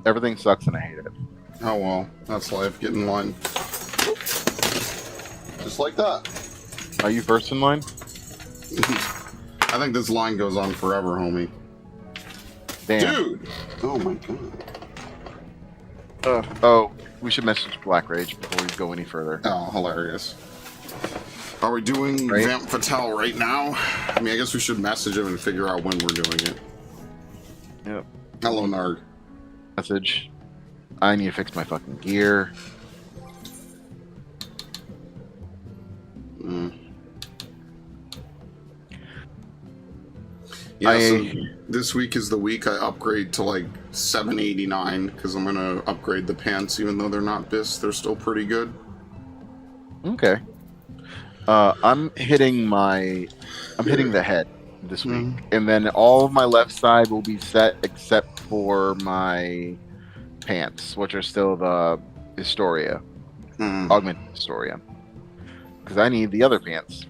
Everything sucks and I hate it. Oh well, that's life. Get in line. Just like that. Are you first in line? I think this line goes on forever, homie. Damn. Dude! Oh my god. Oh, we should message Black Rage before we go any further. Oh, hilarious. Are we doing Vamp Fatale right now? I mean, I guess we should message him and figure out when we're doing it. Yep. Hello, Narg. Message. I need to fix my fucking gear. Yeah, so this week is the week I upgrade to like 789 because I'm gonna upgrade the pants, even though they're not BIS, they're still pretty good. Okay. I'm hitting the head this week, and then all of my left side will be set except for my pants, which are still the Historia, augmented Historia, because I need the other pants.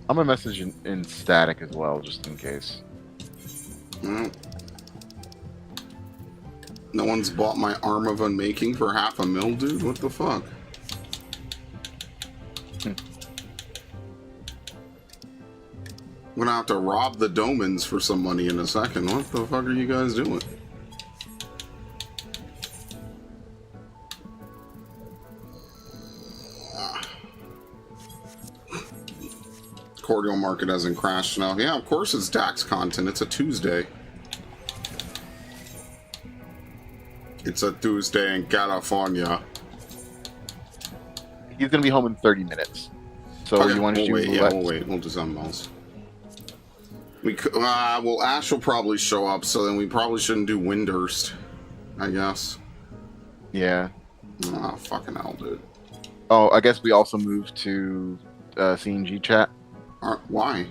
I'm gonna message in static as well, just in case. No one's bought my Arm of Unmaking for $500,000, dude? What the fuck? I'm gonna have to rob the Domans for some money in a second. What the fuck are you guys doing? Cordial market hasn't crashed now. Yeah, of course it's DAX content. It's a Tuesday. It's a Tuesday in California. He's gonna be home in 30 minutes. So Okay, you want to do wait? Yeah, we'll wait. We'll do something else. We could, well, Ash will probably show up, so then we probably shouldn't do Windurst, I guess. Yeah. Oh, fucking hell, dude. Oh, I guess we also moved to CNG chat. Why?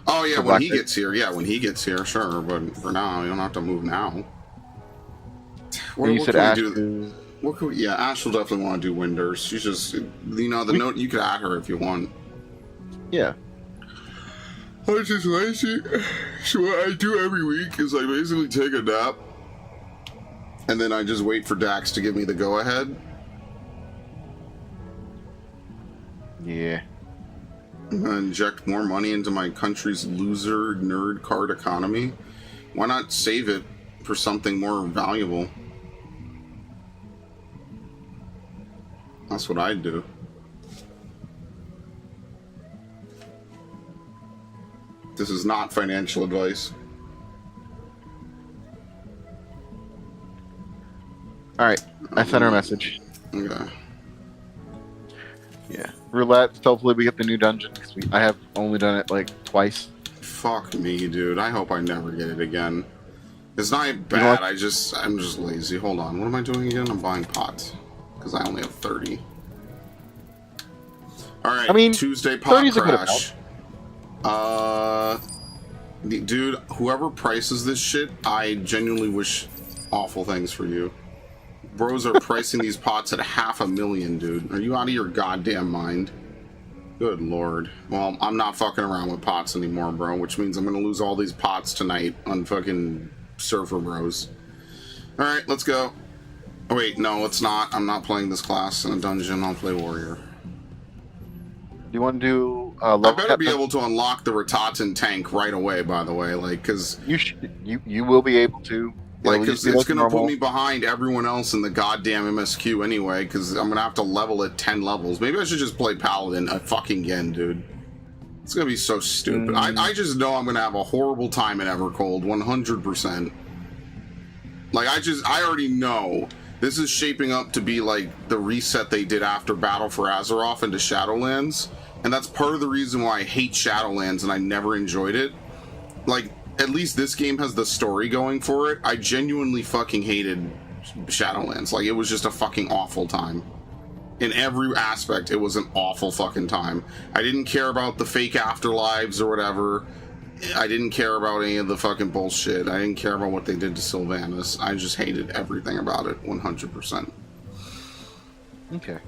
Oh, yeah, For when he Black gets here. Yeah, when he gets here, sure. But for now, you don't have to move now. What, You what said can Ash. we do? What could we, yeah, Ash will definitely want to do Windurst. She's just, you know, note, you could add her if you want. Yeah. I'm just lazy. So what I do every week is I basically take a nap, and then I just wait for Dax to give me the go-ahead. Yeah. I'm gonna inject more money into my country's loser nerd card economy. Why not save it for something more valuable? That's what I'd do. This is not financial advice. Alright. I sent her a message. Okay. Yeah. Roulette. Hopefully we get the new dungeon, because I have only done it like twice. Fuck me, dude. I hope I never get it again. It's not bad. I'm just lazy. Hold on. What am I doing again? I'm buying pots. Because I only have 30. Alright, I mean, Tuesday pot 30's crash. Dude, whoever prices this shit, I genuinely wish awful things for you. Bros are pricing these pots at $500,000, dude. Are you out of your goddamn mind? Good lord. Well, I'm not fucking around with pots anymore, bro, which means I'm gonna lose all these pots tonight on fucking Surfer Bros. Alright, let's go. Oh, wait, no, it's not. I'm not playing this class in a dungeon. I'll play Warrior. Do you want to do I better be able to unlock the Ratatan tank right away, by the way, like, because... You will be able to. Like, because it's going to put me behind everyone else in the goddamn MSQ anyway, because I'm going to have to level at 10 levels. Maybe I should just play Paladin fucking again, dude. It's going to be so stupid. I just know I'm going to have a horrible time in Evercold, 100%. Like, I already know this is shaping up to be, like, the reset they did after Battle for Azeroth into Shadowlands. And that's part of the reason why I hate Shadowlands and I never enjoyed it. Like, at least this game has the story going for it. I genuinely fucking hated Shadowlands. Like, it was just a fucking awful time. In every aspect, it was an awful fucking time. I didn't care about the fake afterlives or whatever. I didn't care about any of the fucking bullshit. I didn't care about what they did to Sylvanas. I just hated everything about it, 100%. Okay.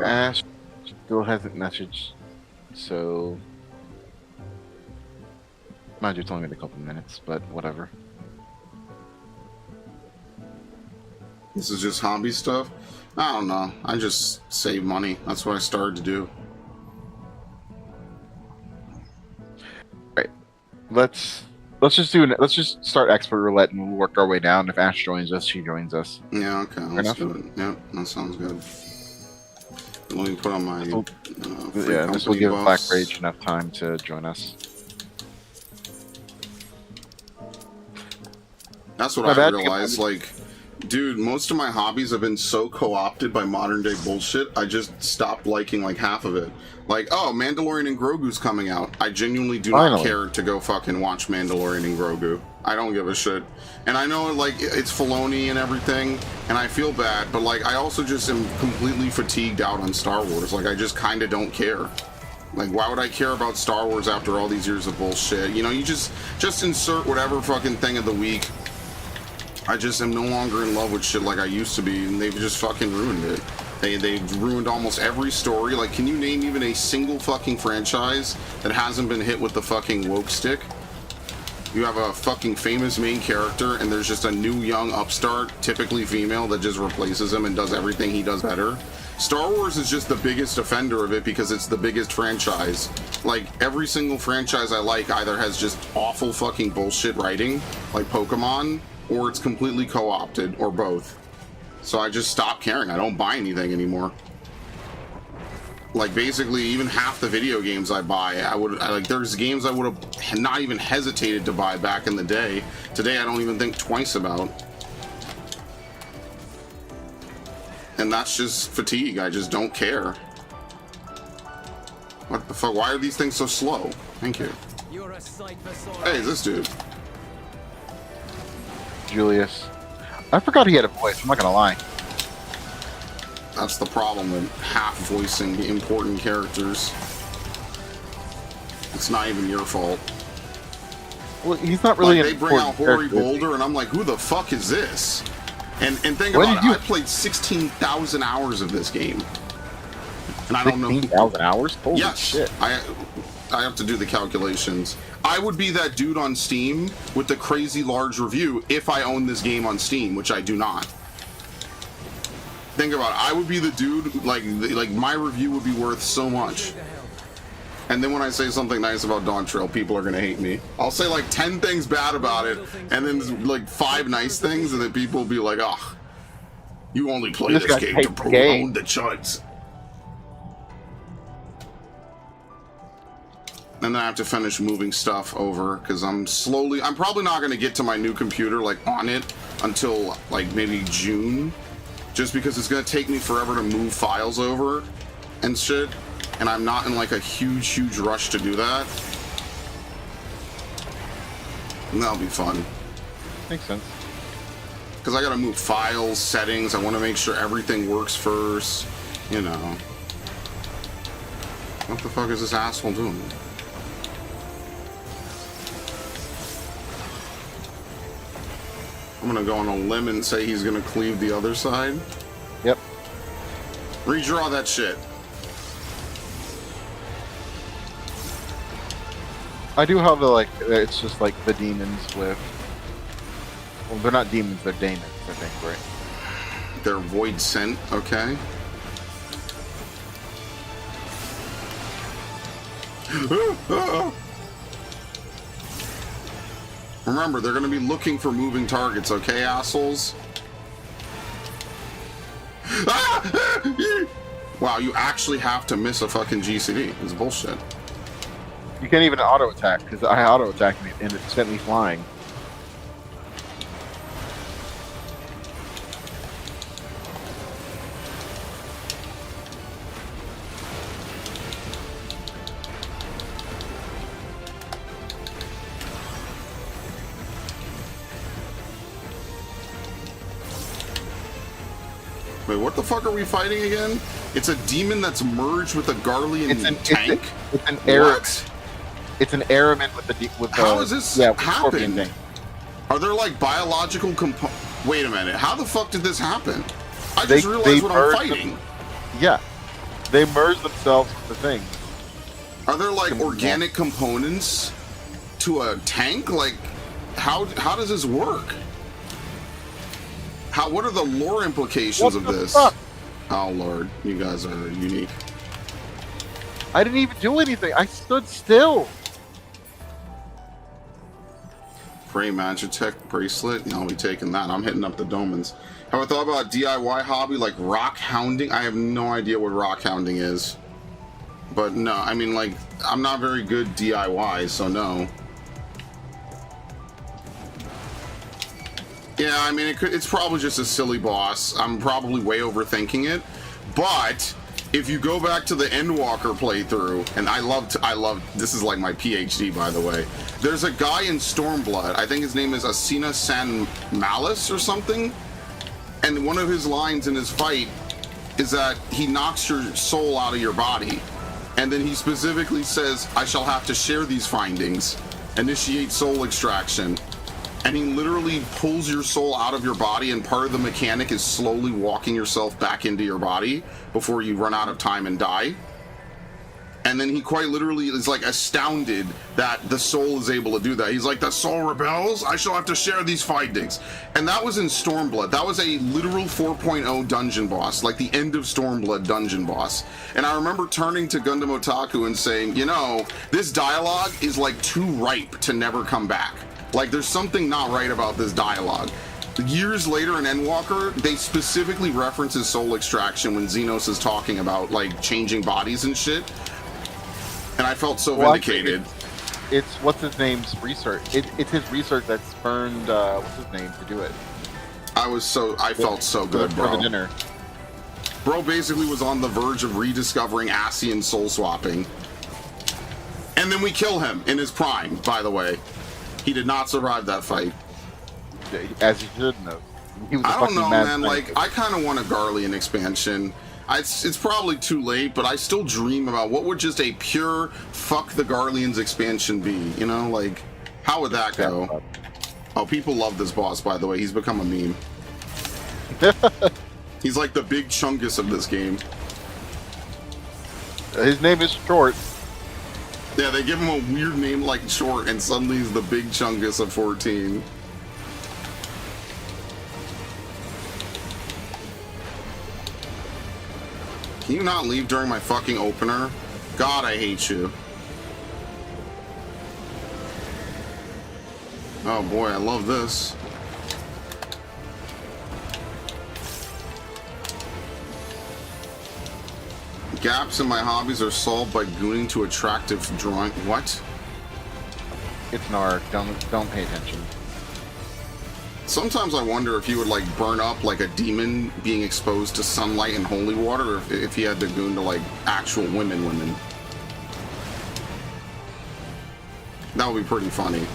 Ash Still hasn't messaged, so mind you, it's only been a couple minutes, but whatever. This is just hobby stuff. I don't know. I just save money. That's what I started to do. Right. Let's just start expert roulette and we'll work our way down. If Ash joins us, she joins us. Yeah. Okay. Let's do it. Yep. That sounds good. Let me put on my this will give Black Rage enough time to join us. That's what I realized. Like, dude, most of my hobbies have been so co-opted by modern day bullshit. I just stopped liking like half of it. Like, oh, Mandalorian and Grogu's coming out. I genuinely do not care to go fucking watch Mandalorian and Grogu. I don't give a shit. And I know, like, it's Filoni and everything, and I feel bad, but, like, I also just am completely fatigued out on Star Wars. Like, I just kind of don't care. Like, why would I care about Star Wars after all these years of bullshit? You know, you just insert whatever fucking thing of the week. I just am no longer in love with shit like I used to be, and they've just fucking ruined it. They've ruined almost every story. Like, can you name even a single fucking franchise that hasn't been hit with the fucking woke stick? You have a fucking famous main character, and there's just a new young upstart, typically female, that just replaces him and does everything he does better. Star Wars is just the biggest offender of it because it's the biggest franchise. Like, every single franchise I like either has just awful fucking bullshit writing, like Pokemon, or it's completely co-opted, or both. So I just stopped caring. I don't buy anything anymore. Like, basically, even half the video games I buy, there's games I would have not even hesitated to buy back in the day. Today, I don't even think twice about. And that's just fatigue. I just don't care. What the fuck? Why are these things so slow? Thank you. Hey, this dude. Julius. I forgot he had a voice, I'm not gonna lie. That's the problem with half voicing important characters. It's not even your fault. Well, he's not really. Like, they bring out Hoary Boulder, and I'm like, who the fuck is this? And think about it. I played 16,000 hours of this game, and I don't know. 16,000 hours? Holy shit! I have to do the calculations. I would be that dude on Steam with the crazy large review if I owned this game on Steam, which I do not. Think about it. I would be the dude, like my review would be worth so much. And then when I say something nice about Dawntrail, people are going to hate me. I'll say like 10 things bad about it, and then like 5 nice things, and then people will be like, oh, you only play this game to promote the chuds. And then I have to finish moving stuff over, because I'm probably not going to get to my new computer, like, on it, until, like, maybe June. Just because it's going to take me forever to move files over and shit. And I'm not in, like, a huge rush to do that. And that'll be fun. Makes sense. Because I got to move files, settings, I want to make sure everything works first, you know. What the fuck is this asshole doing? I'm gonna go on a limb and say he's gonna cleave the other side. Yep. Redraw that shit. I do have it's just like the demons with. Well, they're not demons, they're daemons, I think, right? They're void sent, okay. Remember, they're going to be looking for moving targets, okay, assholes? Wow, you actually have to miss a fucking GCD. It's bullshit. You can't even auto attack, because I auto attacked me and it sent me flying. Wait, what the fuck are we fighting again? It's a demon that's merged with a Garlean tank? It's an Arab. It's an Araman with the How is this happen? Thing. Are there like biological Wait a minute. How the fuck did this happen? I just realized what I'm fighting. Yeah. They merge themselves with the thing. Are there like organic components to a tank? Like, how does this work? What are the lore implications of this? Fuck? Oh lord, you guys are unique. I didn't even do anything. I stood still. Prey Magitech bracelet. I'll be taking that. I'm hitting up the Domans. Have I thought about a DIY hobby like rock hounding? I have no idea what rock hounding is. But no, I mean, like, I'm not very good DIY, so no. Yeah, I mean, it's probably just a silly boss. I'm probably way overthinking it. But if you go back to the Endwalker playthrough, and I love, this is like my PhD, by the way. There's a guy in Stormblood, I think his name is Asina San Malice or something. And one of his lines in his fight is that he knocks your soul out of your body. And then he specifically says, I shall have to share these findings, initiate soul extraction. And he literally pulls your soul out of your body, and part of the mechanic is slowly walking yourself back into your body before you run out of time and die. And then he quite literally is like astounded that the soul is able to do that. He's like, the soul rebels, I shall have to share these findings. And that was in Stormblood. That was a literal 4.0 dungeon boss, like the end of Stormblood dungeon boss. And I remember turning to Gundam Otaku and saying, you know, this dialogue is like too ripe to never come back. Like, there's something not right about this dialogue. Years later in Endwalker, they specifically reference his soul extraction when Xenos is talking about, like, changing bodies and shit. And I felt so vindicated. It's what's his name's research. It's his research that spurned what's his name to do it. I felt so good, bro. For the dinner. Bro basically was on the verge of rediscovering Asian soul swapping. And then we kill him in his prime, by the way. He did not survive that fight. As he shouldn't have. He was I don't know, man. Like, I kind of want a Garlean expansion. It's probably too late, but I still dream about what would just a pure fuck the Garleans expansion be, you know? Like, how would that go? Oh, people love this boss, by the way. He's become a meme. He's like the big Chungus of this game. His name is Short. Yeah, they give him a weird name like Short, and suddenly he's the big Chungus of 14. Can you not leave during my fucking opener? God, I hate you. Oh boy, I love this. Gaps in my hobbies are solved by gooning to attractive drawing. What? It's Narc. Don't pay attention. Sometimes I wonder if he would like burn up like a demon being exposed to sunlight and holy water, or if he had to goon to like actual women. That would be pretty funny.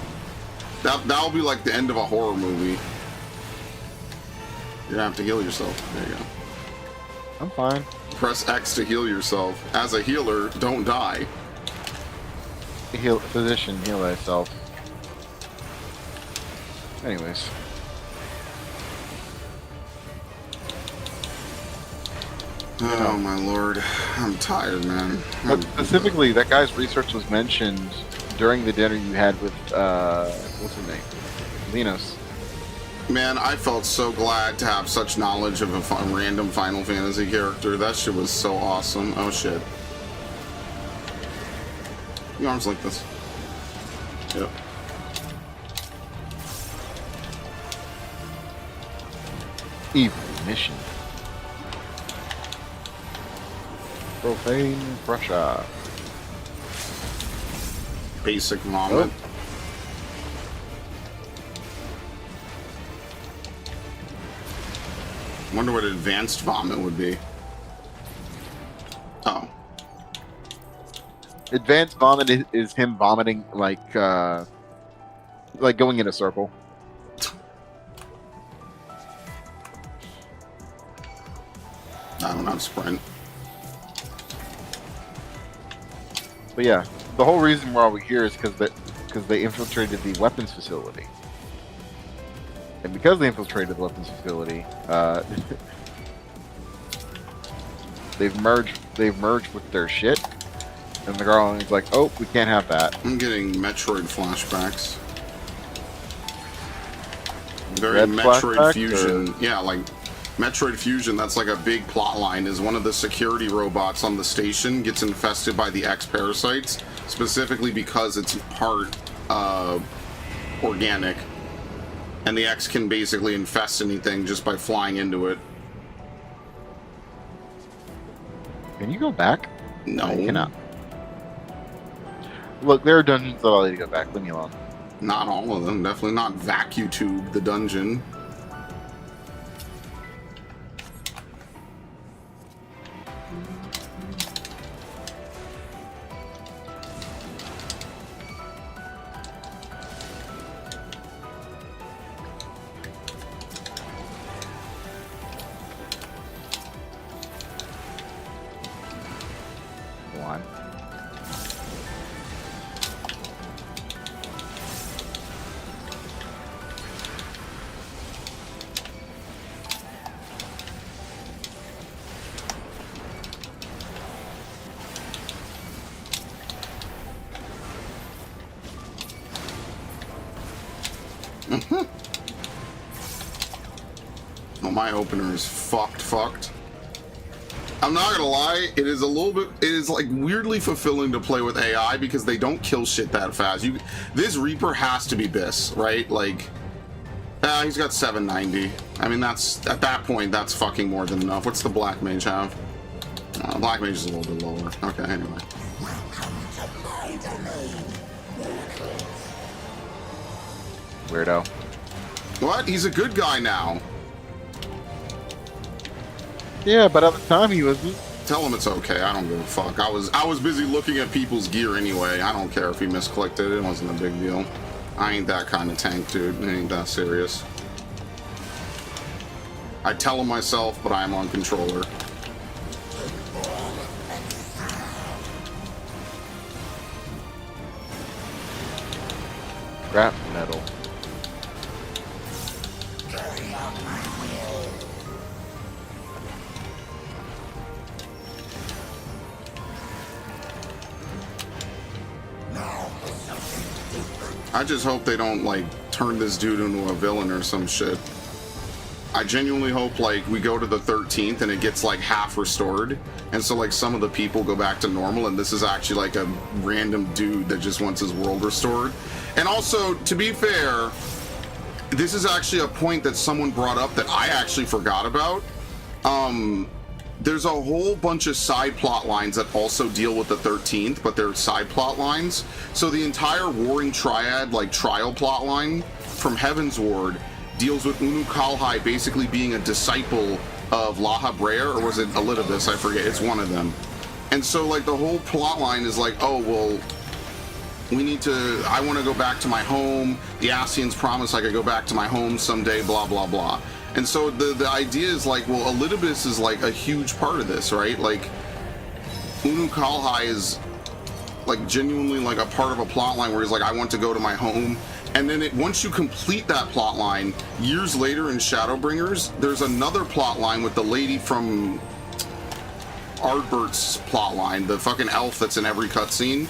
That would be like the end of a horror movie. You're gonna have to heal yourself. There you go. I'm fine. Press X to heal yourself. As a healer, don't die. Physician, heal thyself. Anyways. Oh my lord, I'm tired, man. But specifically, that guy's research was mentioned during the dinner you had with, what's his name? Linus. Man, I felt so glad to have such knowledge of a random Final Fantasy character. That shit was so awesome. Oh shit. Your arms like this. Yep. Evil mission. Profane Prussia. Basic vomit. Oh. Wonder what advanced vomit would be. Oh. Advanced vomit is him vomiting like going in a circle. I don't have sprint. But yeah, the whole reason why we're here is because they infiltrated the weapons facility. And because they infiltrated the weapons facility, They've merged with their shit, and the Garland's like, oh, we can't have that. I'm getting Metroid flashbacks. Very Red Metroid flashback, Fusion. or? Yeah, like Metroid Fusion, that's like a big plot line, is one of the security robots on the station gets infested by the X parasites, specifically because it's part organic. And the X can basically infest anything just by flying into it. Can you go back? No. You cannot. Look, there are dungeons that allow you to go back. Leave me alone. Not all of them. Definitely not Vacuum Tube, the dungeon. One. Oh, my opener is fucked. I'm not gonna lie, it is like weirdly fulfilling to play with AI because they don't kill shit that fast. This Reaper has to be Biss, right? Like, he's got 790. I mean, that's, at that point, that's fucking more than enough. What's the Black Mage have? Black Mage is a little bit lower. Okay, anyway. Weirdo. What? He's a good guy now. Yeah, but at the time he wasn't. Tell him it's okay. I don't give a fuck. I was busy looking at people's gear anyway. I don't care if he misclicked it. It wasn't a big deal. I ain't that kind of tank, dude. It ain't that serious. I tell him myself, but I am on controller. Scrap metal. I just hope they don't, like, turn this dude into a villain or some shit. I genuinely hope, like, we go to the 13th and it gets, like, half restored. And so, like, some of the people go back to normal and this is actually, like, a random dude that just wants his world restored. And also, to be fair, this is actually a point that someone brought up that I actually forgot about. There's a whole bunch of side plot lines that also deal with the 13th, but they're side plot lines. So the entire Warring Triad, like, trial plot line from Heaven's Ward deals with Unu Kalhai basically being a disciple of Laha Breyer, or was it Elidibus? I forget. It's one of them. And so, like, the whole plot line is like, oh, well, I want to go back to my home. The Ascians promise I could go back to my home someday, blah, blah, blah. And so the idea is like, well, Elidibus is like a huge part of this, right? Like, Unu Kalhai is like genuinely like a part of a plot line where he's like, I want to go to my home. And then once you complete that plot line, years later in Shadowbringers, there's another plot line with the lady from Ardbert's plot line, the fucking elf that's in every cutscene.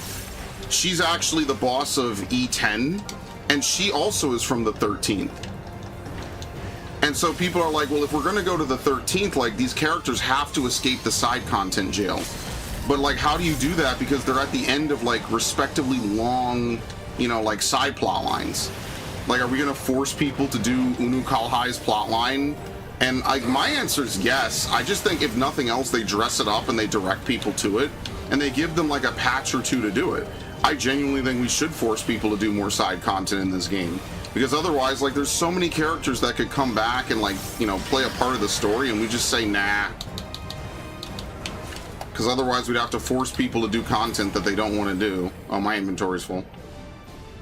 She's actually the boss of E10, and she also is from the 13th. And so people are like, well, if we're going to go to the 13th, like, these characters have to escape the side content jail. But, like, how do you do that? Because they're at the end of, like, respectively long, you know, like, side plot lines. Like, are we going to force people to do Unu Kalhai's plot line? And, like, my answer is yes. I just think, if nothing else, they dress it up and they direct people to it. And they give them, like, a patch or two to do it. I genuinely think we should force people to do more side content in this game. Because otherwise, like, there's so many characters that could come back and, like, you know, play a part of the story, and we just say, nah. Because otherwise, we'd have to force people to do content that they don't want to do. Oh, my inventory's full.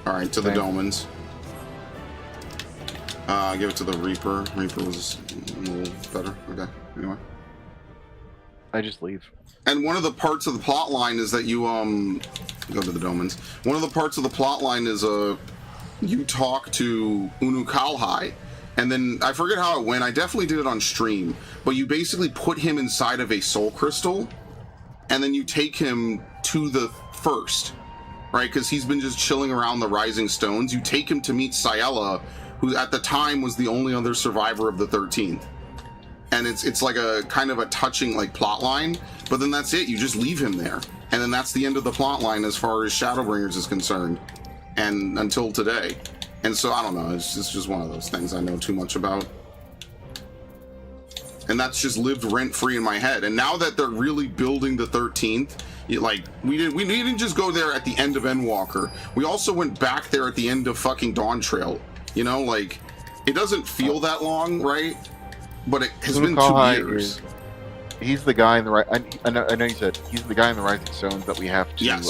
Alright, to the Domans. Give it to the Reaper. Reaper was a little better. Okay, anyway. I just leave. And one of the parts of the plot line is that you, go to the Domans. One of the parts of the plot line is, you talk to Unu Kalhai, And then I forget how it went. I definitely did it on stream. But you basically put him inside of a soul crystal, and then you take him to the first, right? Because he's been just chilling around the Rising Stones. You take him to meet Ciela, who at the time was the only other survivor of the 13th. And it's like a kind of a touching like plot line, but then that's it. You just leave him there. And then that's the end of the plot line as far as Shadowbringers is concerned. And until today. And so, I don't know, it's just one of those things I know too much about. And that's just lived rent-free in my head. And now that they're really building the 13th, we didn't just go there at the end of Endwalker. We also went back there at the end of fucking Dawntrail. You know, like, it doesn't feel that long, right? But it has been 2 years. He's the guy in the right. I know you said he's the guy in the Rising Stones that we have to. Yes.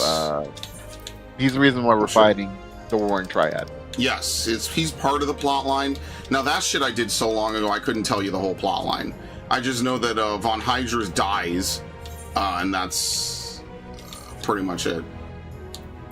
He's the reason why we're fighting the Warring Triad. Yes, he's part of the plot line. Now that shit I did so long ago, I couldn't tell you the whole plot line. I just know that Von Hydrus dies, and that's pretty much it.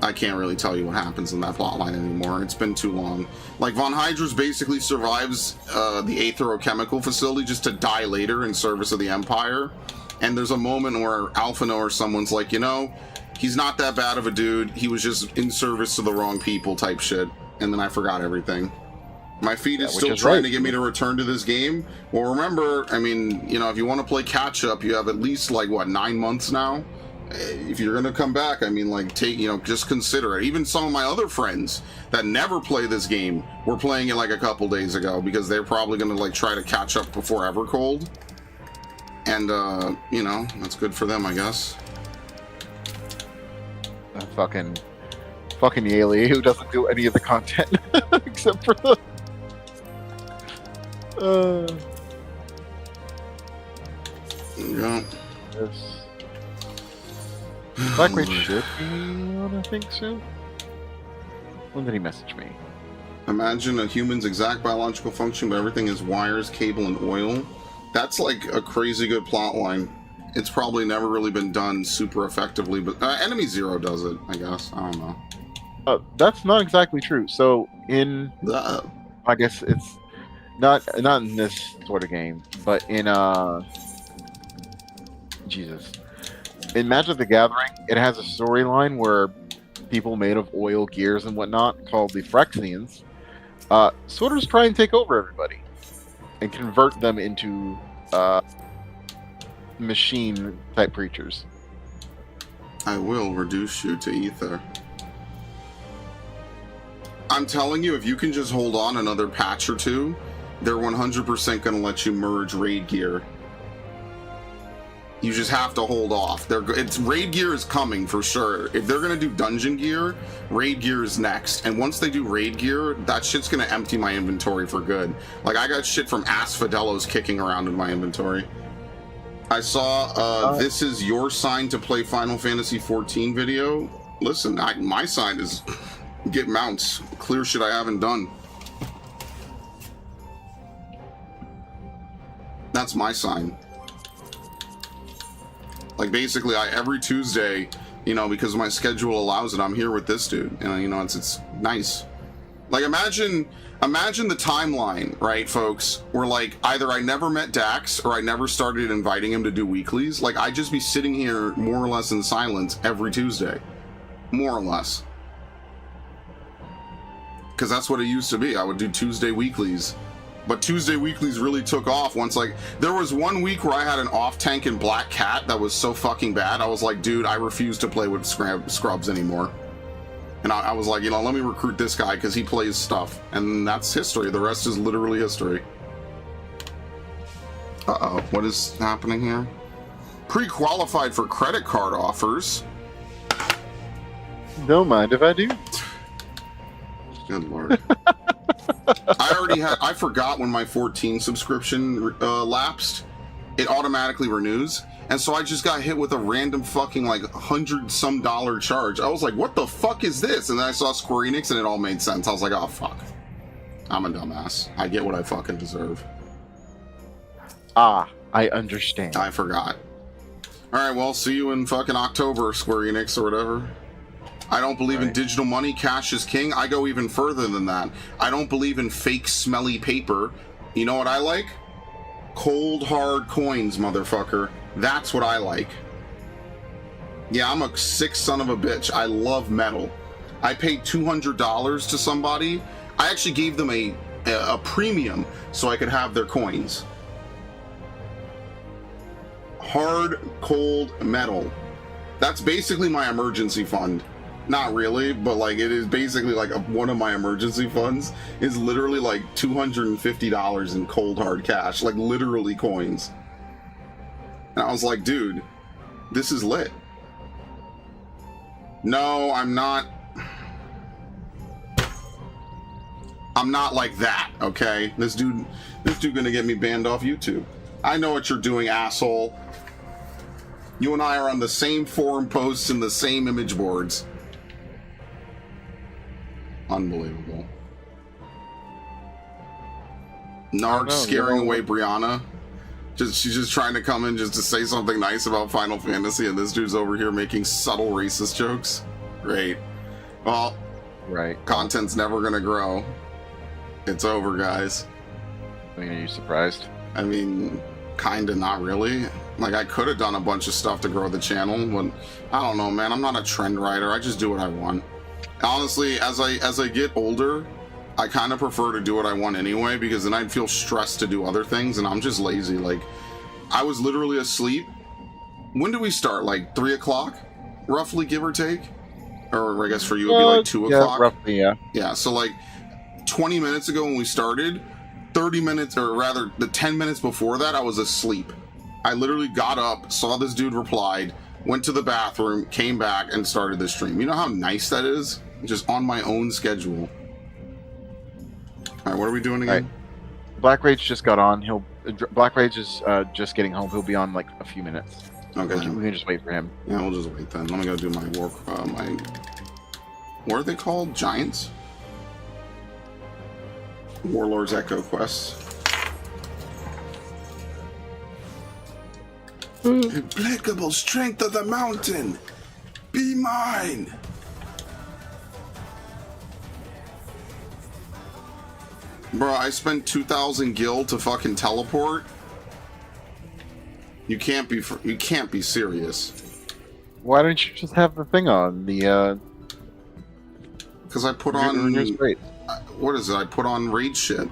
I can't really tell you what happens in that plot line anymore. It's been too long. Like, Von Hydrus basically survives the aetherochemical facility just to die later in service of the Empire. And there's a moment where Alphino or someone's like, you know, he's not that bad of a dude. He was just in service to the wrong people type shit. And then I forgot everything. My feed is still trying to get me to return to this game. Well, remember, I mean, you know, if you want to play catch up, you have at least, like, what, 9 months now? If you're gonna come back, I mean, like, just consider it. Even some of my other friends that never play this game were playing it like a couple days ago because they're probably gonna like try to catch up before Evercold. And you know, that's good for them, I guess. Fucking Yaley, who doesn't do any of the content except for the. Yeah. Yes. Blackwing should be on, I think, soon. When did he message me? Imagine a human's exact biological function, but everything is wires, cable, and oil. That's like a crazy good plot line. It's probably never really been done super effectively, but Enemy Zero does it, I guess. I don't know. That's not exactly true. So in, I guess it's not in this sort of game, but in Jesus. In Magic the Gathering, it has a storyline where people made of oil, gears, and whatnot, called the FFXIVs, sort of try and take over everybody and convert them into machine-type creatures. I will reduce you to ether. I'm telling you, if you can just hold on another patch or two, they're 100% going to let you merge raid gear. You just have to hold off. Raid gear is coming for sure. If they're gonna do dungeon gear, raid gear is next. And once they do raid gear, that shit's gonna empty my inventory for good. Like, I got shit from Asphodelos kicking around in my inventory. I saw this is your sign to play Final Fantasy XIV video. Listen, my sign is get mounts, clear shit I haven't done. That's my sign. Like, basically, every Tuesday, you know, because my schedule allows it, I'm here with this dude. And, you know, it's nice. Like, imagine the timeline, right, folks, where, like, either I never met Dax or I never started inviting him to do weeklies. Like, I'd just be sitting here more or less in silence every Tuesday. More or less. Because that's what it used to be. I would do Tuesday weeklies. But Tuesday weeklies really took off once, like, there was one week where I had an off-tank and Black Cat that was so fucking bad. I was like, dude, I refuse to play with scrubs anymore. And I was like, you know, let me recruit this guy because he plays stuff. And that's history. The rest is literally history. Uh-oh, what is happening here? Pre-qualified for credit card offers. Don't mind if I do. Good lord. I forgot when my 14 subscription lapsed. It automatically renews. And so I just got hit with a random fucking like $100-some charge. I was like, what the fuck is this? And then I saw Square Enix and it all made sense. I was like, oh fuck. I'm a dumbass. I get what I fucking deserve. Ah, I understand. I forgot. Alright, well, see you in fucking October, Square Enix or whatever. I don't believe in digital money. Cash is king. I go even further than that. I don't believe in fake, smelly paper. You know what I like? Cold, hard coins, motherfucker. That's what I like. Yeah, I'm a sick son of a bitch. I love metal. I paid $200 to somebody. I actually gave them a premium so I could have their coins. Hard, cold metal. That's basically my emergency fund. Not really, but like it is basically like one of my emergency funds is literally like $250 in cold hard cash, like literally coins. And I was like, dude, this is lit. No, I'm not like that, okay? This dude gonna get me banned off YouTube. I know what you're doing, asshole. You and I are on the same forum posts and the same image boards. Unbelievable. Narc scaring away Brianna. She's just trying to come in just to say something nice about Final Fantasy, and this dude's over here making subtle racist jokes. Great. Well, content's never gonna grow. It's over, guys. Are you surprised? I mean, kinda, not really. Like, I could have done a bunch of stuff to grow the channel, but I don't know, man. I'm not a trend writer. I just do what I want. Honestly, as I get older, I kind of prefer to do what I want anyway, because then I'd feel stressed to do other things, and I'm just lazy. Like, I was literally asleep. When do we start? Like 3 o'clock, roughly, give or take? Or I guess for you it'd be like 2 o'clock. Roughly, yeah. Yeah. So like 20 minutes ago when we started, 30 minutes, or rather the 10 minutes before that, I was asleep. I literally got up, saw this dude replied, went to the bathroom, came back, and started the stream. You know how nice that is? Just on my own schedule. All right, what are we doing again? Right. Black Rage just got on. Black Rage is just getting home. He'll be on like a few minutes. Okay. We can just wait for him. Yeah, we'll just wait then. Let me go do my work. What are they called? Giants? Warlord's Echo quests. Implacable strength of the mountain, be mine. Bro, I spent 2,000 gil to fucking teleport. You can't be serious. Why don't you just have the thing on the? Because I put on. What is it? I put on raid shit.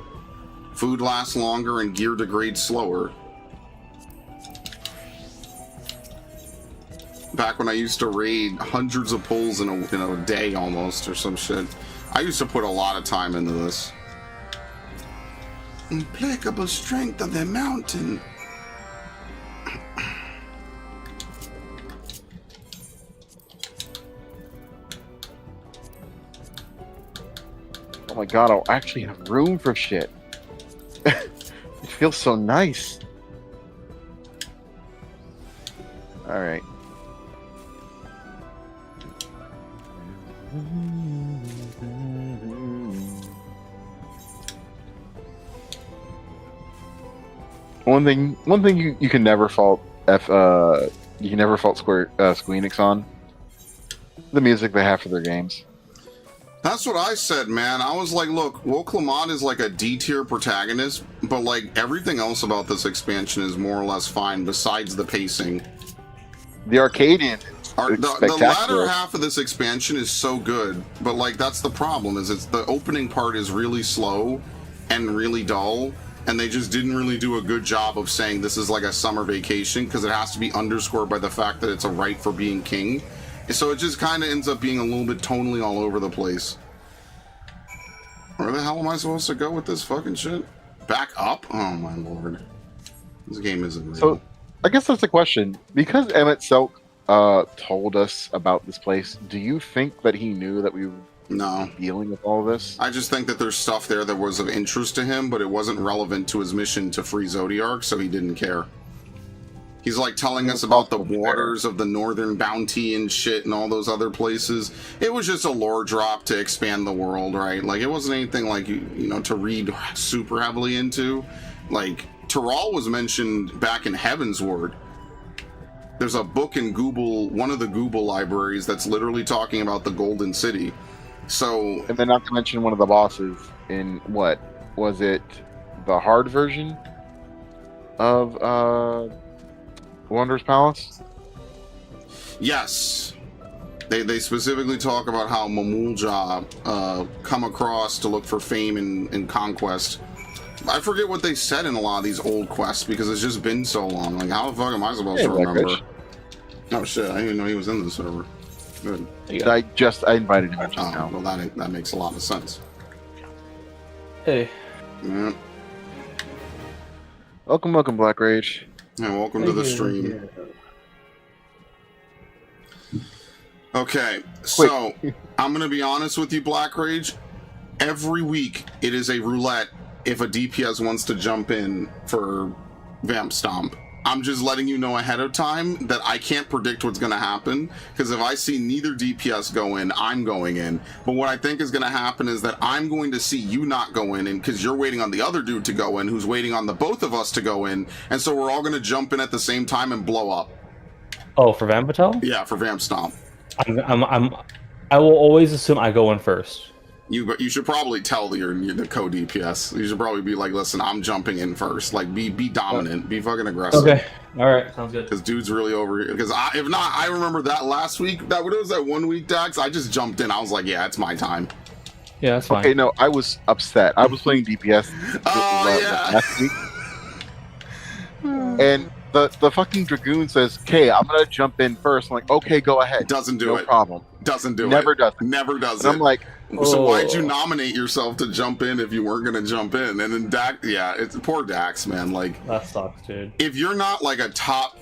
Food lasts longer and gear degrades slower. Back when I used to raid hundreds of pulls in a day almost, or some shit. I used to put a lot of time into this. Implacable strength of the mountain. Oh my god, I'll actually have room for shit. It feels so nice. Alright. One thing you can never fault Square Enix on: the music they have for their games. That's what I said, man. I was like, look, Woke Lamont is like a D-tier protagonist, but like everything else about this expansion is more or less fine besides the pacing. The arcadian the latter half of this expansion is so good, but like that's the problem, is it's the opening part is really slow and really dull, and they just didn't really do a good job of saying this is like a summer vacation, because it has to be underscored by the fact that it's a right for being king. So it just kind of ends up being a little bit tonally all over the place. Where the hell am I supposed to go with this fucking shit? Back up? Oh my lord. This game isn't real. So, I guess that's the question. Because Emmett Selk told us about this place, do you think that he knew that we were dealing with all this? I just think that there's stuff there that was of interest to him, but it wasn't relevant to his mission to free Zodiark, so he didn't care. He's like telling us about the waters of the Northern Bounty and shit and all those other places. It was just a lore drop to expand the world, right? Like, it wasn't anything like, you know, to read super heavily into. Like, Tyrell was mentioned back in Heaven's Ward. there's a book in Google, one of the Google libraries, that's literally talking about the Golden City. So, and then not to mention one of the bosses in what was it, the hard version of Wondrous Palace? yes, they specifically talk about how Mamulja come across to look for fame and conquest. I forget what they said in a lot of these old quests because it's just been so long. Like, how the fuck am I supposed to remember? Oh shit, I didn't even know he was in the server. Good. I invited him just now. Well, that makes a lot of sense. Hey. Yeah. Welcome, Black Rage. Yeah, welcome to the stream. Okay, so I'm gonna be honest with you, Black Rage. Every week it is a roulette if a DPS wants to jump in for Vamp Stomp. I'm just letting you know ahead of time that I can't predict what's going to happen, because if I see neither DPS go in, I'm going in. But what I think is going to happen is that I'm going to see you not go in, and because you're waiting on the other dude to go in, who's waiting on the both of us to go in, and so we're all going to jump in at the same time and blow up. Oh, for Vamp Fatale? Yeah, for Vamp Stomp. I will always assume I go in first. You should probably tell the co-DPS. You should probably be like, listen, I'm jumping in first. Like, be dominant. Be fucking aggressive. Okay. All right. Sounds good. Because dude's really over here. Because if not, I remember that last week. What was that 1 week, Dax? I just jumped in. I was like, yeah, it's my time. Yeah, that's fine. Okay, no, I was upset. I was playing DPS last week. And the fucking Dragoon says, okay, I'm going to jump in first. I'm like, okay, go ahead. Doesn't do it. No problem. Doesn't do Never it. does it. Never does And it. I'm like, so why'd you nominate yourself to jump in if you weren't going to jump in? And then Dax, yeah, it's poor Dax, man. Like, that sucks, dude. If you're not like a top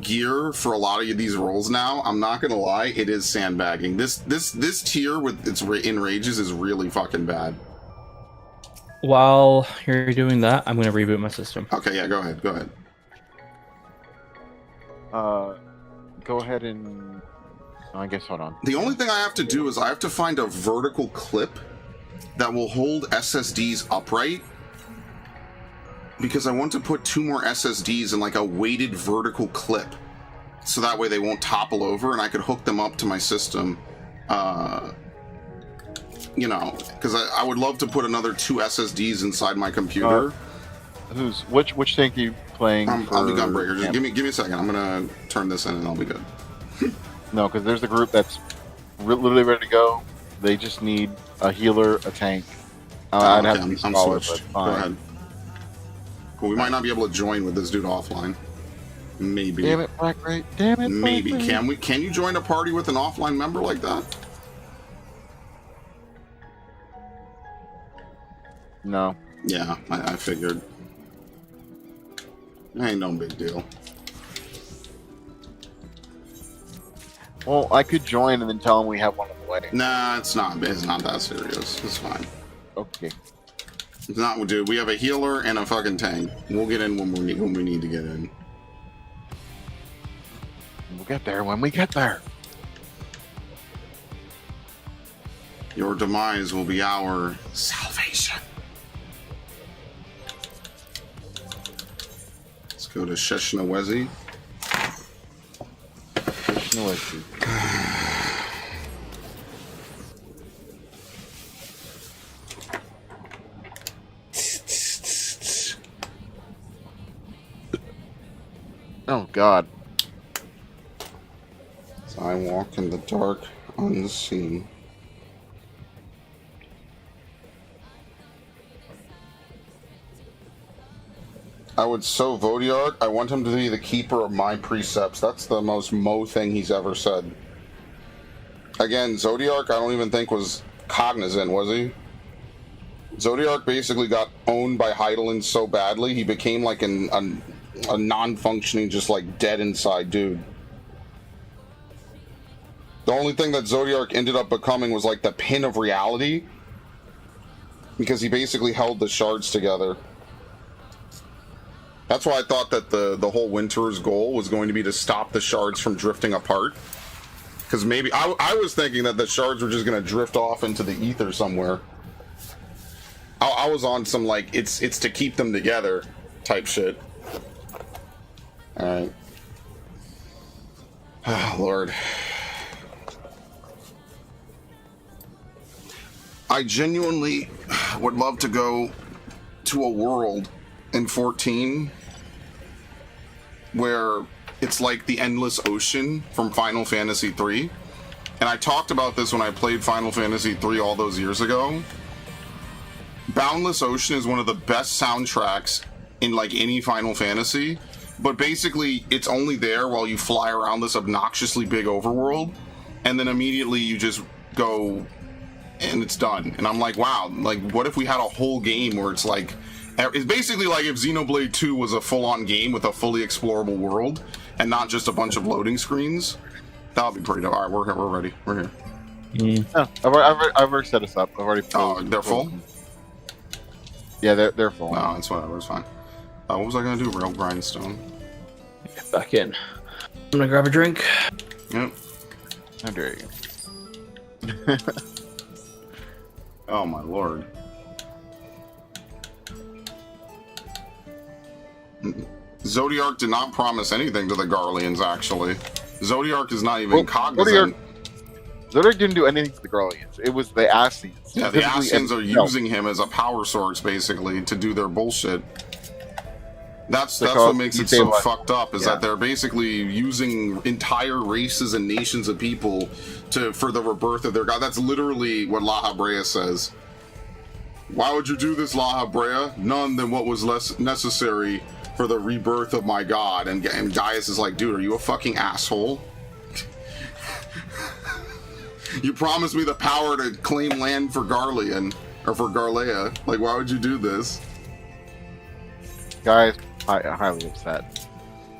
gear for a lot of these roles now, I'm not gonna lie, it is sandbagging. This tier with its enrages is really fucking bad. While you're doing that, I'm gonna reboot my system. Okay, yeah, go ahead. Go ahead and I guess hold on. The only thing I have to do is I have to find a vertical clip that will hold SSDs upright, because I want to put 2 more SSDs in like a weighted vertical clip, so that way they won't topple over and I could hook them up to my system. You know, because I would love to put another 2 SSDs inside my computer. Which tank are you playing? I'll be Gunbreaker. Just give me a second. I'm gonna turn this in and I'll be good. No, because there's a group that's literally ready to go. They just need a healer, a tank. I'd have to be solid, but fine. Go ahead. Cool, we might not be able to join with this dude offline. Maybe. Damn it, Black Ray. Damn it. Maybe. Can you join a party with an offline member like that? No. Yeah, I figured. Ain't no big deal. Well, I could join and then tell them we have one on the way. Nah, it's not that serious. It's fine. Okay. It's not, dude. We have a healer and a fucking tank. We'll get in when we need to get in. We'll get there when we get there. Your demise will be our salvation. Let's go to Sheshnawezi. Oh, God. So I walk in the dark, unseen. I would sow Vodiark. I want him to be the keeper of my precepts. That's the most Mo thing he's ever said. Again, Zodiark I don't even think was cognizant, was he? Zodiark basically got owned by Heidelin so badly, he became like a non-functioning, just like dead inside dude. The only thing that Zodiark ended up becoming was like the pin of reality, because he basically held the shards together. That's why I thought that the whole Winter's goal was going to be to stop the shards from drifting apart. Because maybe I was thinking that the shards were just going to drift off into the ether somewhere. I was on some like it's to keep them together type shit. All right. Oh, Lord. I genuinely would love to go to a world in 14 where it's like the endless ocean from Final Fantasy III. And I talked about this when I played Final Fantasy III all those years ago. Boundless Ocean is one of the best soundtracks in like any Final Fantasy, but basically it's only there while you fly around this obnoxiously big overworld, and then immediately you just go and it's done. And I'm like, wow, like what if we had a whole game where it's like, it's basically like if Xenoblade 2 was a full-on game with a fully explorable world and not just a bunch of loading screens. That would be pretty dope. All right, we're ready. We're here. Yeah, I've already set us up. I've already. Oh, they're full? Yeah, they're full. No, it's whatever. It's fine. What was I gonna do? Real grindstone. Get back in. I'm gonna grab a drink. Yep. How dare you? Oh my lord. Zodiac did not promise anything to the Garleans, actually. Zodiac is not even cognizant. Zodiac didn't do anything to the Garleans. It was the Ascians. Yeah, the Ascians are using him as a power source, basically, to do their bullshit. That's what makes it so fucked up, is that they're basically using entire races and nations of people for the rebirth of their god. That's literally what La Habrea says. Why would you do this, La Habrea? None than what was less necessary for the rebirth of my god. And Gaius is like, dude, are you a fucking asshole? You promised me the power to claim land for Garlean, or for Garlea. Like, why would you do this? Guys, highly upset.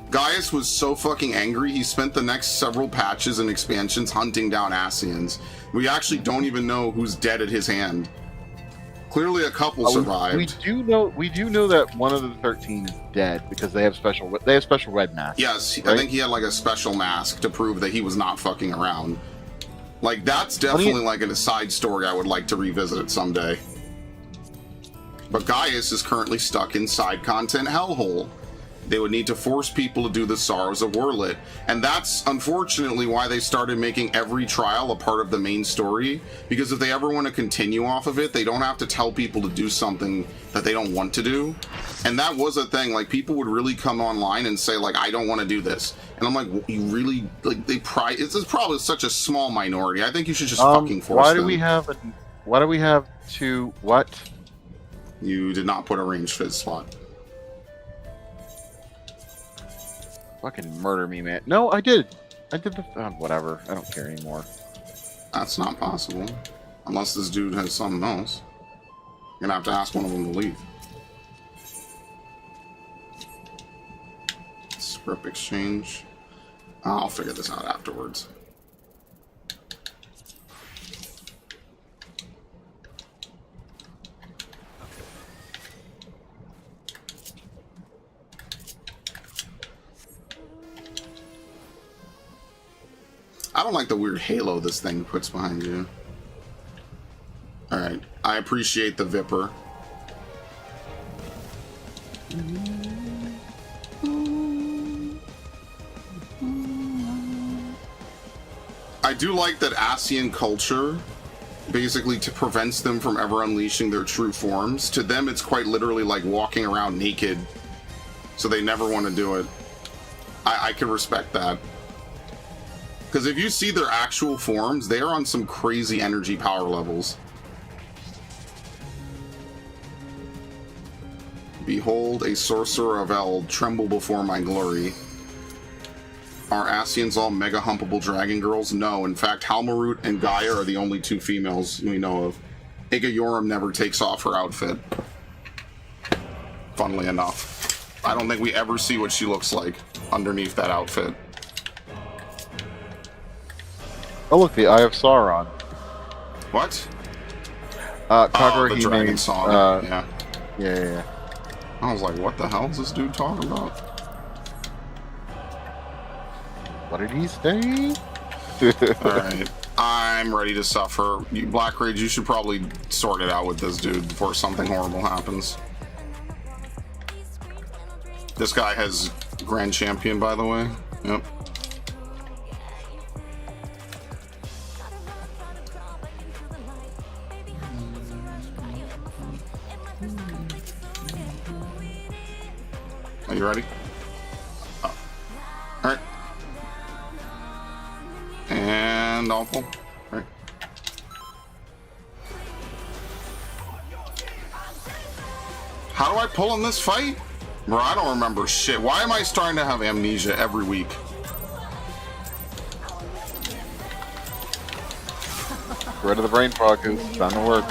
Gaius was so fucking angry, he spent the next several patches and expansions hunting down Ascians. We actually don't even know who's dead at his hand. Clearly a couple survived. We do know that one of the 13 is dead because they have special red masks. Yes, right? I think he had like a special mask to prove that he was not fucking around. Like, that's definitely like a side story I would like to revisit someday. But Gaius is currently stuck in side content hellhole. They would need to force people to do the Sorrows of Werlit. And that's unfortunately why they started making every trial a part of the main story. Because if they ever want to continue off of it, they don't have to tell people to do something that they don't want to do. And that was a thing, like people would really come online and say like, I don't want to do this. And I'm like, well, you really, like it's probably such a small minority. I think you should just fucking force them. Why do we have two, what? You did not put a range fit slot. Fucking murder me, man. No, I did. I did the... whatever. I don't care anymore. That's not possible. Unless this dude has something else. You're gonna have to ask one of them to leave. Script exchange. I'll figure this out afterwards. I don't like the weird halo this thing puts behind you. Alright, I appreciate the Vipper. I do like that Ascian culture basically prevents them from ever unleashing their true forms. To them, it's quite literally like walking around naked, so they never want to do it. I can respect that. Because if you see their actual forms, they are on some crazy energy power levels. Behold, a sorcerer of Eld, tremble before my glory. Are Ascians all mega humpable dragon girls? No, in fact, Halmarut and Gaia are the only two females we know of. Iga Yoram never takes off her outfit. Funnily enough. I don't think we ever see what she looks like underneath that outfit. Oh look, the Eye of Sauron. What? Kagura the dragon song. Yeah. I was like, what the hell is this dude talking about? What did he say? Alright. I'm ready to suffer. Black Rage, you should probably sort it out with this dude before something horrible happens. This guy has Grand Champion, by the way. Yep. Are you ready? Oh. All right. And awful. All right. How do I pull in this fight? Bro, I don't remember shit. Why am I starting to have amnesia every week? Get rid of the brain fog, Goose. Time to work.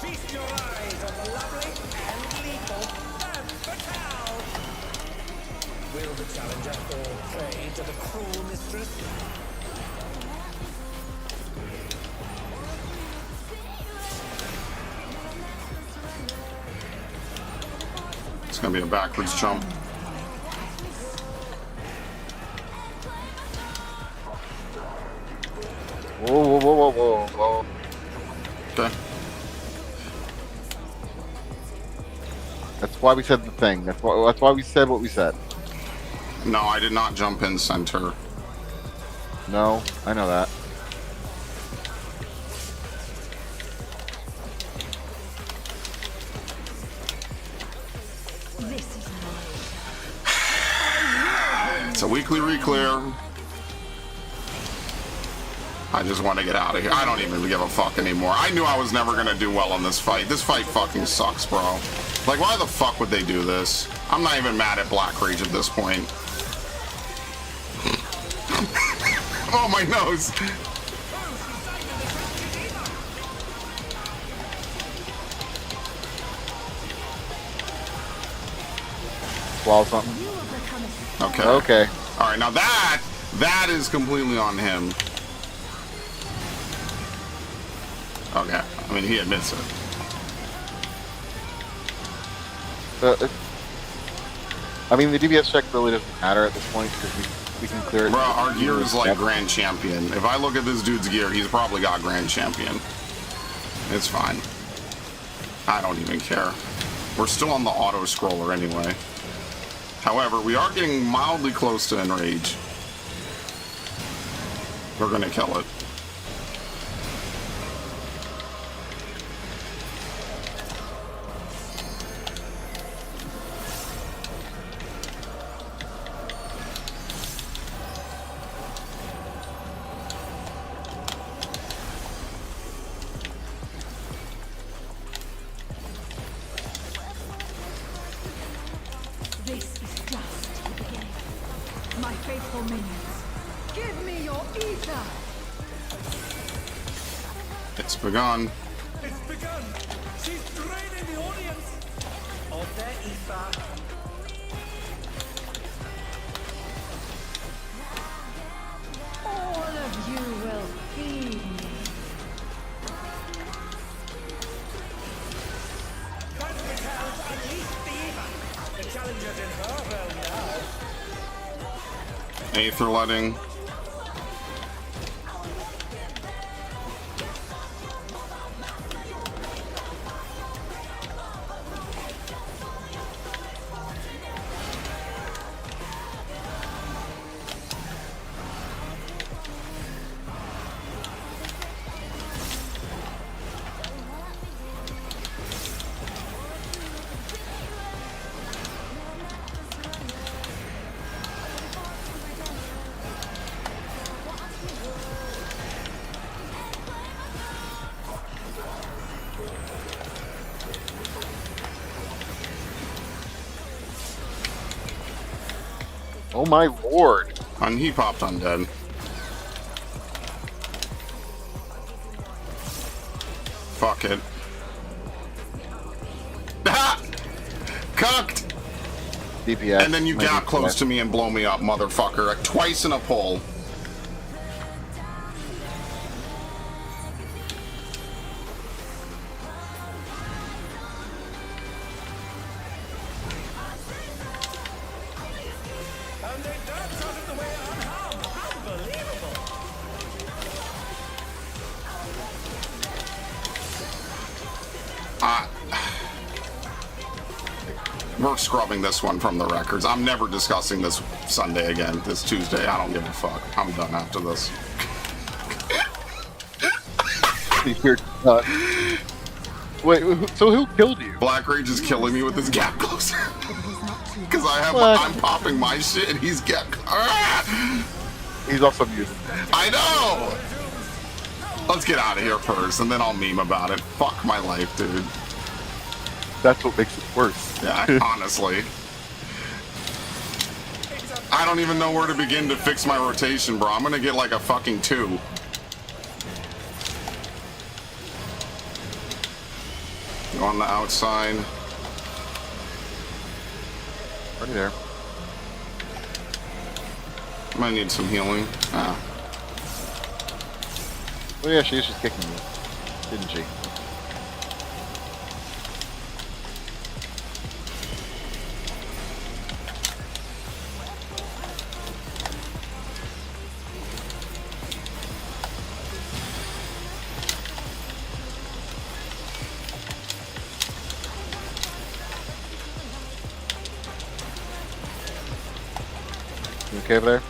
Feast your eyes on the lovely and lethal Vamp Fatale. Will the challenger fall prey to the cruel mistress? It's gonna be a backwards jump. Whoa, whoa, whoa, whoa, whoa. Okay. That's why we said the thing. That's why we said what we said. No, I did not jump in center. No, I know that. It's a weekly reclear. I just want to get out of here. I don't even give a fuck anymore. I knew I was never going to do well in this fight. This fight fucking sucks, bro. Like, why the fuck would they do this? I'm not even mad at Black Rage at this point. Oh, my nose. Swallow something. Okay. Okay. All right, now that is completely on him. Okay. I mean, he admits it. I mean, the DPS check really doesn't matter at this point because we can clear it. Bro, our gear is like Grand Champion. If I look at this dude's gear, he's probably got Grand Champion. It's fine. I don't even care. We're still on the auto scroller anyway. However, we are getting mildly close to Enrage. We're gonna kill it. This is just the beginning. My faithful minions, give me your ether! It's begun. It's begun. She's draining the audience of their ether. All of you will feed me. Vamp Fatale's unleashed the ether. The challenger's in her realm now. Aether letting. Oh my lord! And he popped undead. Fuck it. Ah! Cucked! DPS. And then you My gap DPS. close to me and blow me up, motherfucker. Like, twice in a pull. And they dance out of the way unharmed. Unbelievable. We're scrubbing this one from the records. I'm never discussing this Sunday again. This Tuesday. I don't give a fuck. I'm done after this. You're done. Wait, so who killed you? Black Rage is killing me with his gap closer. Because I'm popping my shit and he's He's also muted. I know! Let's get out of here first, and then I'll meme about it. Fuck my life, dude. That's what makes it worse. Yeah, honestly. I don't even know where to begin to fix my rotation, bro. I'm gonna get like a fucking 2. Go on the outside. Already there. Might need some healing. Ah. Oh yeah, she was just kicking me, didn't she? You okay over there?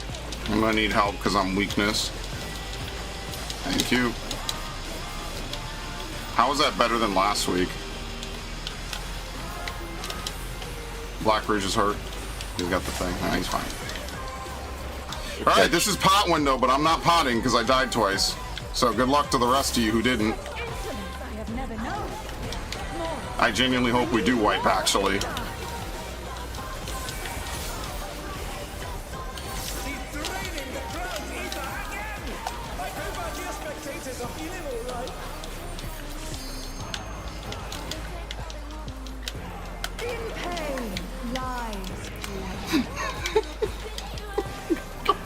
I'm gonna need help because I'm weakness. Thank you. How was that better than last week? Black Ridge is hurt. He's got the thing. Nah, he's fine. Alright, this is pot window, but I'm not potting because I died twice. So good luck to the rest of you who didn't. I have never known. I genuinely hope we do wipe, actually. He's draining the crowd's ether again! I hope our dear spectators are feeling alright. In pain lies blood.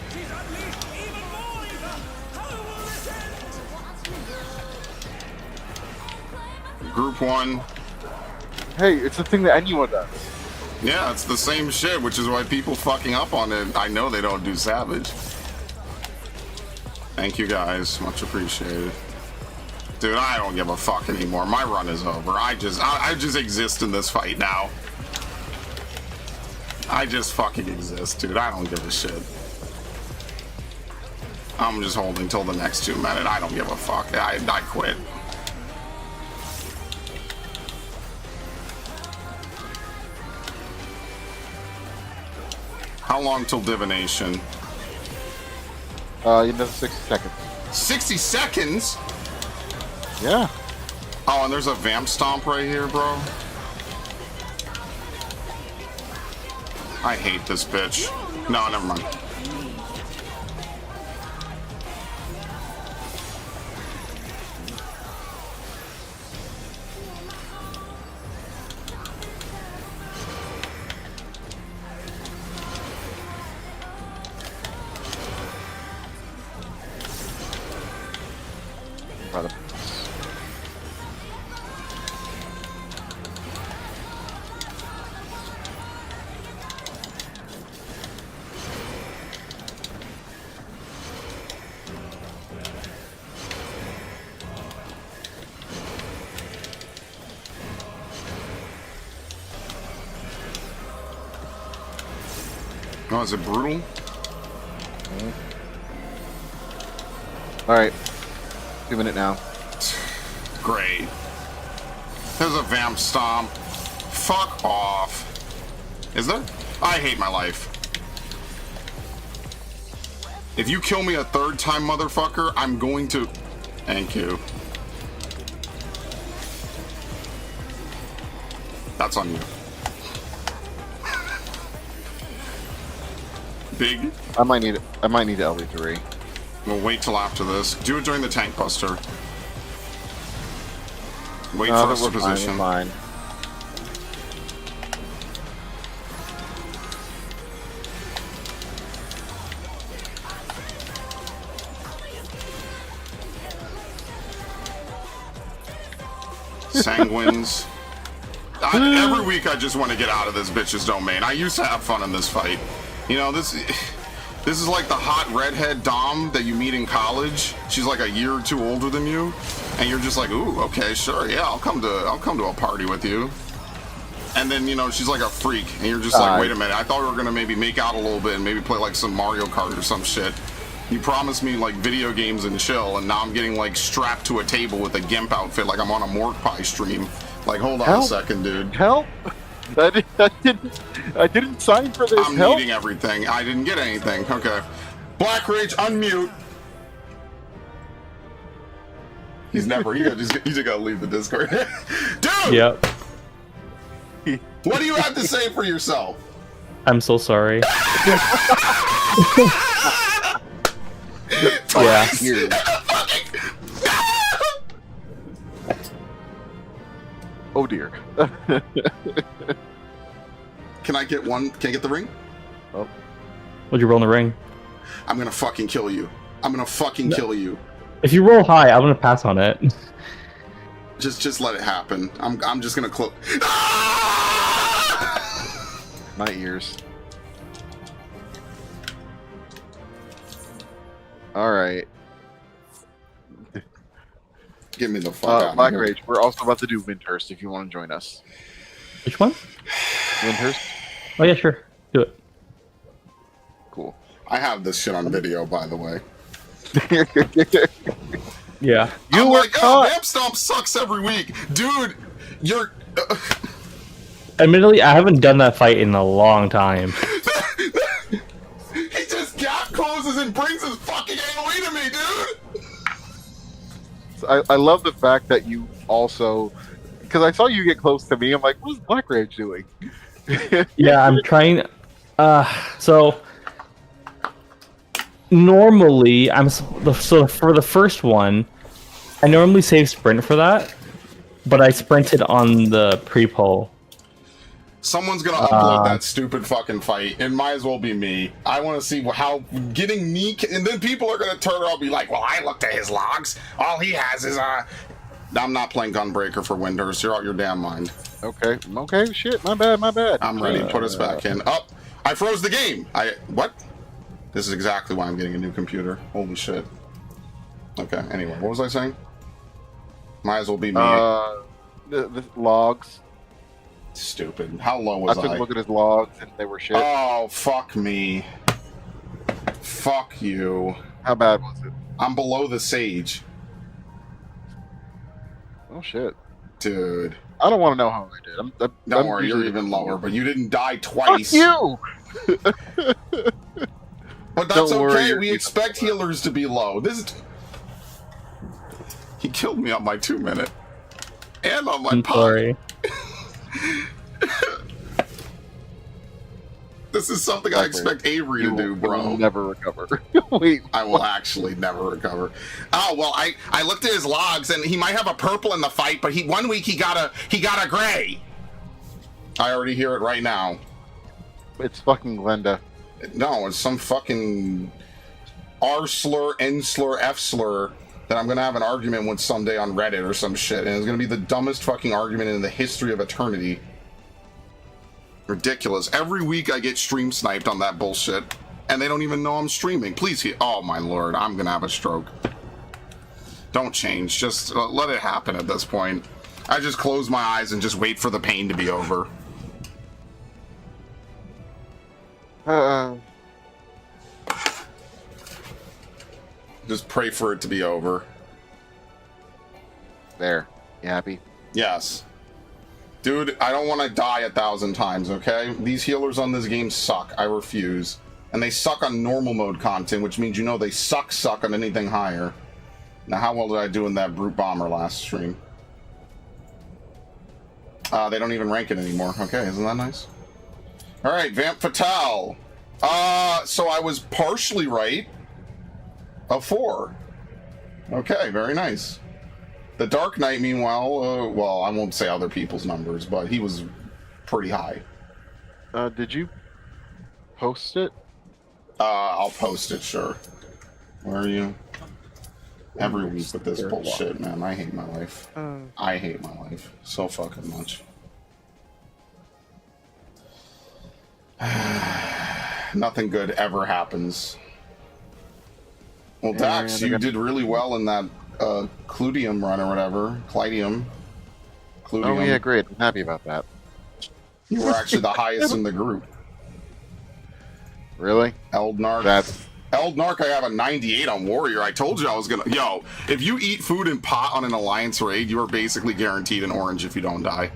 She's unleashed even more ether! How will this end? Group 1. Hey, it's the thing that anyone does. Yeah, it's the same shit, which is why people fucking up on it. I know they don't do Savage. Thank you guys. Much appreciated. Dude, I don't give a fuck anymore. My run is over. I just exist in this fight now. I just fucking exist, dude. I don't give a shit. I'm just holding till the next 2 minutes. I don't give a fuck. I quit. How long till divination? Another 60 seconds. 60 seconds? Yeah. Oh, and there's a vamp stomp right here, bro. I hate this bitch. No, never mind. Brother. Oh, is it brutal? Alright. 2 minute now. Great. There's a vamp stomp. Fuck off. Is there? I hate my life. If you kill me a 3rd time, motherfucker, I'm going to... Thank you. That's on you. Big. I might need LV3. We'll wait till after this. Do it during the tank buster. Wait No, for us to we're fine, position. we're fine. Sanguines. Every week I just want to get out of this bitch's domain. I used to have fun in this fight. You know, this is like the hot redhead Dom that you meet in college. She's like a year or 2 older than you, and you're just like, ooh, okay, sure, yeah, I'll come to a party with you. And then, you know, she's like a freak, and you're just like, wait a minute, I thought we were gonna maybe make out a little bit and maybe play like some Mario Kart or some shit. You promised me like video games and chill, and now I'm getting like strapped to a table with a gimp outfit like I'm on a Mork Pie stream. Like, hold on a second, dude. Help! I didn't sign for this. I'm needing everything. I didn't get anything. Okay. Black Rage, unmute. He's just gotta leave the Discord. Dude! Yep. What do you have to say for yourself? I'm so sorry. Yeah. Oh dear. Can I get one? Can I get the ring? Oh. Would you roll in the ring? I'm gonna fucking kill you. I'm gonna fucking kill you. If you roll high, I'm gonna pass on it. Just let it happen. I'm just gonna close. My ears. All right. Get me the fuck out Black of here. Rage. We're also about to do Windurst if you want to join us. Which one? Windurst? Oh yeah, sure. Do it. Cool. I have this shit on video, by the way. Yeah. I'm were like, caught. Vamp Stomp sucks every week, dude. You're. Admittedly, I haven't done that fight in a long time. He just gap closes and brings his fucking AoE to me, dude. I love the fact that you also, because I saw you get close to me. I'm like, what's Black Rage doing? Yeah, I'm trying. So normally so for the first one, I normally save sprint for that, but I sprinted on the pre-pull. Someone's gonna upload that stupid fucking fight. It might as well be me. I want to see how getting me, and then people are gonna turn around and be like, "Well, I looked at his logs. All he has is I'm not playing Gunbreaker for Windurst. You're out your damn mind. Okay. Shit. My bad. I'm ready. Put us back in. Up. I froze the game. What? This is exactly why I'm getting a new computer. Holy shit. Okay. Anyway, what was I saying? Might as well be me. The logs. Stupid. How low I was took I? a look at his logs and they were shit. Oh, fuck me. Fuck you. How bad was it? I'm below the sage. Oh shit. Dude. I don't want to know how I did. Don't worry, you're even lower, but you didn't die twice. Fuck you! But that's Don't worry, okay. you're We even expect healers to be low. This is... He killed me on my 2-minute. And on my I'm pop. sorry. This is something I expect Avery to do, bro. You will never recover. Wait. I will actually never recover. Oh well, I looked at his logs and he might have a purple in the fight, but 1 week he got a gray. I already hear it right now. It's fucking Glenda. No, it's some fucking R slur, N slur, F slur that I'm gonna have an argument with someday on Reddit or some shit, and it's gonna be the dumbest fucking argument in the history of eternity. Ridiculous. Every week I get stream sniped on that bullshit, and they don't even know I'm streaming. Please, oh my lord, I'm gonna have a stroke. Don't change. Just let it happen at this point. I just close my eyes and just wait for the pain to be over. Just pray for it to be over. There. You happy? Yes. Dude, I don't want to die 1,000 times, okay? These healers on this game suck. I refuse. And they suck on normal mode content, which means you know they suck on anything higher. Now, how well did I do in that Brute Bomber last stream? They don't even rank it anymore. Okay, isn't that nice? Alright, Vamp Fatale. So I was partially right. A 4. Okay, very nice. The Dark Knight, meanwhile, well, I won't say other people's numbers, but he was pretty high. Did you post it? I'll post it, sure. Where are you? Every week with this bullshit, man. I hate my life. I hate my life so fucking much. Nothing good ever happens. Well, Dax, you did really well in that Cludium run or whatever. Cludium. Oh, yeah, great. I'm happy about that. You were actually the highest in the group. Really? Eldnark. Eldnark, I have a 98 on Warrior. I told you I was gonna. Yo, if you eat food in pot on an Alliance raid, you are basically guaranteed an orange if you don't die.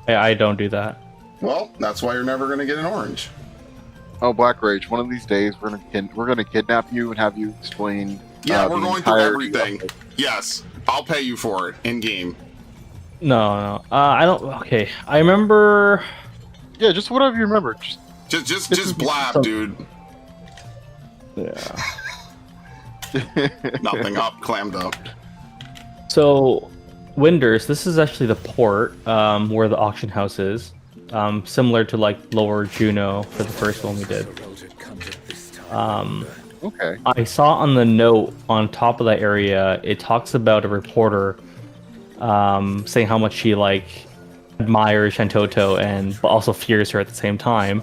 I don't do that. Well, that's why you're never gonna get an orange. Oh, Black Rage. One of these days, we're gonna kidnap you and have you explain. Yeah, we're the going through entirety everything. of it. Yes, I'll pay you for it in game. No. I don't. Okay, I remember. Yeah, just whatever you remember. Just blab, dude. Yeah. Nothing up, clammed up. So, Windurst, this is actually the port where the auction house is. Similar to like Lower Juno for the first one we did. Okay. I saw on the note on top of that area, it talks about a reporter saying how much she like admires Shantoto and but also fears her at the same time.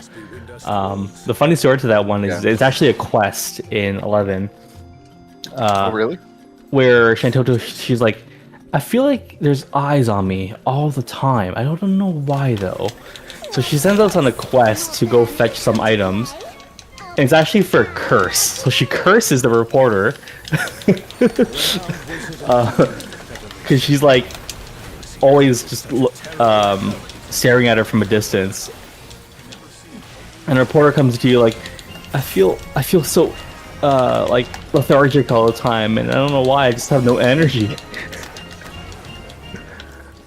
The funny story to that one is it's actually a quest in 11. Oh, really? Where Shantoto, she's like, I feel like there's eyes on me all the time. I don't know why though. So she sends us on a quest to go fetch some items. And it's actually for a curse. So she curses the reporter. Because she's like always just staring at her from a distance. And a reporter comes to you like, I feel so like lethargic all the time, and I don't know why. I just have no energy.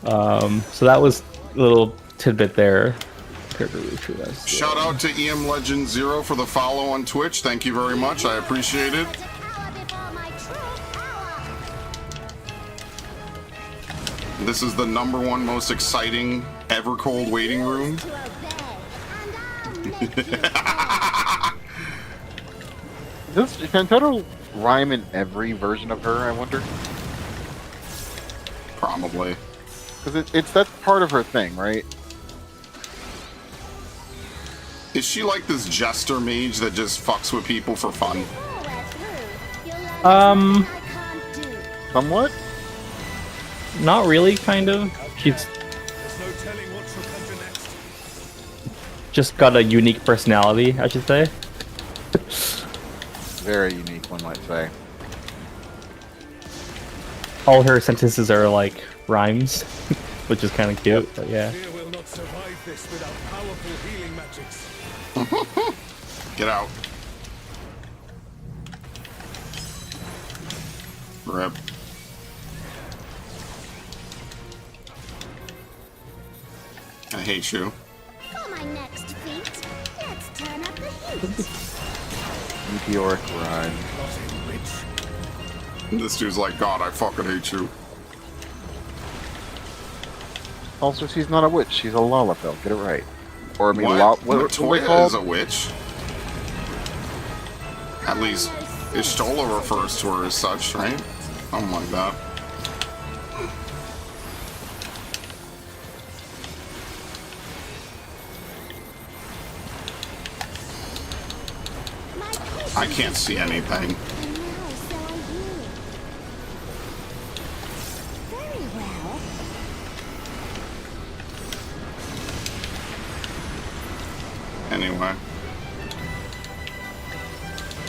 So that was a little tidbit there. Shout out to EM Legend Zero for the follow on Twitch. Thank you very much. I appreciate it. This is the #1 most exciting Evercold waiting room. Does Shantoto rhyme in every version of her, I wonder? Probably. Because that's part of her thing, right? Is she like this jester mage that just fucks with people for fun? Somewhat? Not really, kind of. She's just got a unique personality, I should say. Very unique, one might say. All her sentences are like rhymes, which is kind of cute, but yeah. Fear will not survive this without powerful healing magics. Get out. Rip. I hate you. For my next feat, let's turn up the heat. Meteoric rhyme. This dude's like, God, I fucking hate you. Also, she's not a witch. She's a Lalafell. Get it right. Or, I mean, What? what are they Latoya called? is a witch. At least Ishtola refers to her as such, right? Something like that. I can't see anything. And now so are you. Very well. Anyway.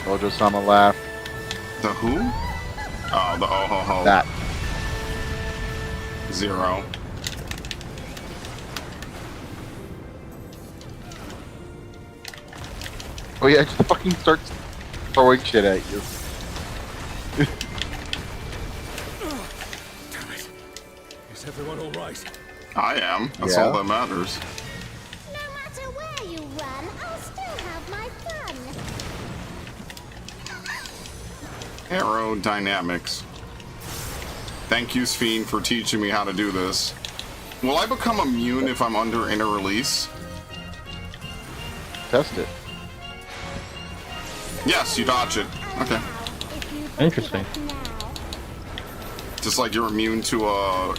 Ojo-sama laugh. The who? Oh, the oh ho ho. That. Zero. Oh yeah, just fucking starts throwing shit at you. Damn it. Is everyone alright? I am. That's Yeah. all that matters. No matter where you run, I'll still have my fun. Aerodynamics. Thank you, Sphene, for teaching me how to do this. Will I become immune if I'm under inner release? Test it. Yes, you dodge it. Okay. If you Interesting. give up now, Just like you're immune to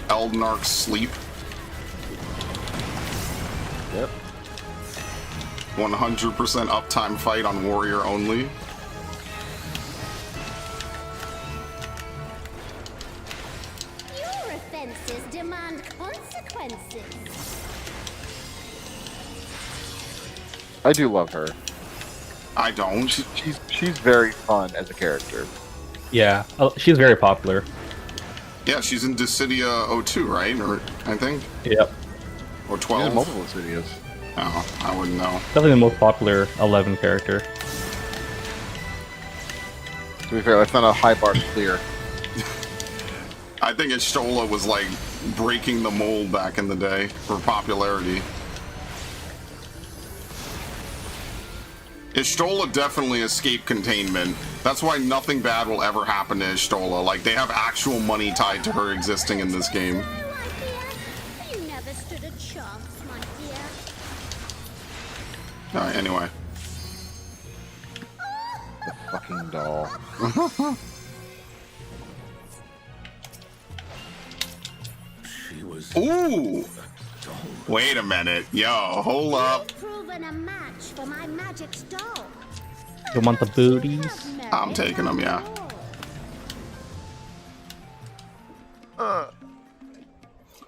Eldnark's sleep. Yep. 100% uptime fight on warrior only. your offenses demand consequences. I do love her. I don't. She's very fun as a character. Yeah, she's very popular. Yeah, she's in Dissidia 02, right? Or I think. Yep. Or She's 12. in multiple studios. Oh, I wouldn't know. Definitely the most popular 11 character. To be fair, that's not a high bar to clear. I think Y'shtola was like breaking the mold back in the day for popularity. Y'shtola definitely escaped containment. That's why nothing bad will ever happen to Y'shtola. Like, they have actual money tied to her existing in this game. You never stood a chance, my dear. Alright, anyway. The fucking doll. Ooh! Wait a minute. Yo, hold up. Proven a match for my magic's doll. You want the booties? I'm taking them, yeah.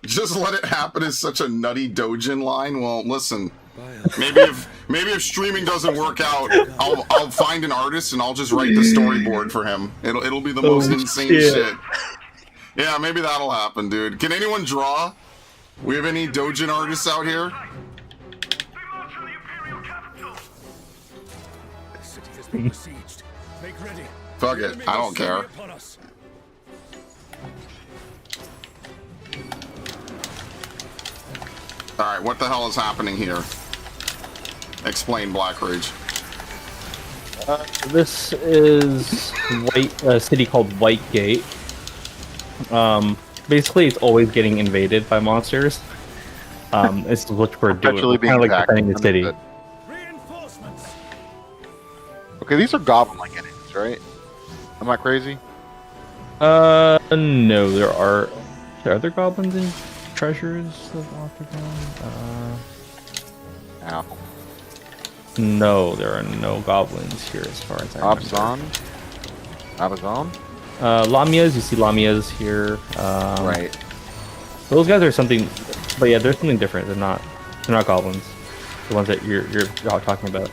Just let it happen is such a nutty Dojin line. Well, listen. Maybe if streaming doesn't work out, I'll find an artist and I'll just write the storyboard for him. It'll be the most insane shit. Yeah, maybe that'll happen, dude. Can anyone draw? We have any Dojin artists out here? The city has been besieged. Make ready. Fuck it, I don't care. Alright, what the hell is happening here? Explain, Black Rage. This is a city called Whitegate. Basically, it's always getting invaded by monsters. It's what we're doing. Perpetually being Kind of like attacked. defending the city. Understood. Reinforcements. Okay, these are goblin-like enemies, right? Am I crazy? No, there are other goblins and treasures of Octagon. Ow. No, there are no goblins here as far as I remember. Abazon? Lamias, you see Lamias here. Right. Those guys are something, but yeah, they're something different. They're not goblins. The ones that you're talking about.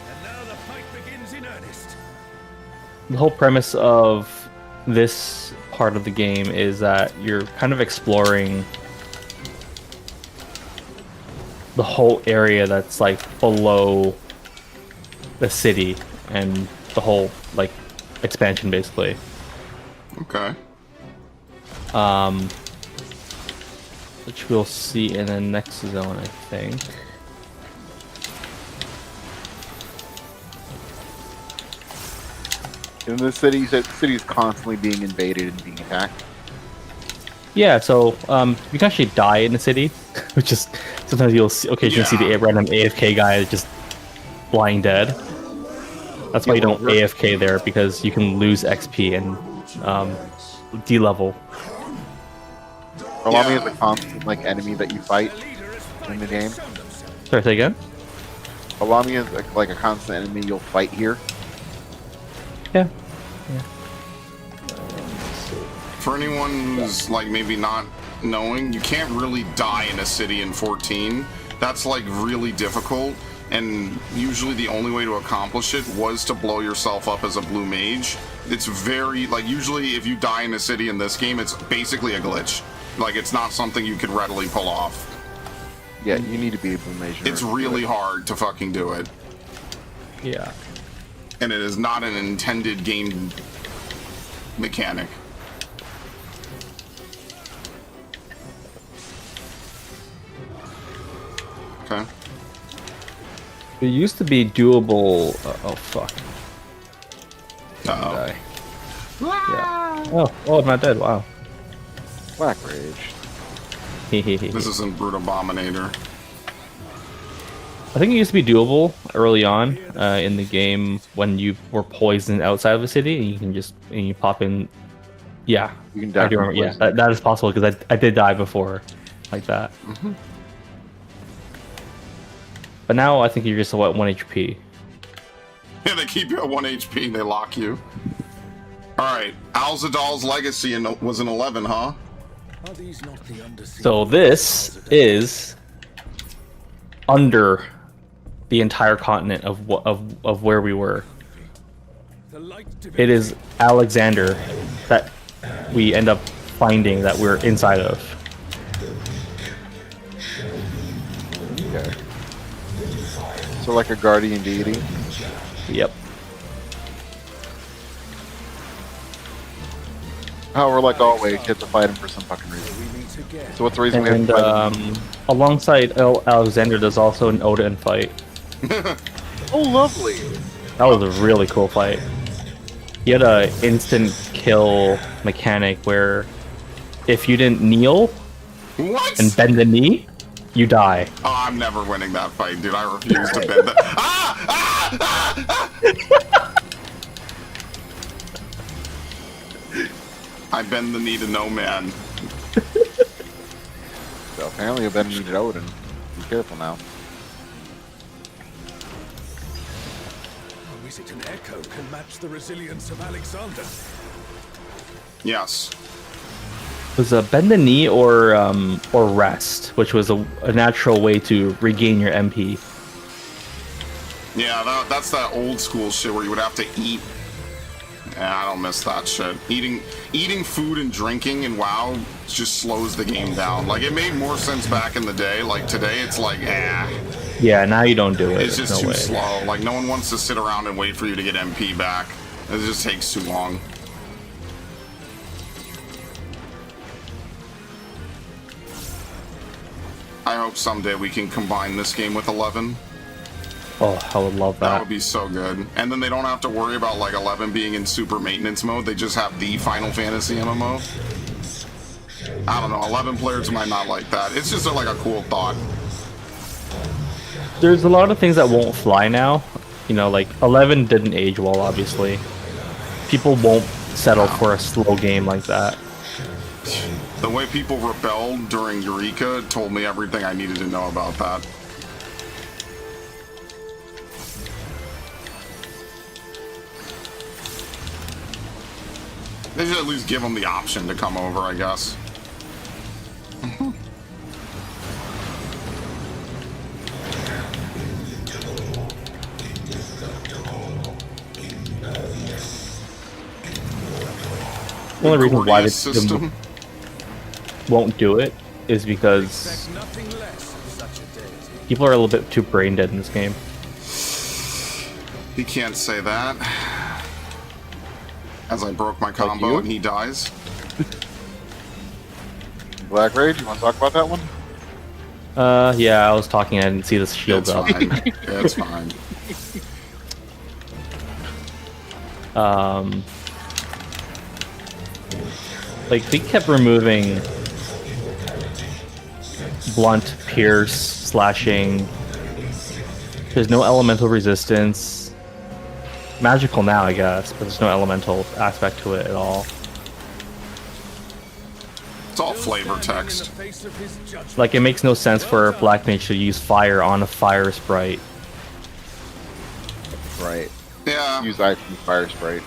And now the fight begins in earnest. The whole premise of this part of the game is that you're kind of exploring the whole area that's like below the city and the whole like expansion basically. Okay. Which we'll see in the next zone, I think. In the city, you said the city is constantly being invaded and being attacked. Yeah, so you can actually die in the city, which is sometimes you'll occasionally see the random AFK guy just lying dead. That's why you don't AFK there, because you can lose XP and D-level. Alami is a constant like enemy that you fight in the game. Sorry, say again? Alami is like a constant enemy you'll fight here. Yeah. For anyone who's like maybe not knowing, you can't really die in a city in 14. That's like really difficult, and usually the only way to accomplish it was to blow yourself up as a blue mage. It's very like usually if you die in a city in this game, it's basically a glitch. Like it's not something you could readily pull off. Yeah, you need to be a blue mage. It's really hard to fucking do it. Yeah. And it is not an intended game mechanic. Okay. It used to be doable. Oh fuck. Uh-oh. Die. Yeah. Oh, I'm not dead. Wow. Black Rage. This isn't Brute Abominator. I think it used to be doable early on in the game when you were poisoned outside of the city, and you can just you pop in. Yeah, You can die. I do remember. Yeah, that is possible because I did die before, like that. Mm-hmm. But now I think you're just at 1 HP. Yeah, they keep you at 1 HP and they lock you. Alright, Alzadal's Legacy was an 11, huh? Are these not the undersea? So this is under the entire continent of where we were. It is Alexander that we end up finding that we're inside of. Okay. So like a guardian deity. Yep. Oh, we're like always, you have to fight him for some fucking reason. So what's the reason we have And to fight him? alongside Alexander, there's also an Odin fight. Oh, lovely. That was a really cool fight. He had a instant kill mechanic where if you didn't kneel What? and bend the knee, you die. Oh, I'm never winning that fight, dude. I refuse to bend that. I bend the knee to no man. So apparently you'll better need Odin. Be careful now. Is it an echo can match the resilience of Alexander? Yes. It was a bend the knee or rest, which was a natural way to regain your MP. Yeah, that's that old school shit where you would have to eat. Yeah, I don't miss that shit. Eating food and drinking in WoW just slows the game down. Like, it made more sense back in the day. Like, today it's like, Yeah, now you don't do it. it's just no too way. slow. Like, no one wants to sit around and wait for you to get MP back. It just takes too long. I hope someday we can combine this game with 11. Oh, I would love That that. would be so good. And then they don't have to worry about like 11 being in super maintenance mode. They just have the Final Fantasy MMO. I don't know. 11 players might not like that. It's just like a cool thought. There's a lot of things that won't fly now. You know, like 11 didn't age well, obviously. People won't settle for a slow game like that. The way people rebelled during Eureka told me everything I needed to know about that. They should at least give them the option to come over, I guess. The only reason why Gordius they system. won't do it is because Expect nothing less of such a deity. people are a little bit too brain dead in this game. He can't say that. As I broke my combo you? and he dies. Black Rage, you want to talk about that one? Yeah, I was talking, I didn't see the shields It's up. fine. It's fine. Like, they kept removing blunt, pierce, slashing. There's no elemental resistance. Magical now, I guess, but there's no elemental aspect to it at all. It's all flavor text. In the face of his judgment. Like, it makes no sense for a Black Mage to use fire on a fire sprite. Right. Yeah. Use Ice and Fire Sprite.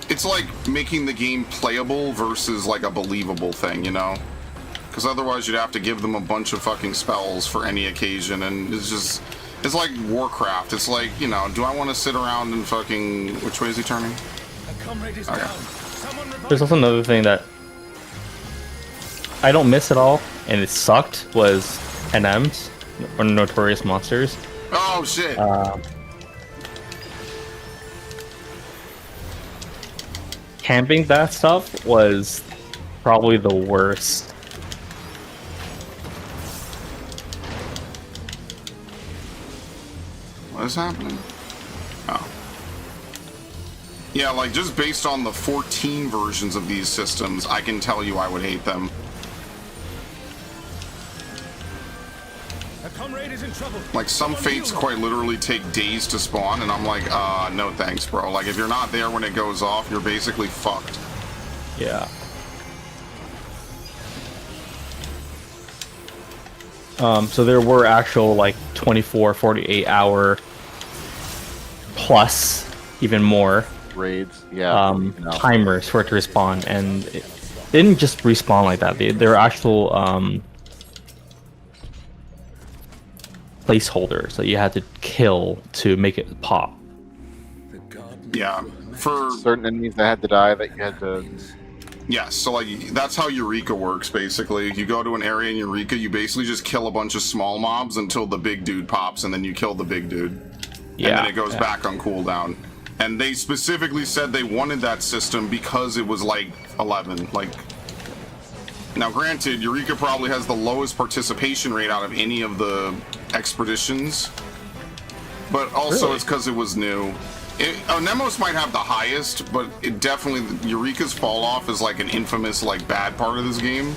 It's like making the game playable versus like a believable thing, you know? Because otherwise you'd have to give them a bunch of fucking spells for any occasion, and it's like Warcraft. It's like, you know, do I want to sit around and fucking... Which way is he turning? A comrade is Okay. down. Someone revive There's also another thing that I don't miss at all, and it sucked, was NMs, or Notorious Monsters. Oh, shit! Camping that stuff was probably the worst. What is happening? Oh. Yeah, like, just based on the 14 versions of these systems, I can tell you I would hate them. A comrade is in trouble. Like, some fates quite literally take days to spawn, and I'm like, no thanks, bro. Like, if you're not there when it goes off, you're basically fucked. Yeah. So there were actual, like, 24, 48 hour plus, even more, Raids. Yeah. You know. timers for it to respawn, and it didn't just respawn like that. There are actual placeholders that you had to kill to make it pop. Yeah, for Certain enemies that had to die that you had to. yeah, so like that's how Eureka works basically. You go to an area in Eureka, you basically just kill a bunch of small mobs until the big dude pops, and then you kill the big dude. Yeah, and then it goes back on cooldown. And they specifically said they wanted that system because it was like 11. Like, now granted, Eureka probably has the lowest participation rate out of any of the expeditions, but also Really? it's because it was new. Nemos might have the highest, but it definitely, Eureka's fall off is like an infamous like bad part of this game,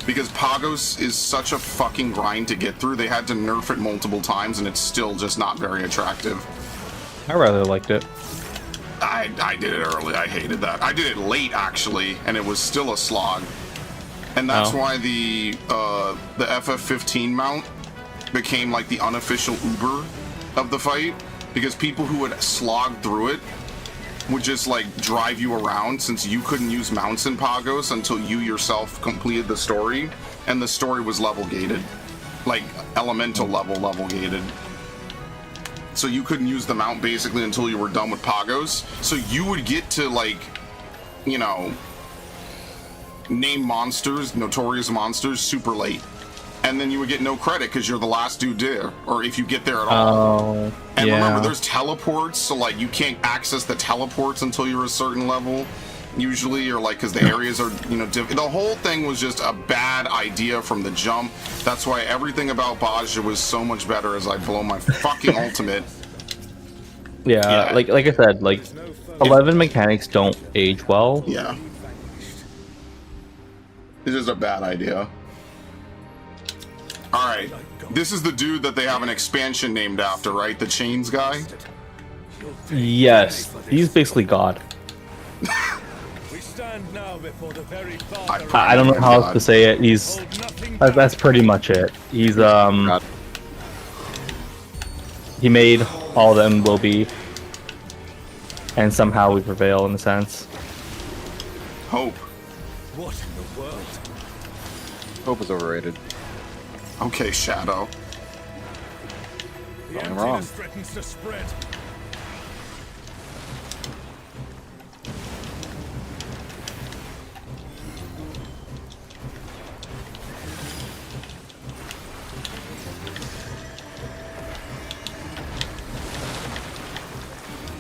because Pagos is such a fucking grind to get through. They had to nerf it multiple times, and it's still just not very attractive. I rather liked it. I did it early. I hated that. I did it late actually, and it was still a slog. And that's why the FF15 mount became like the unofficial Uber of the fight, because people who had slogged through it would just like drive you around, since you couldn't use mounts in Pagos until you yourself completed the story, and the story was level gated, like elemental level gated. So you couldn't use the mount basically until you were done with Pagos. So you would get to like, you know, name monsters, notorious monsters, super late. And then you would get no credit because you're the last dude there, or if you get there at all. Oh, And yeah. remember, there's teleports, so like you can't access the teleports until you're a certain level, usually, or like because the areas are, you know, the whole thing was just a bad idea from the jump. That's why everything about Baja was so much better as I blow my fucking ultimate. Yeah, like I said, like 11 mechanics don't age well. Yeah. It's just a bad idea. Alright, this is the dude that they have an expansion named after, right? The Chains guy? Yes, he's basically God. We stand now before the very I don't know how else to say it. He's that's pretty much it. He's he made all of them will be, and somehow we prevail in a sense. Hope. What in the world? Hope is overrated. Okay, Shadow. The Going wrong. emptiness threatens to spread.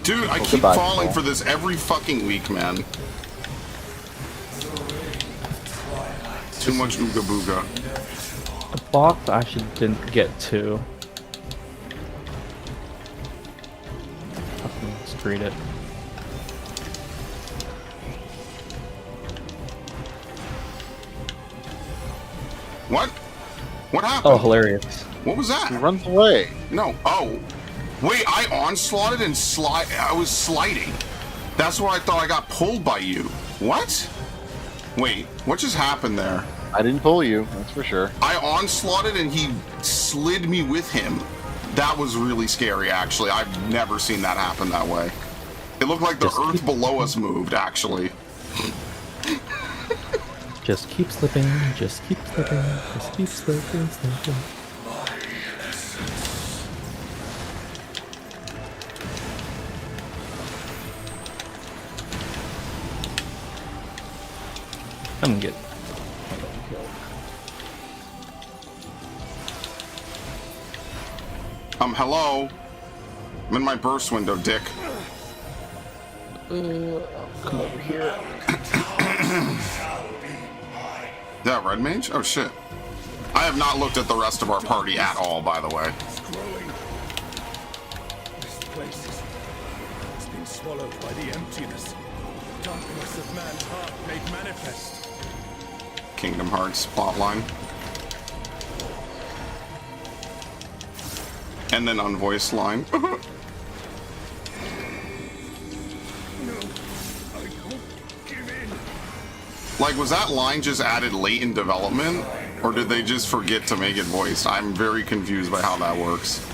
Dude, I keep goodbye, falling Paul. for this every fucking week, man. Too much ooga booga. The box I actually didn't get to. Let's read it. What? What happened? Oh, hilarious. What was that? He runs away. No. Oh. Wait, I onslaughted and I was sliding. That's why I thought I got pulled by you. What? Wait, what just happened there? I didn't pull you, that's for sure. I onslaughted and he slid me with him. That was really scary, actually. I've never seen that happen that way. It looked like the earth below us moved, actually. Just keep slipping, just keep slipping, just keep slipping, slipping. I'm good. Hello? I'm in my burst window, dick. Come over here. Is that Red Mage? Oh shit. I have not looked at the rest of our party at all, by the way. It's growing. This place has been swallowed by the emptiness. Darkness of man's heart made manifest. Kingdom Hearts plotline. And then unvoiced line. No, I won't give in. Like, was that line just added late in development? Or did they just forget to make it voiced? I'm very confused by how that works.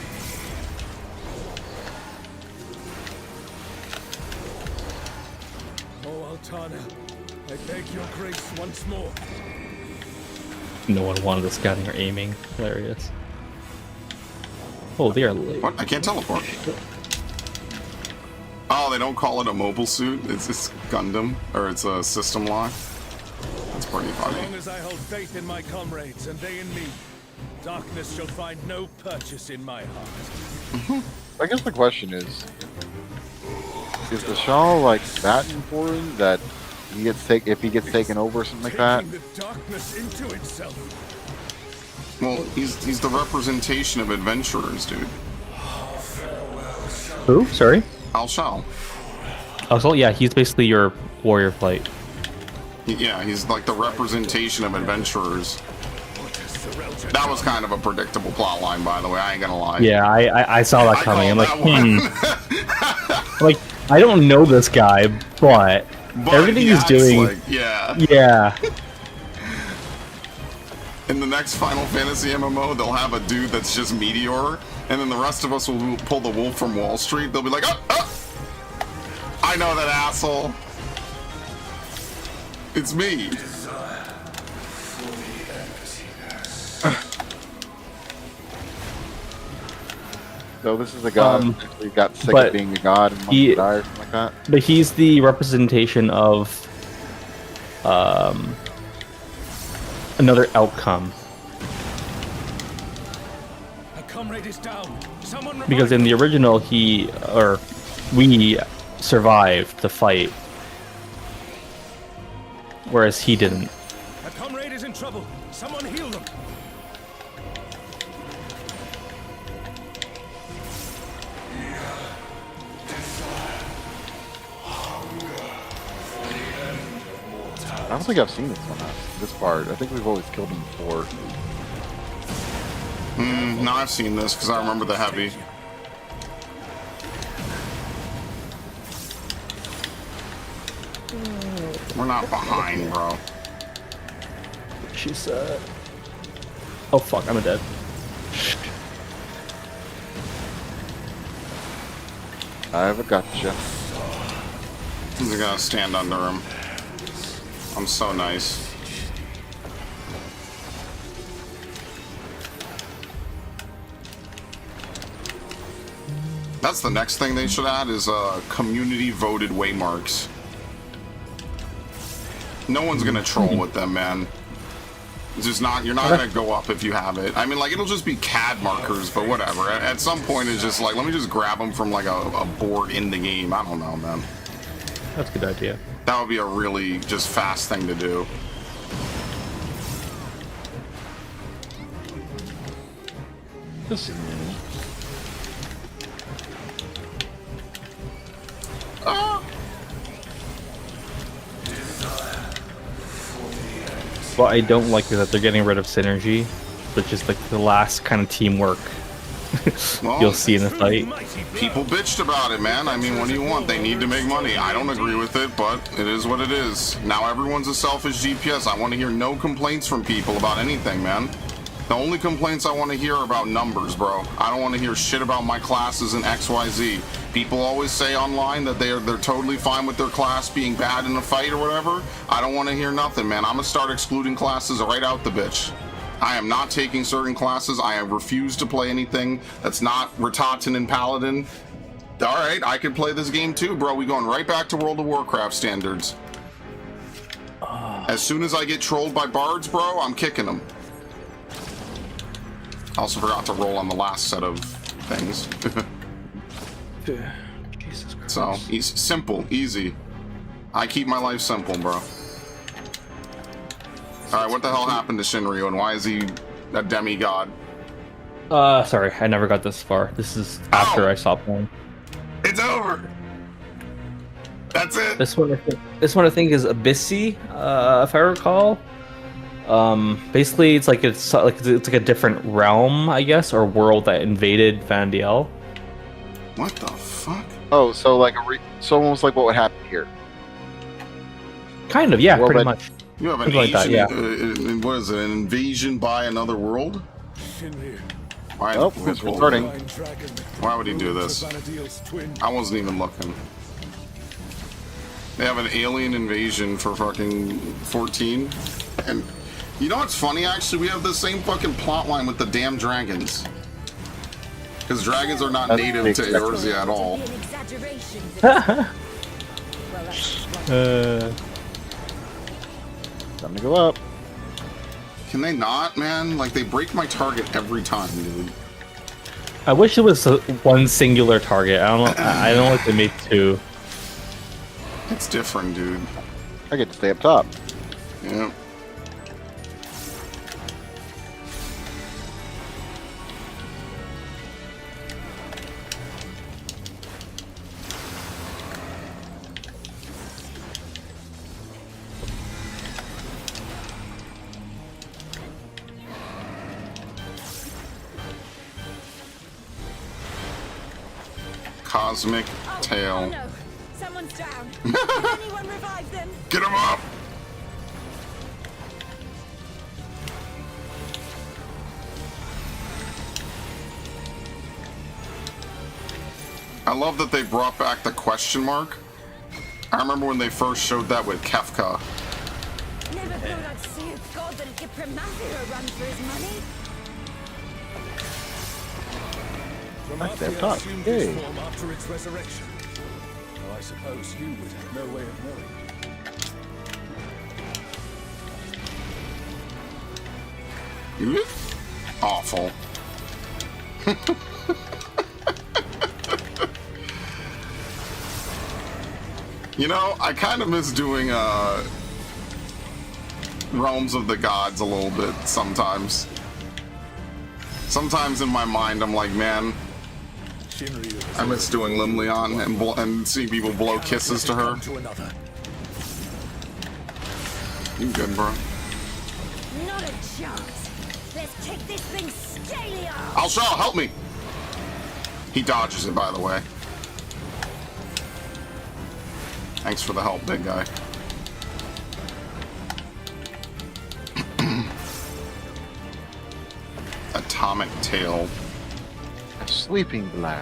Oh, Altana, I beg your grace once more. No one wanted the scouting or aiming. Hilarious. Oh, they are late. What? I can't teleport. Oh, they don't call it a mobile suit. It's Gundam, or it's a system lock. That's pretty funny. As long as I hold faith in my comrades and they in me, darkness shall find no purchase in my heart. I guess the question is the Shaw like that important that he gets if he gets taken over or something like that? Taking the darkness into itself. Well, he's the representation of adventurers, dude. Who? Sorry? Al Shao. Also, yeah, he's basically your warrior flight. Yeah, he's like the representation of adventurers. That was kind of a predictable plot line, by the way. I ain't gonna lie. Yeah, I saw that coming. I'm like, that like, I don't know this guy, but everything he he's acts doing. like, yeah. Yeah. In the next Final Fantasy MMO, they'll have a dude that's just Meteor, and then the rest of us will pull the wolf from Wall Street. They'll be like, oh, oh! I know that asshole. It's me. So this is a god who actually got sick of being a god and wants to die or something like that? But he's the representation of another outcome. A comrade is down. Someone Because in the original, we survived the fight, whereas he didn't. A comrade is in trouble. Someone heal them. I don't think I've seen this part. I think we've always killed him before. No, I've seen this because I remember the heavy. We're not behind, bro. She said. Oh fuck, I'm dead. I've gotcha. I'm gonna stand under him. I'm so nice. That's the next thing they should add is community voted waymarks. No one's gonna troll with them, man. It's just not. You're not gonna go up if you have it. I mean, like it'll just be CAD markers, but whatever. At some point, it's just like let me just grab them from like a board in the game. I don't know, man. That's a good idea. That would be a really just fast thing to do. This What I don't like is that they're getting rid of synergy, which is like the last kind of teamwork Well, you'll see in the fight. People bitched about it, man. I mean, what do you want? They need to make money. I don't agree with it, but it is what it is. Now everyone's a selfish GPS. I want to hear no complaints from people about anything, man. The only complaints I want to hear are about numbers, bro. I don't want to hear shit about my classes in XYZ. People always say online that they're totally fine with their class being bad in a fight or whatever. I don't want to hear nothing, man. I'm gonna start excluding classes right out the bitch. I am not taking certain classes. I have refused to play anything that's not Ratatan and Paladin. Alright, I can play this game too, bro. We going right back to World of Warcraft standards. As soon as I get trolled by bards, bro, I'm kicking them. I also forgot to roll on the last set of things. Jesus Christ. So, simple, easy. I keep my life simple, bro. Alright, what the hell happened to Shinryu and why is he a demigod? Sorry, I never got this far. This is after I stopped playing. It's over! That's it! This one I think is Abyssy, if I recall. Basically it's like a different realm, I guess, or world that invaded Vandiel. What the fuck? Oh, so like so almost like what would happen here. Kind of, yeah, World pretty that- much. You have an Something like Asian, that, yeah. what is it, an invasion by another world? Shinryu, Why, Oh, it's returning. blind dragon. why would he do this? Vanadiel's twin. I wasn't even looking. They have an alien invasion for fucking 14. And you know what's funny, actually? We have the same fucking plot line with the damn dragons. Because dragons are not That's native to exactly- Eorzea at all. Be an exaggeration. Well, that's Time to go up. Can they not, man? Like, they break my target every time, dude. I wish it was one singular target. I don't know. I don't like they made two. It's different, dude. I get to stay up top. Yeah. Cosmic Oh tail. no! Someone's down. Can anyone revive them? Get him up! I love that they brought back the question mark. I remember when they first showed that with Kefka. Never thought I'd see a god that'd give Primathia a run for his money. Stay up top. assumed Yay. his form after its resurrection. Though I suppose you would have no way of knowing. Awful. You know, I kind of miss doing Realms of the Gods a little bit sometimes. Sometimes in my mind, I'm like, man, I miss doing Limleon and seeing people blow kisses to her. You good, bro? Not a chance. Let's take this thing scaly off. I'll show. Help me. He dodges it, by the way. Thanks for the help, big guy. Atomic tail. A sleeping blow.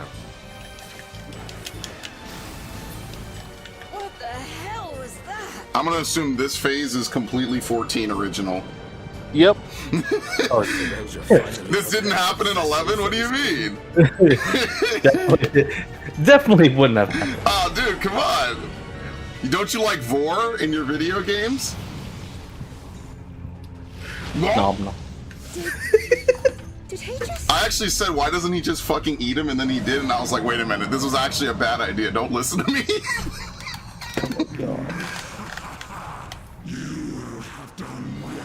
What the hell was that? I'm gonna assume this phase is completely 14 original. Yep. This didn't happen in 11? What do you mean? Definitely wouldn't have happened. Oh, dude, come on. Don't you like Vor in your video games? No. Did he just? I actually said, why doesn't he just fucking eat him? And then he did, and I was like, wait a minute, this was actually a bad idea. Don't listen to me.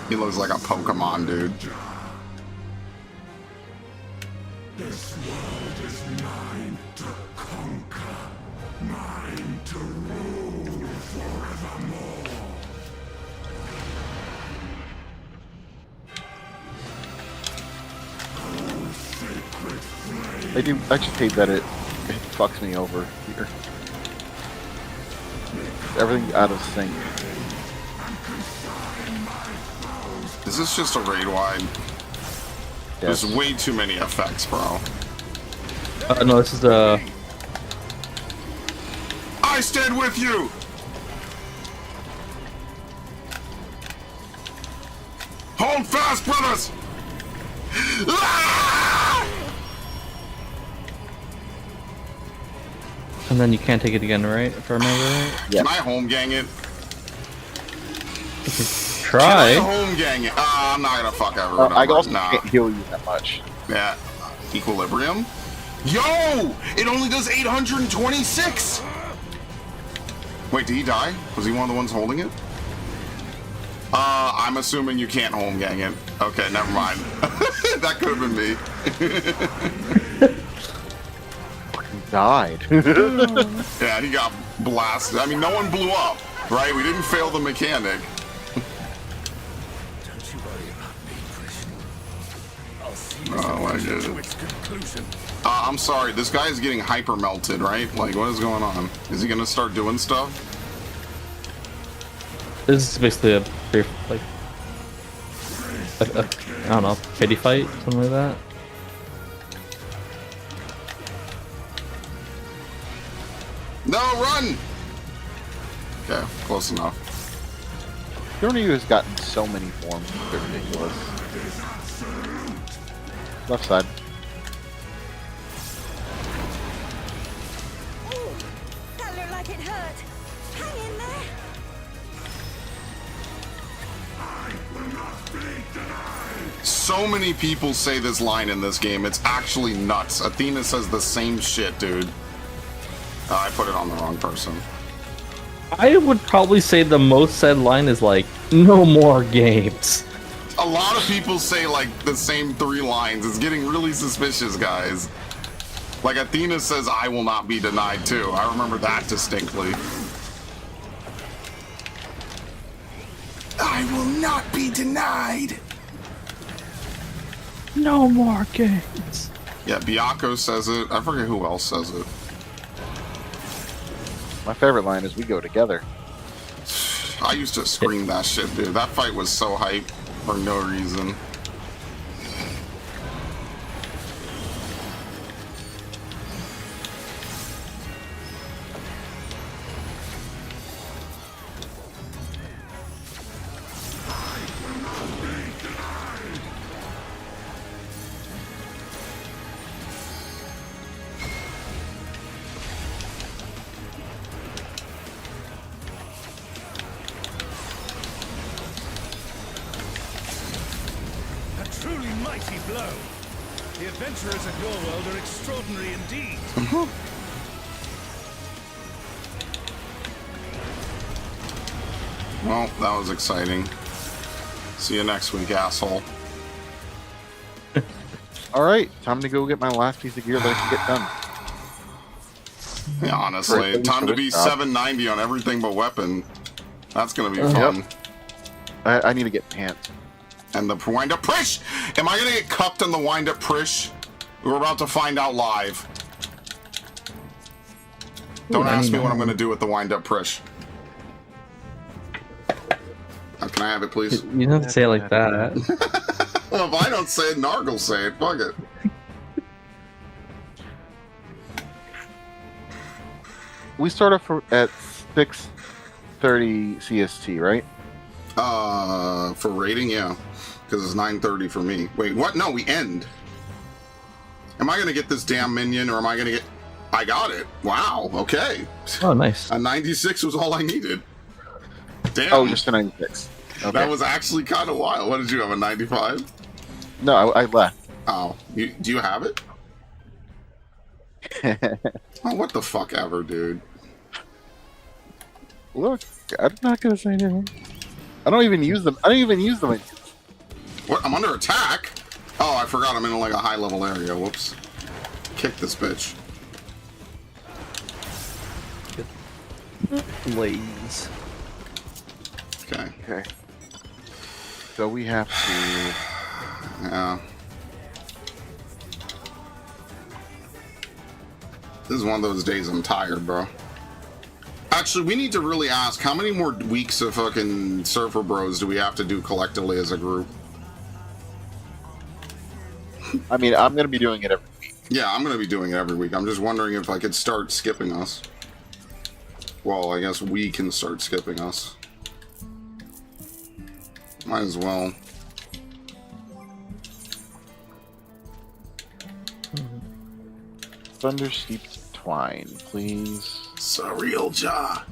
He looks like a Pokemon, dude. This world is mine to conquer, mine to rule forevermore. I do actually hate that it fucks me over here. Everything's out of sync. Is this just a raid wide? Yes. There's way too many effects, bro. No, this is the. I stand with you! Hold fast, brothers! Ah! And then you can't take it again, right? If I remember right. Can I home gang it? Can I Try. home gang it? I'm not gonna fuck everyone I over. also Nah. can't heal you that much. Yeah. Equilibrium? Yo! It only does 826! Wait, did he die? Was he one of the ones holding it? I'm assuming you can't home gang it. Okay, never mind. That could have been me. Died. Yeah, he got blasted. I mean, no one blew up, right? We didn't fail the mechanic. Don't you worry about me, Krishna. I'll see Oh, I this get to it. its conclusion. I'm sorry, this guy is getting hyper melted, right? Like, what is going on? Is he gonna start doing stuff? This is basically a brief, like, I don't know, pity fight, something like that. No, run! Okay, close enough. Journey has gotten so many forms. It's ridiculous. Left side. So many people say this line in this game. It's actually nuts. Athena says the same shit, dude. I put it on the wrong person. I would probably say the most said line is like, no more games. A lot of people say like the same 3 lines. It's getting really suspicious, guys. Like Athena says, I will not be denied too. I remember that distinctly. I will not be denied. No more games. Yeah, Biako says it. I forget who else says it. My favorite line is "We go together." I used to scream that shit, dude. That fight was so hype for no reason. Blow. The adventurers of your world are extraordinary indeed. Well, that was exciting. See you next week, asshole. All right, time to go get my last piece of gear that I can get done. Yeah, honestly, time to be 790 on everything but weapon. That's gonna be fun. Yep. I need to get pants. And the wind-up push! Am I gonna get cupped on the wind-up push? We're about to find out live. Don't ask me what I'm gonna do with the wind-up push. Can I have it, please? You don't have to say it like that. Well, if I don't say it, Narg will say it. Fuck it. We start off at 6:30 CST, right? For rating, yeah. Because it's 9:30 for me. Wait, what? No, we end. Am I gonna get this damn minion, or am I gonna get... I got it. Wow, okay. Oh, nice. A 96 was all I needed. Damn. Oh, just a 96. Okay. That was actually kind of wild. What did you have, a 95? No, I left. Oh, do you have it? Oh, what the fuck ever, dude. Look, I'm not gonna say anything. I don't even use them. I don't even use them. What? I'm under attack? Oh, I forgot I'm in like a high level area. Whoops. Kick this bitch. Blaze. Okay. Okay. So we have to... Yeah. This is one of those days I'm tired, bro. Actually, we need to really ask, how many more weeks of fucking Surfer Bros do we have to do collectively as a group? I mean, I'm going to be doing it every week. Yeah, I'm going to be doing it every week. I'm just wondering if I could start skipping us. Well, I guess we can start skipping us. Might as well. Thunder Steeped Twine, please. Surreal Jaw.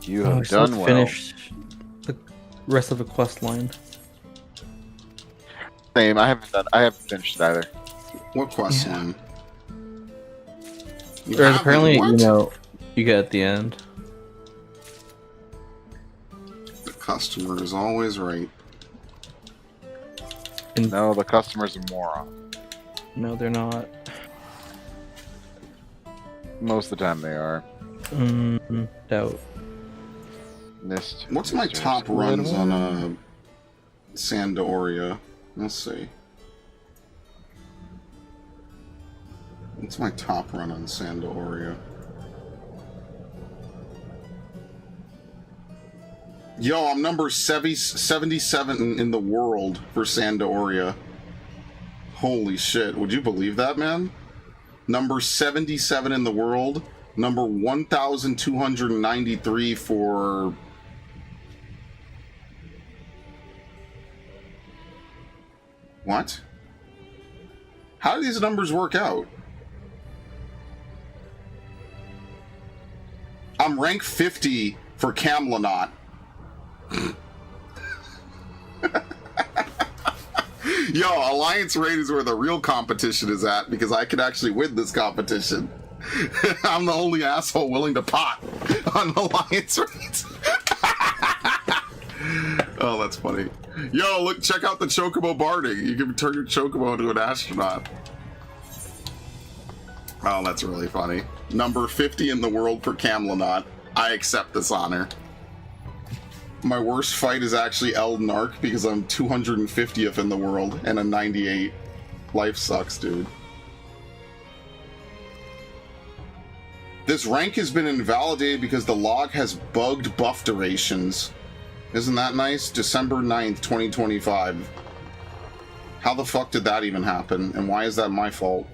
You have still done well. Finish the rest of the quest line. Same. I haven't finished it either. What quest line? You Or haven't? apparently, What? you know, you get at the end. The customer is always right. No, the customer's a moron. No, they're not. Most of the time they are. Doubt. Missed. What's my top runs on Sandoria? Let's see. What's my top run on Sandoria? Yo, I'm number 77 in the world for Sandoria. Holy shit, would you believe that, man? Number 77 in the world. Number 1,293 for... What? How do these numbers work out? I'm rank 50 for Camlanot. Yo, Alliance Raid is where the real competition is at, because I can actually win this competition. I'm the only asshole willing to pot on Alliance Raid. Oh, that's funny. Yo, look, check out the Chocobo barding. You can turn your Chocobo into an astronaut. Oh, that's really funny. Number 50 in the world for Camlonaut. I accept this honor. My worst fight is actually Eldenark because I'm 250th in the world and a 98. Life sucks, dude. This rank has been invalidated because the log has bugged buff durations. Isn't that nice? December 9th, 2025. How the fuck did that even happen? And why is that my fault?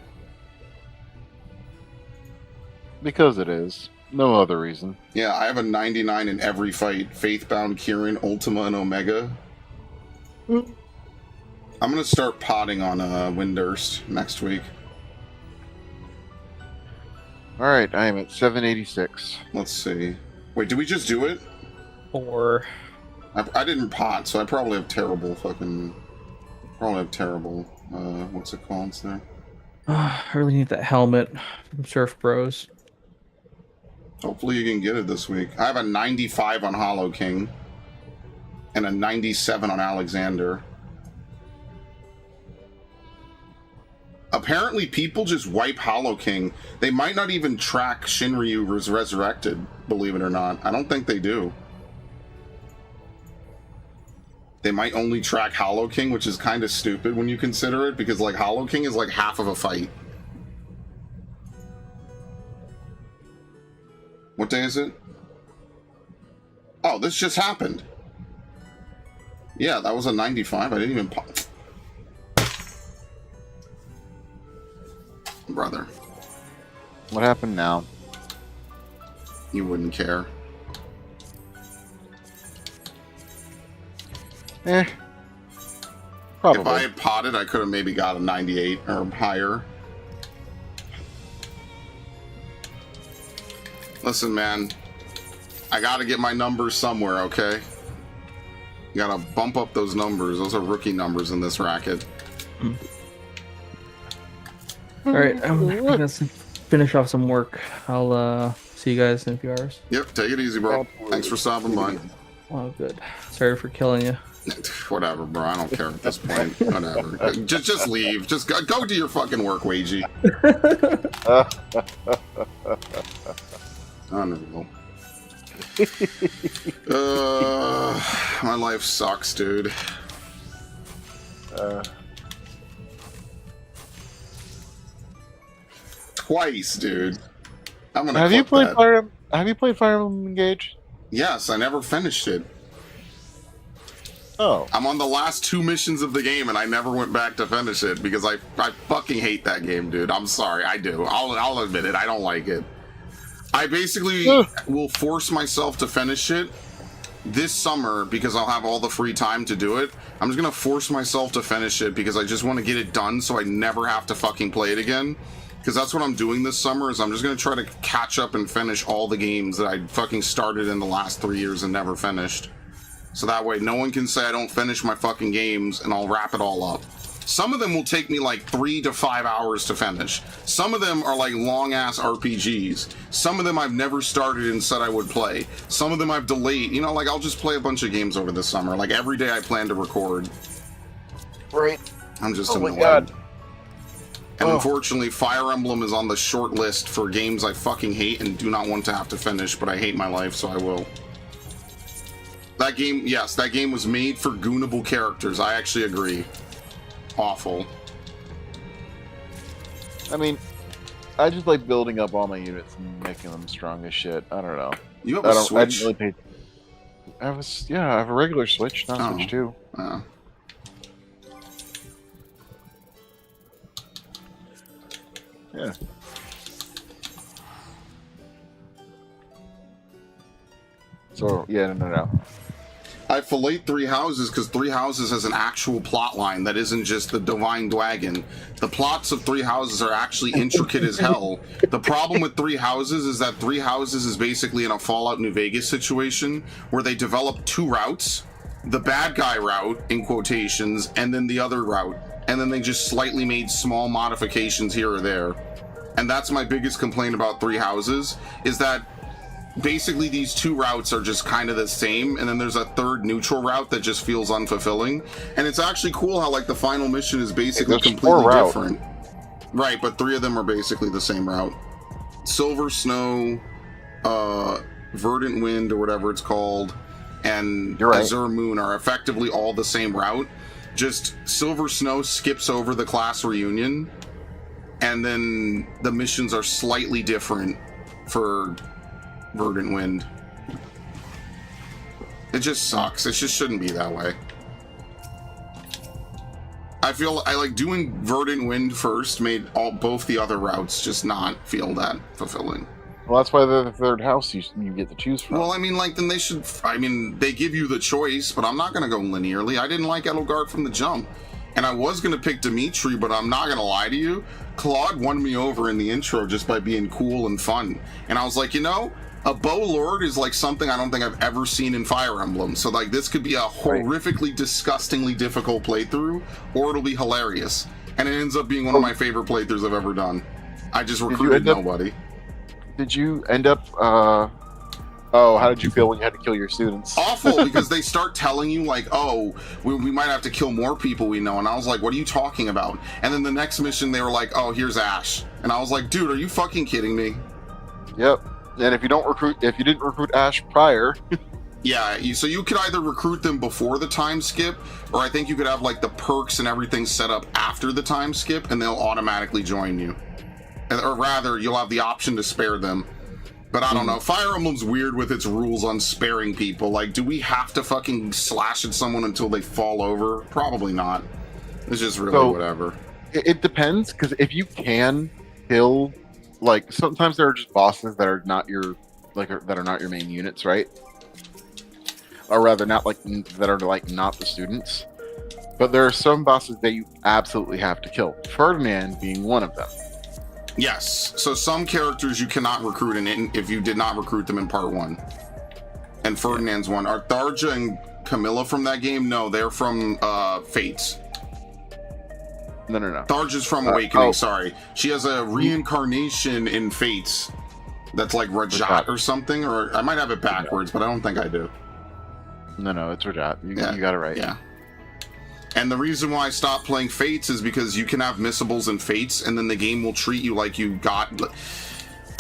Because it is. No other reason. Yeah, I have a 99 in every fight. Faithbound, Kieran, Ultima, and Omega. I'm gonna start potting on Windurst next week. Alright, I am at 786. Let's see. Wait, did we just do it? 4. I didn't pot, so I probably have terrible fucking... what's it called there? I really need that helmet from Surf Bros. Hopefully you can get it this week. I have a 95 on Hollow King. And a 97 on Alexander. Apparently people just wipe Hollow King. They might not even track Shinryu Resurrected, believe it or not. I don't think they do. They might only track Hollow King, which is kind of stupid when you consider it, because like Hollow King is like half of a fight. What day is it? Oh, this just happened. Yeah, that was a 95. I didn't even pop. Brother. What happened now? You wouldn't care. Probably. If I had potted, I could have maybe got a 98 or higher. Listen, man. I gotta get my numbers somewhere, okay? You gotta bump up those numbers. Those are rookie numbers in this racket. Alright, I'm gonna finish off some work. I'll see you guys in a few hours. Yep, take it easy, bro. Thanks for stopping by. Oh, good. Sorry for killing you. Whatever, bro. I don't care at this point. Whatever. Just leave. Just go do your fucking work, Wagey. Honorable. My life sucks, dude. Twice, dude. I'm gonna. Have you played that. Fire? Have you played Fire Emblem Engage? Yes, I never finished it. Oh. I'm on the last 2 missions of the game, and I never went back to finish it because I fucking hate that game, dude. I'm sorry, I do. I'll admit it. I don't like it. I basically will force myself to finish it this summer because I'll have all the free time to do it. I'm just gonna force myself to finish it because I just want to get it done so I never have to fucking play it again. Because that's what I'm doing this summer, is I'm just gonna try to catch up and finish all the games that I fucking started in the last 3 years and never finished. So that way no one can say I don't finish my fucking games, and I'll wrap it all up. Some of them will take me like 3 to 5 hours to finish. Some of them are like long-ass RPGs. Some of them I've never started and said I would play. Some of them I've delayed. You know, like I'll just play a bunch of games over the summer. Like every day I plan to record. Right. I'm just Oh my annoyed. God. And unfortunately, Fire Emblem is on the short list for games I fucking hate and do not want to have to finish, but I hate my life, so I will. That game, yes, that game was made for goonable characters. I actually agree. Awful. I mean, I just like building up all my units and making them strong as shit. I don't know. You have a Switch? I didn't really pay... I have a regular Switch, not Switch 2. Oh. Yeah. So, yeah, no. I filleted Three Houses because Three Houses has an actual plot line that isn't just the Divine Dragon. The plots of Three Houses are actually intricate as hell. The problem with Three Houses is that Three Houses is basically in a Fallout New Vegas situation where they develop 2 routes the bad guy route, in quotations, and then the other route. And then they just slightly made small modifications here or there. And that's my biggest complaint about Three Houses, is that basically these two routes are just kind of the same, and then there's a third neutral route that just feels unfulfilling. And it's actually cool how like the final mission is basically completely different. Right, but 3 of them are basically the same route. Silver Snow, Verdant Wind, or whatever it's called, and Azure Moon are effectively all the same route. Just Silver Snow skips over the class reunion, and then the missions are slightly different for Verdant Wind. It just sucks. It just shouldn't be that way. I feel I like doing Verdant Wind first made both the other routes just not feel that fulfilling. Well, that's why the third house you get to choose from. Well, I mean, like, then they should... I mean, they give you the choice, but I'm not going to go linearly. I didn't like Edelgard from the jump. And I was going to pick Dimitri, but I'm not going to lie to you. Claude won me over in the intro just by being cool and fun. And I was like, you know, a Bow Lord is, like, something I don't think I've ever seen in Fire Emblem. So, like, this could be a horrifically, disgustingly difficult playthrough, or it'll be hilarious. And it ends up being one of my favorite playthroughs I've ever done. I just recruited nobody. Did you end up, how did you feel when you had to kill your students? Awful, because they start telling you, like, oh, we might have to kill more people we know. And I was like, what are you talking about? And then the next mission, they were like, oh, here's Ash. And I was like, dude, are you fucking kidding me? Yep. And if you didn't recruit Ash prior... Yeah, so you could either recruit them before the time skip, or I think you could have, like, the perks and everything set up after the time skip, and they'll automatically join you. Or rather, you'll have the option to spare them. But I don't know. Fire Emblem's weird with its rules on sparing people. Like, do we have to fucking slash at someone until they fall over? Probably not. It's just really whatever. It depends, because if you can kill, like, sometimes there are just bosses that are not your, that are not your main units, right? Or rather, not like that are like not the students. But there are some bosses that you absolutely have to kill. Ferdinand being one of them. Yes. So some characters you cannot recruit in if you did not recruit them in part 1. And Ferdinand's one. Are Tharja and Camilla from that game? No, they're from Fates. No. Tharja's from Awakening, sorry. She has a reincarnation in Fates that's like Rajat or something, or I might have it backwards, but I don't think I do. No, it's Rajat. You got it right. Yeah. And the reason why I stopped playing Fates is because you can have missables in Fates, and then the game will treat you like you got...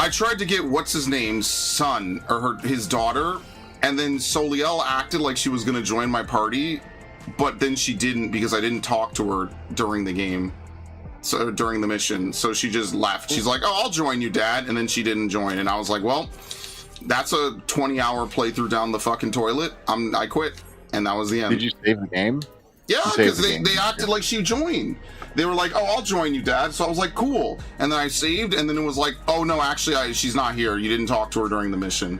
I tried to get what's-his-name's son, or his daughter, and then Soliel acted like she was going to join my party, but then she didn't because I didn't talk to her during the game. So during the mission. So she just left. She's like, oh, I'll join you, Dad. And then she didn't join. And I was like, well, that's a 20-hour playthrough down the fucking toilet. I quit. And that was the end. Did you save the game? Yeah, because they acted like she joined. They were like, oh, I'll join you, Dad. So I was like, cool. And then I saved, and then it was like, oh, no, actually, she's not here. You didn't talk to her during the mission.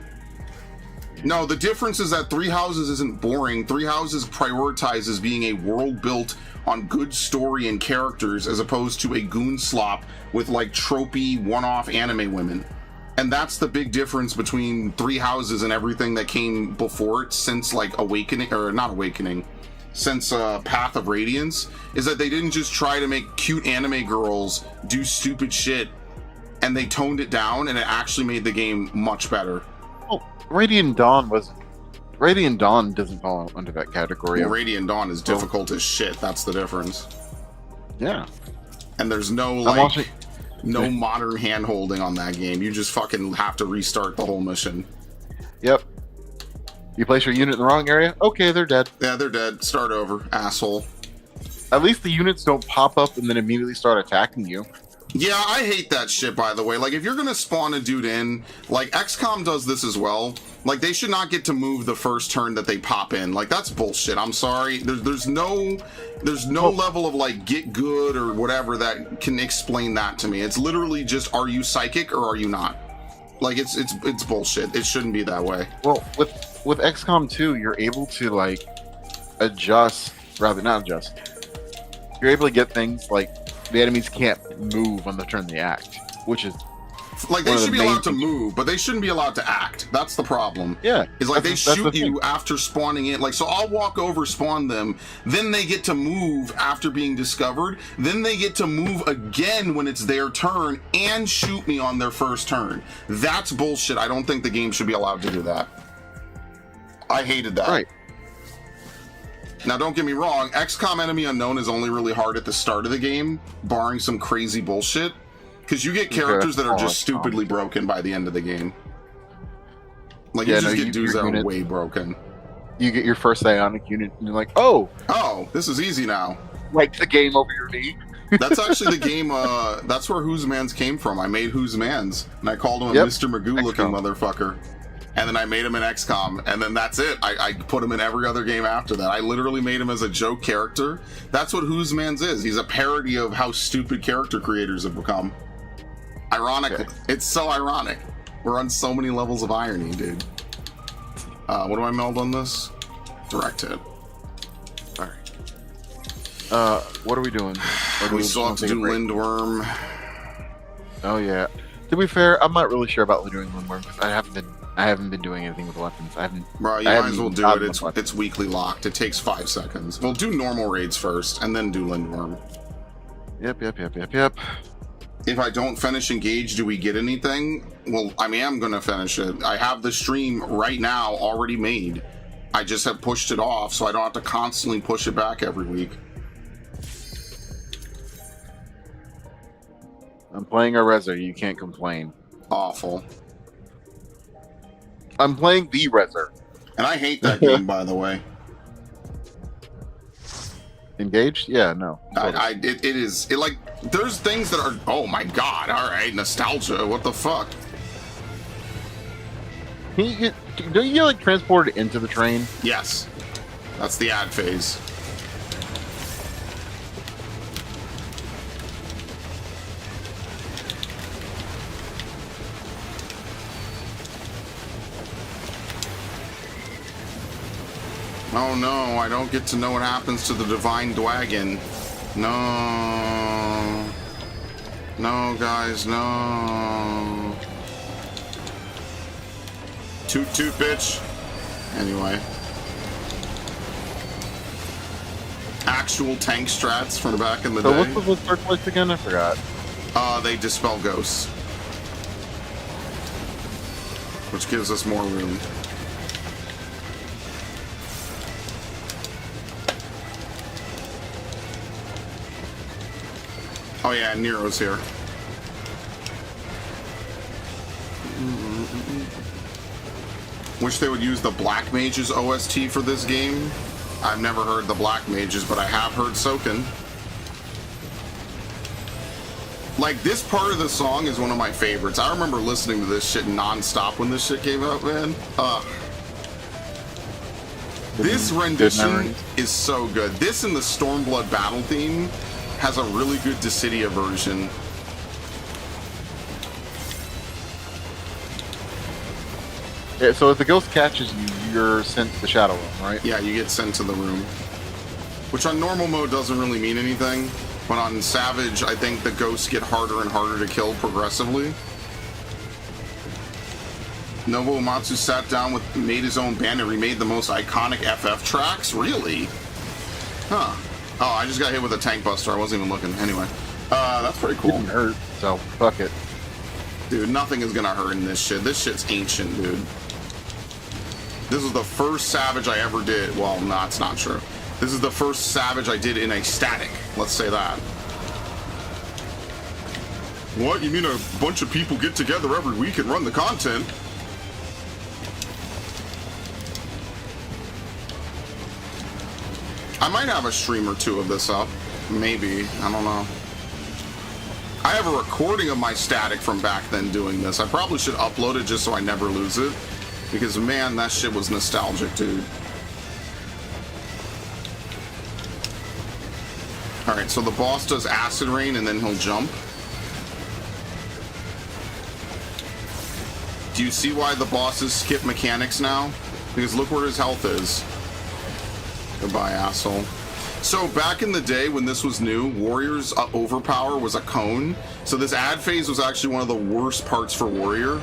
No, the difference is that Three Houses isn't boring. Three Houses prioritizes being a world built on good story and characters as opposed to a goon slop with, like, tropey, one-off anime women. And that's the big difference between Three Houses and everything that came before it since, like, since Path of Radiance, is that they didn't just try to make cute anime girls do stupid shit, and they toned it down, and it actually made the game much better. Well, Radiant Dawn doesn't fall under that category. Well, Radiant Dawn is difficult as shit. That's the difference. Yeah. And there's no, no modern hand-holding on that game. You just fucking have to restart the whole mission. Yep. You place your unit in the wrong area? Okay, they're dead. Yeah, they're dead. Start over, asshole. At least the units don't pop up and then immediately start attacking you. Yeah, I hate that shit, by the way. Like, if you're gonna spawn a dude in, like, XCOM does this as well. Like, they should not get to move the first turn that they pop in. Like, that's bullshit. I'm sorry. There's no level of, like, get good or whatever that can explain that to me. It's literally just, are you psychic or are you not? Like, it's bullshit. It shouldn't be that way. Well, with XCOM 2, you're able to, like, not adjust. You're able to get things like the enemies can't move on the turn they act, which is Like, they one of should the be main allowed to things. move, but they shouldn't be allowed to act. That's the problem. Yeah, It's like they that's the shoot you thing. after spawning in. Like, so I'll walk over, spawn them, then they get to move after being discovered, then they get to move again when it's their turn, and shoot me on their first turn. That's bullshit. I don't think the game should be allowed to do that. I hated that. Right. Now, don't get me wrong, XCOM Enemy Unknown is only really hard at the start of the game, barring some crazy bullshit, because you get characters that are just stupidly broken by the end of the game. Like, you just get dudes that are way broken. You get your first Ionic unit, and you're like, oh, this is easy now. like the game over your knee. That's actually the game, that's where Whose Mans came from. I made Whose Mans, and I called him a Mr. Magoo-looking motherfucker. And then I made him in XCOM, and then that's it. I put him in every other game after that. I literally made him as a joke character. That's what Whose Mans is. He's a parody of how stupid character creators have become. Ironically. Okay. It's so ironic. We're on so many levels of irony, dude. What do I meld on this? Direct hit. Alright. What are we doing? We still have to do Lindworm. Oh, yeah. To be fair, I'm not really sure about doing Lindworm, because I haven't been doing anything with weapons. Bro, you might as well do it. It's weekly locked. It takes 5 seconds. We'll do normal raids first, and then do Lindworm. Yep. If I don't finish Engage, do we get anything? Well, I mean, I'm going to finish it. I have the stream right now already made. I just have pushed it off, so I don't have to constantly push it back every week. I'm playing a Rezer. You can't complain. Awful. I'm playing the Rezer. And I hate that game, by the way. Engaged? Yeah, no. It is like, there's things that are, oh my god, alright, nostalgia, what the fuck? Don't you get like transported into the train? Yes. That's the ad phase. Oh no, I don't get to know what happens to the Divine Dwagon. No. No, guys, no. Toot toot, bitch. Anyway. Actual tank strats from back in the day. So what's the third place again? I forgot. They dispel ghosts. Which gives us more room. Oh yeah, Nero's here. Wish they would use the Black Mages OST for this game. I've never heard the Black Mages, but I have heard Soken. Like, this part of the song is one of my favorites. I remember listening to this shit non-stop when this shit came out, man. This rendition is so good. This and the Stormblood battle theme has a really good Dissidia version. Yeah, so if the ghost catches you, you're sent to the Shadow Realm, right? Yeah, you get sent to the room. Which on normal mode doesn't really mean anything, but on Savage, I think the ghosts get harder and harder to kill progressively. Nobuo Uematsu sat down made his own band and remade the most iconic FF tracks? Really? Huh. Oh, I just got hit with a tank buster. I wasn't even looking. Anyway, that's pretty cool. Didn't hurt, so fuck it. Dude, nothing is gonna hurt in this shit. This shit's ancient, dude. This was the first Savage I ever did. Well, no, it's not true. This is the first Savage I did in a static. Let's say that. What? You mean a bunch of people get together every week and run the content? I might have a stream or two of this up. Maybe. I don't know. I have a recording of my static from back then doing this. I probably should upload it just so I never lose it. Because, man, that shit was nostalgic, dude. Alright, so the boss does Acid Rain and then he'll jump. Do you see why the bosses skip mechanics now? Because look where his health is. Goodbye, asshole. So back in the day when this was new, Warrior's overpower was a cone. So this ad phase was actually one of the worst parts for Warrior.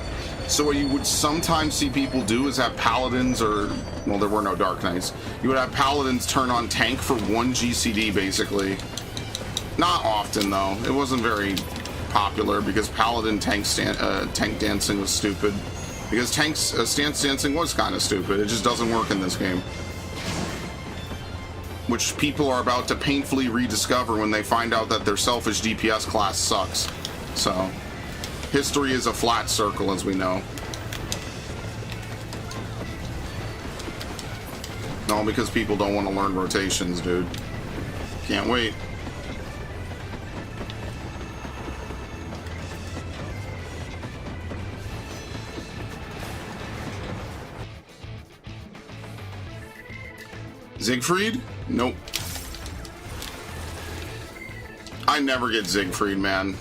So what you would sometimes see people do is have Paladins, or, well, there were no Dark Knights. You would have Paladins turn on tank for 1 GCD, basically. Not often, though. It wasn't very popular because Paladin tank dancing was stupid. Because stance dancing was kind of stupid. It just doesn't work in this game. Which people are about to painfully rediscover when they find out that their selfish DPS class sucks. So, history is a flat circle, as we know. All because people don't want to learn rotations, dude. Can't wait. Siegfried? Nope. I never get Siegfried, man.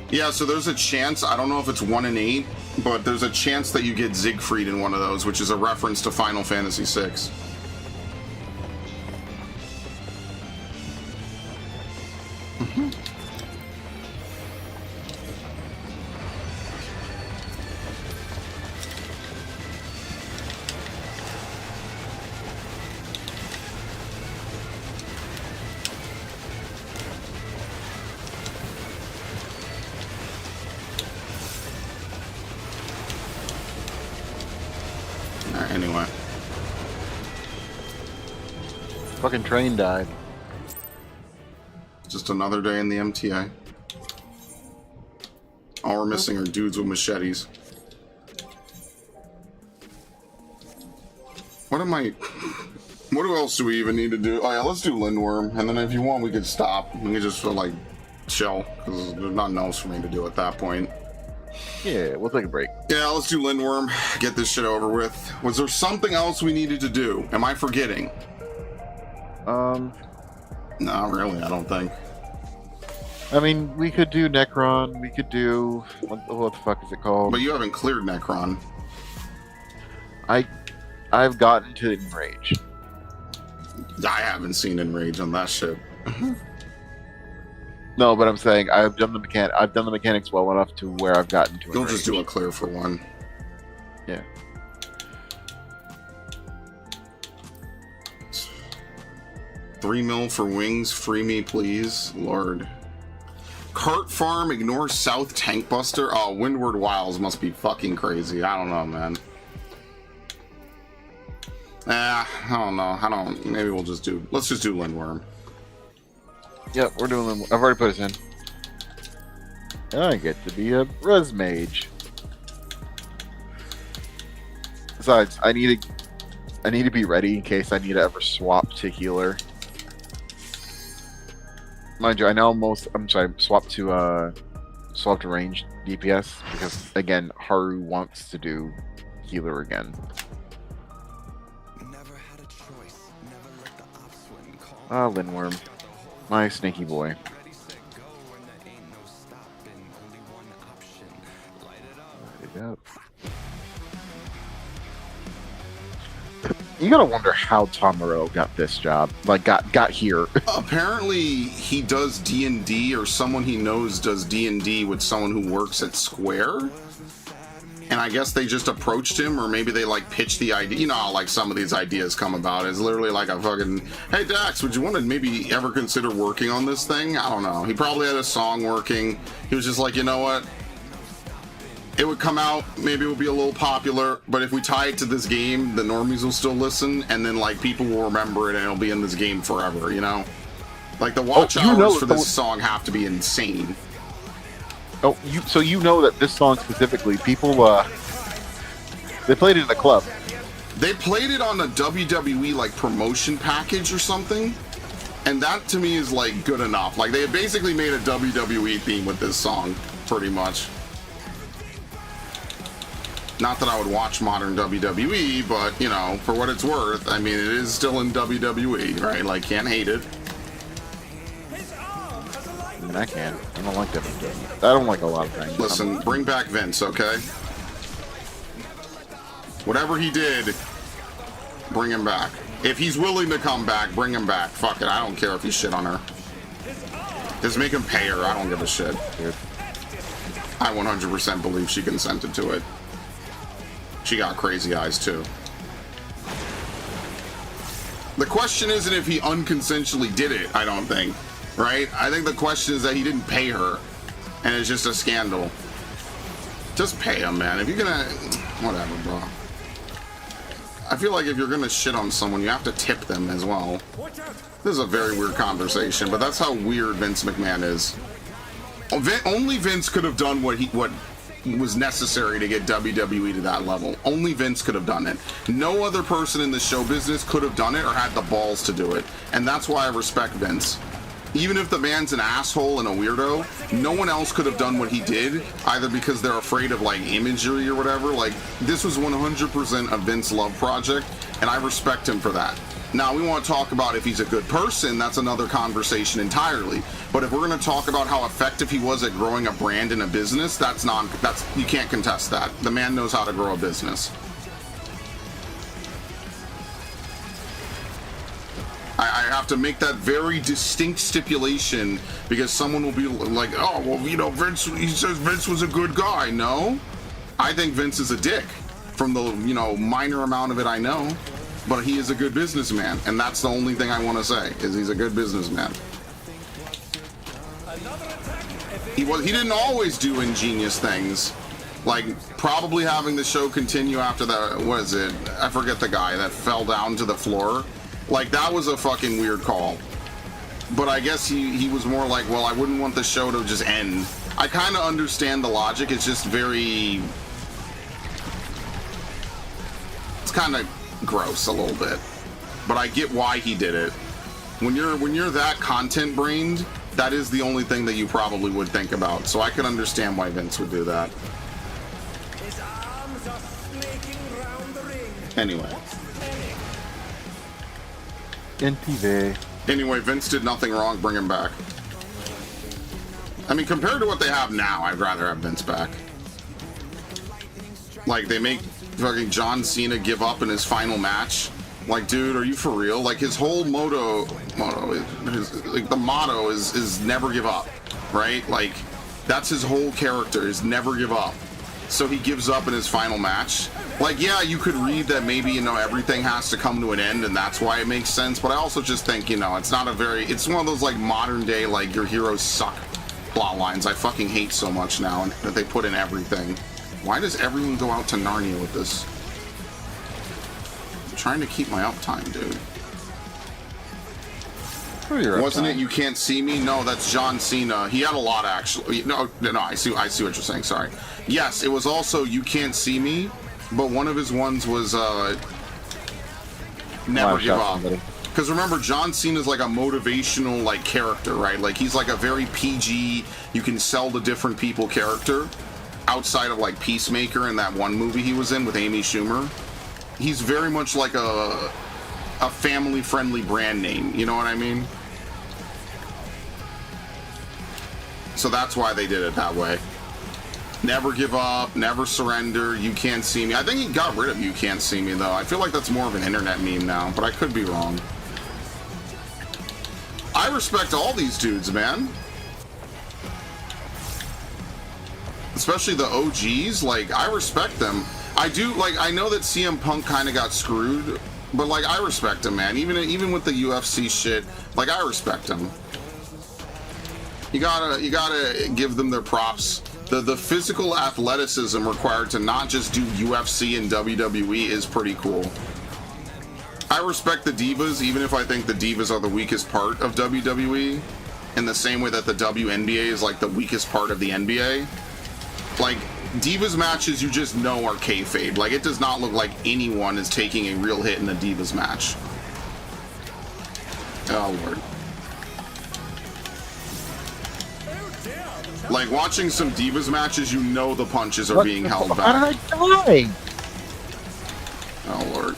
Yeah, so there's a chance, I don't know if it's 1 in 8, but there's a chance that you get Siegfried in one of those, which is a reference to Final Fantasy VI. Anyway. Fucking train died. Just another day in the MTA. All we're missing are dudes with machetes. What else do we even need to do? Oh yeah, let's do Lindworm, and then if you want we could stop. We could just like chill, because there's nothing else for me to do at that point. Yeah, we'll take a break. Yeah, let's do Lindworm. Get this shit over with. Was there something else we needed to do? Am I forgetting? No, really, I don't think. I mean, we could do Necron. We could do what the fuck is it called? But you haven't cleared Necron. I've gotten to Enrage. I haven't seen Enrage on that shit. No, but I'm saying I've done the mechanics well enough to where I've gotten to. You'll just do a clear for one. Yeah. $3 mil for wings. Free me, please, Lord. Cart farm. Ignore South Tank Buster. Oh, Windward Wilds must be fucking crazy. I don't know, man. I don't know. Maybe we'll just do. Let's just do Lindworm. Yep, we're doing them. I've already put us in. And I get to be a res mage. Besides, I need to be ready in case I need to ever swap to healer. Mind you, I know swap to range DPS because again, Haru wants to do healer again. Never had a choice. Never let the Opswing call. Ah, Lindworm. My sneaky boy. Ready, set, go, and there ain't no stopping. Only one option. Light it up. You gotta wonder how Tom Morello got this job. Like, got here. Apparently, he does D&D, or someone he knows does D&D with someone who works at Square. And I guess they just approached him, or maybe they like pitched the idea. You know how like some of these ideas come about. It's literally like a fucking, hey Dax, would you want to maybe ever consider working on this thing? I don't know. He probably had a song working. He was just like, you know what? It would come out, maybe it would be a little popular, but if we tie it to this game, the normies will still listen, and then like people will remember it, and it'll be in this game forever. You know, like the watch hours for this song have to be insane. Oh, so you know that this song specifically, people, they played it in the club. They played it on a WWE, like, promotion package or something, and that, to me, is, like, good enough. Like, they had basically made a WWE theme with this song, pretty much. Not that I would watch modern WWE, but, you know, for what it's worth, I mean, it is still in WWE, right? Like, can't hate it. I mean, I can. I don't like WWE. I don't like a lot of things. Listen, bring back Vince, okay? Whatever he did, Bring him back. If he's willing to come back, bring him back. Fuck it, I don't care if he shit on her. Just make him pay her, I don't give a shit. I 100% believe she consented to it. She got crazy eyes too. The question isn't if he unconsensually did it, I don't think. Right? I think the question is that he didn't pay her. And it's just a scandal. Just pay him, man. If you're gonna... Whatever, bro. I feel like if you're gonna shit on someone, you have to tip them as well. This is a very weird conversation, but that's how weird Vince McMahon is. Only Vince could have done what was necessary to get WWE to that level. Only Vince could have done it. No other person in the show business could have done it or had the balls to do it. And that's why I respect Vince. Even if the man's an asshole and a weirdo, no one else could have done what he did, either because they're afraid of like imagery or whatever. Like, this was 100% a Vince love project, and I respect him for that. Now, we want to talk about if he's a good person, that's another conversation entirely. But if we're going to talk about how effective he was at growing a brand and a business, you can't contest that. The man knows how to grow a business. I have to make that very distinct stipulation because someone will be like, oh, well, you know, Vince, he says Vince was a good guy. No, I think Vince is a dick from the, you know, minor amount of it I know, but he is a good businessman. And that's the only thing I want to say is he's a good businessman. He didn't always do ingenious things. Like probably having the show continue after that, what is it? I forget the guy that fell down to the floor. Like, that was a fucking weird call. But I guess he was more like, well, I wouldn't want the show to just end. I kind of understand the logic. It's just very... It's kind of gross a little bit. But I get why he did it. When you're that content-brained, that is the only thing that you probably would think about. So I can understand why Vince would do that. His arms are snaking round the ring. Anyway. Anyway, Vince did nothing wrong. Bring him back. I mean, compared to what they have now, I'd rather have Vince back. Like, they make fucking John Cena give up in his final match. Like, dude, are you for real? Like, his whole motto is never give up, right? Like, that's his whole character, is never give up. So he gives up in his final match. Like, yeah, you could read that maybe, you know, everything has to come to an end and that's why it makes sense, but I also just think, you know, it's one of those, like, modern day, like, your heroes suck plot lines I fucking hate so much now, and that they put in everything. Why does everyone go out to Narnia with this? I'm trying to keep my uptime, dude. Wasn't it You Can't See Me? No, that's John Cena. He had a lot, actually. No, I see what you're saying, sorry. Yes, it was also You Can't See Me, but one of his ones was Never Give Up. Because remember, John Cena's like a motivational like character, right? Like he's like a very PG, you can sell to different people character. Outside of like Peacemaker and that one movie he was in with Amy Schumer. He's very much like a family-friendly brand name, you know what I mean? So that's why they did it that way. Never give up, never surrender, You Can't See Me. I think he got rid of You Can't See Me, though. I feel like that's more of an internet meme now, but I could be wrong. I respect all these dudes, man. Especially the OGs, like, I respect them. I do, like, I know that CM Punk kind of got screwed, but, like, I respect him, man. Even with the UFC shit, like, I respect him. You gotta give them their props. The physical athleticism required to not just do UFC and WWE is pretty cool. I respect the Divas, even if I think the Divas are the weakest part of WWE, in the same way that the WNBA is like the weakest part of the NBA. Like, Divas matches you just know are kayfabe. Like, it does not look like anyone is taking a real hit in a Divas match. Oh, Lord. Like, watching some Divas matches, you know the punches are being held back. How did I die? Oh, Lord.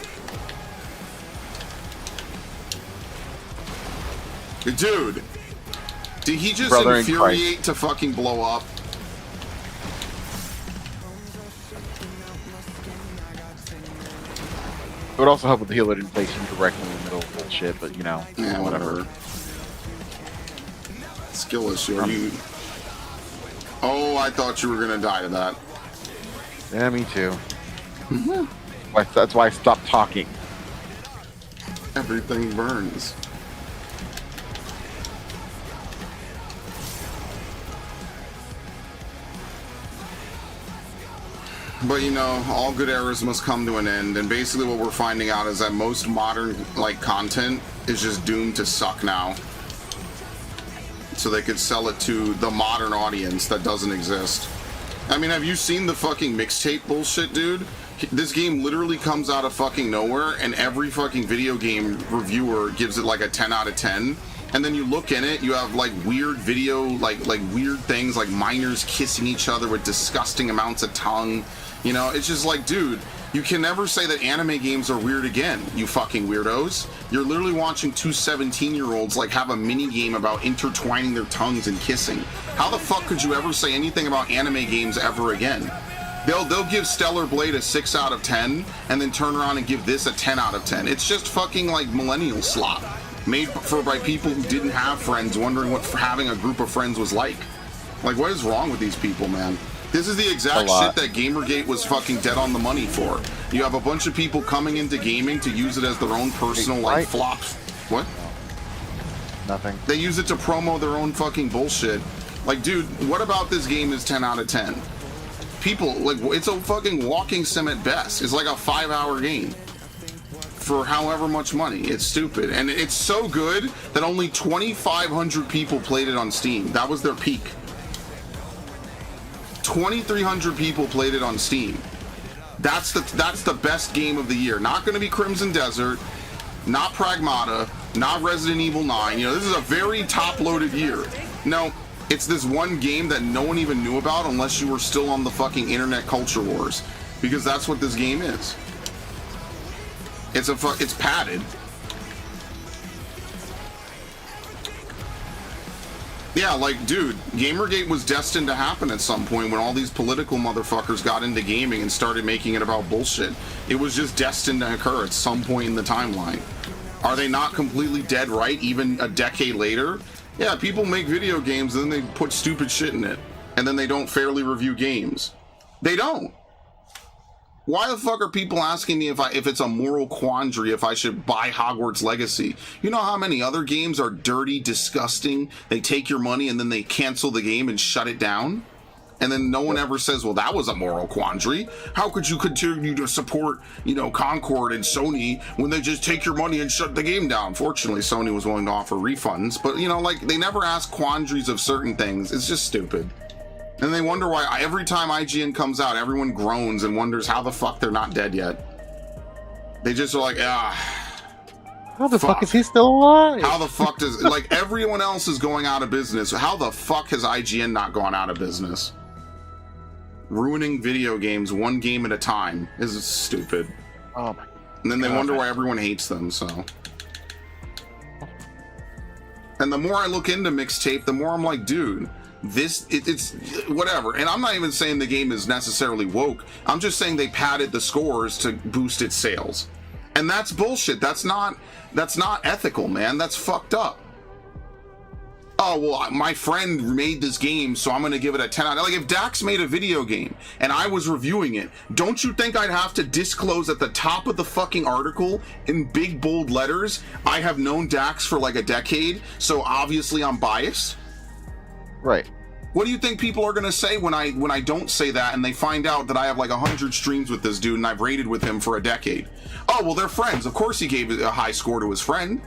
Dude, did he just infuriate to fucking blow up? It would also help with the healer didn't place you directly in the middle of bullshit, but you know, Yeah, whatever. Skill issue. Are you... Oh, I thought you were gonna die to that. Yeah, me too. That's why I stopped talking. Everything burns. But you know, all good eras must come to an end, and basically what we're finding out is that most modern like content is just doomed to suck now. So they could sell it to the modern audience that doesn't exist. I mean, have you seen the fucking mixtape bullshit, dude? This game literally comes out of fucking nowhere, and every fucking video game reviewer gives it like a 10 out of 10. And then you look in it, you have like weird video, like weird things like minors kissing each other with disgusting amounts of tongue. You know, it's just like, dude, you can never say that anime games are weird again, you fucking weirdos. You're literally watching two 17-year-olds like have a mini game about intertwining their tongues and kissing. How the fuck could you ever say anything about anime games ever again? They'll give Stellar Blade a 6 out of 10 and then turn around and give this a 10 out of 10. It's just fucking like millennial slop made by people who didn't have friends, wondering what having a group of friends was like. Like, what is wrong with these people, man? This is the exact shit that Gamergate was fucking dead on the money for. You have a bunch of people coming into gaming to use it as their own personal like flops. What? Nothing. They use it to promo their own fucking bullshit. Like, dude, what about this game is 10 out of 10? People, like, it's a fucking walking sim at best. It's like a 5-hour game for however much money. It's stupid. And it's so good that only 2,500 people played it on Steam. That was their peak. 2,300 people played it on Steam. That's the best game of the year. Not going to be Crimson Desert, not Pragmata, not Resident Evil 9. You know, this is a very top-loaded year. No, it's this one game that no one even knew about unless you were still on the fucking internet culture wars, because that's what this game is. It's padded. Yeah, like, dude, Gamergate was destined to happen at some point when all these political motherfuckers got into gaming and started making it about bullshit. It was just destined to occur at some point in the timeline. Are they not completely dead right even a decade later? Yeah, people make video games and then they put stupid shit in it. And then they don't fairly review games. They don't. Why the fuck are people asking me if it's a moral quandary if I should buy Hogwarts Legacy? You know how many other games are dirty, disgusting? They take your money and then they cancel the game and shut it down? And then no one ever says, well, that was a moral quandary. How could you continue to support, you know, Concord and Sony when they just take your money and shut the game down? Fortunately, Sony was willing to offer refunds. But, you know, like, they never ask quandaries of certain things. It's just stupid. And they wonder why every time IGN comes out, everyone groans and wonders how the fuck they're not dead yet. They just are like, how the fuck is he still alive? How the fuck does, like, everyone else is going out of business. How the fuck has IGN not gone out of business? Ruining video games one game at a time is stupid. Oh my. And then they wonder why everyone hates them, so. And the more I look into mixtape, the more I'm like, dude, it's whatever. And I'm not even saying the game is necessarily woke. I'm just saying they padded the scores to boost its sales. And that's bullshit. That's not ethical, man. That's fucked up. Oh, well, my friend made this game, so I'm going to give it a 10 out. Like, if Dax made a video game and I was reviewing it, don't you think I'd have to disclose at the top of the fucking article in big, bold letters, I have known Dax for like a decade, so obviously I'm biased? Right. What do you think people are going to say when I don't say that and they find out that I have like 100 streams with this dude and I've raided with him for a decade? Oh, well, they're friends. Of course he gave a high score to his friend.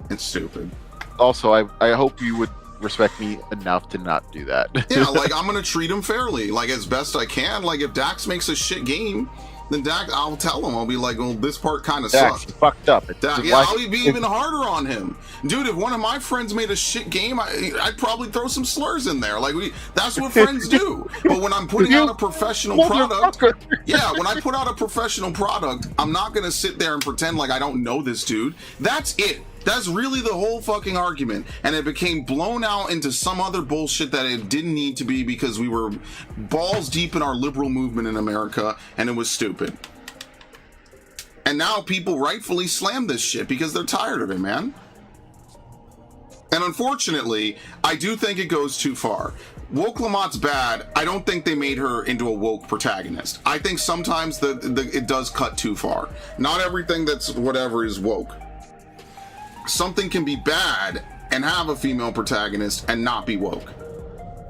It's stupid. Also, I hope you would respect me enough to not do that. Yeah, like, I'm going to treat him fairly, like, as best I can. Like, if Dax makes a shit game, then Dax, I'll tell him. I'll be like, well, this part kind of sucked. Dax, fucked up. I'll be even harder on him. Dude, if one of my friends made a shit game, I'd probably throw some slurs in there. Like, that's what friends do. But when I'm putting out a professional product, yeah, when I put out a professional product, I'm not going to sit there and pretend like I don't know this dude. That's it. That's really the whole fucking argument. And it became blown out into some other bullshit that it didn't need to be because we were balls deep in our liberal movement in America and it was stupid. And now people rightfully slam this shit because they're tired of it, man. And unfortunately, I do think it goes too far. Woke Lamott's bad. I don't think they made her into a woke protagonist. I think sometimes it does cut too far. Not everything that's whatever is woke. Something can be bad and have a female protagonist and not be woke.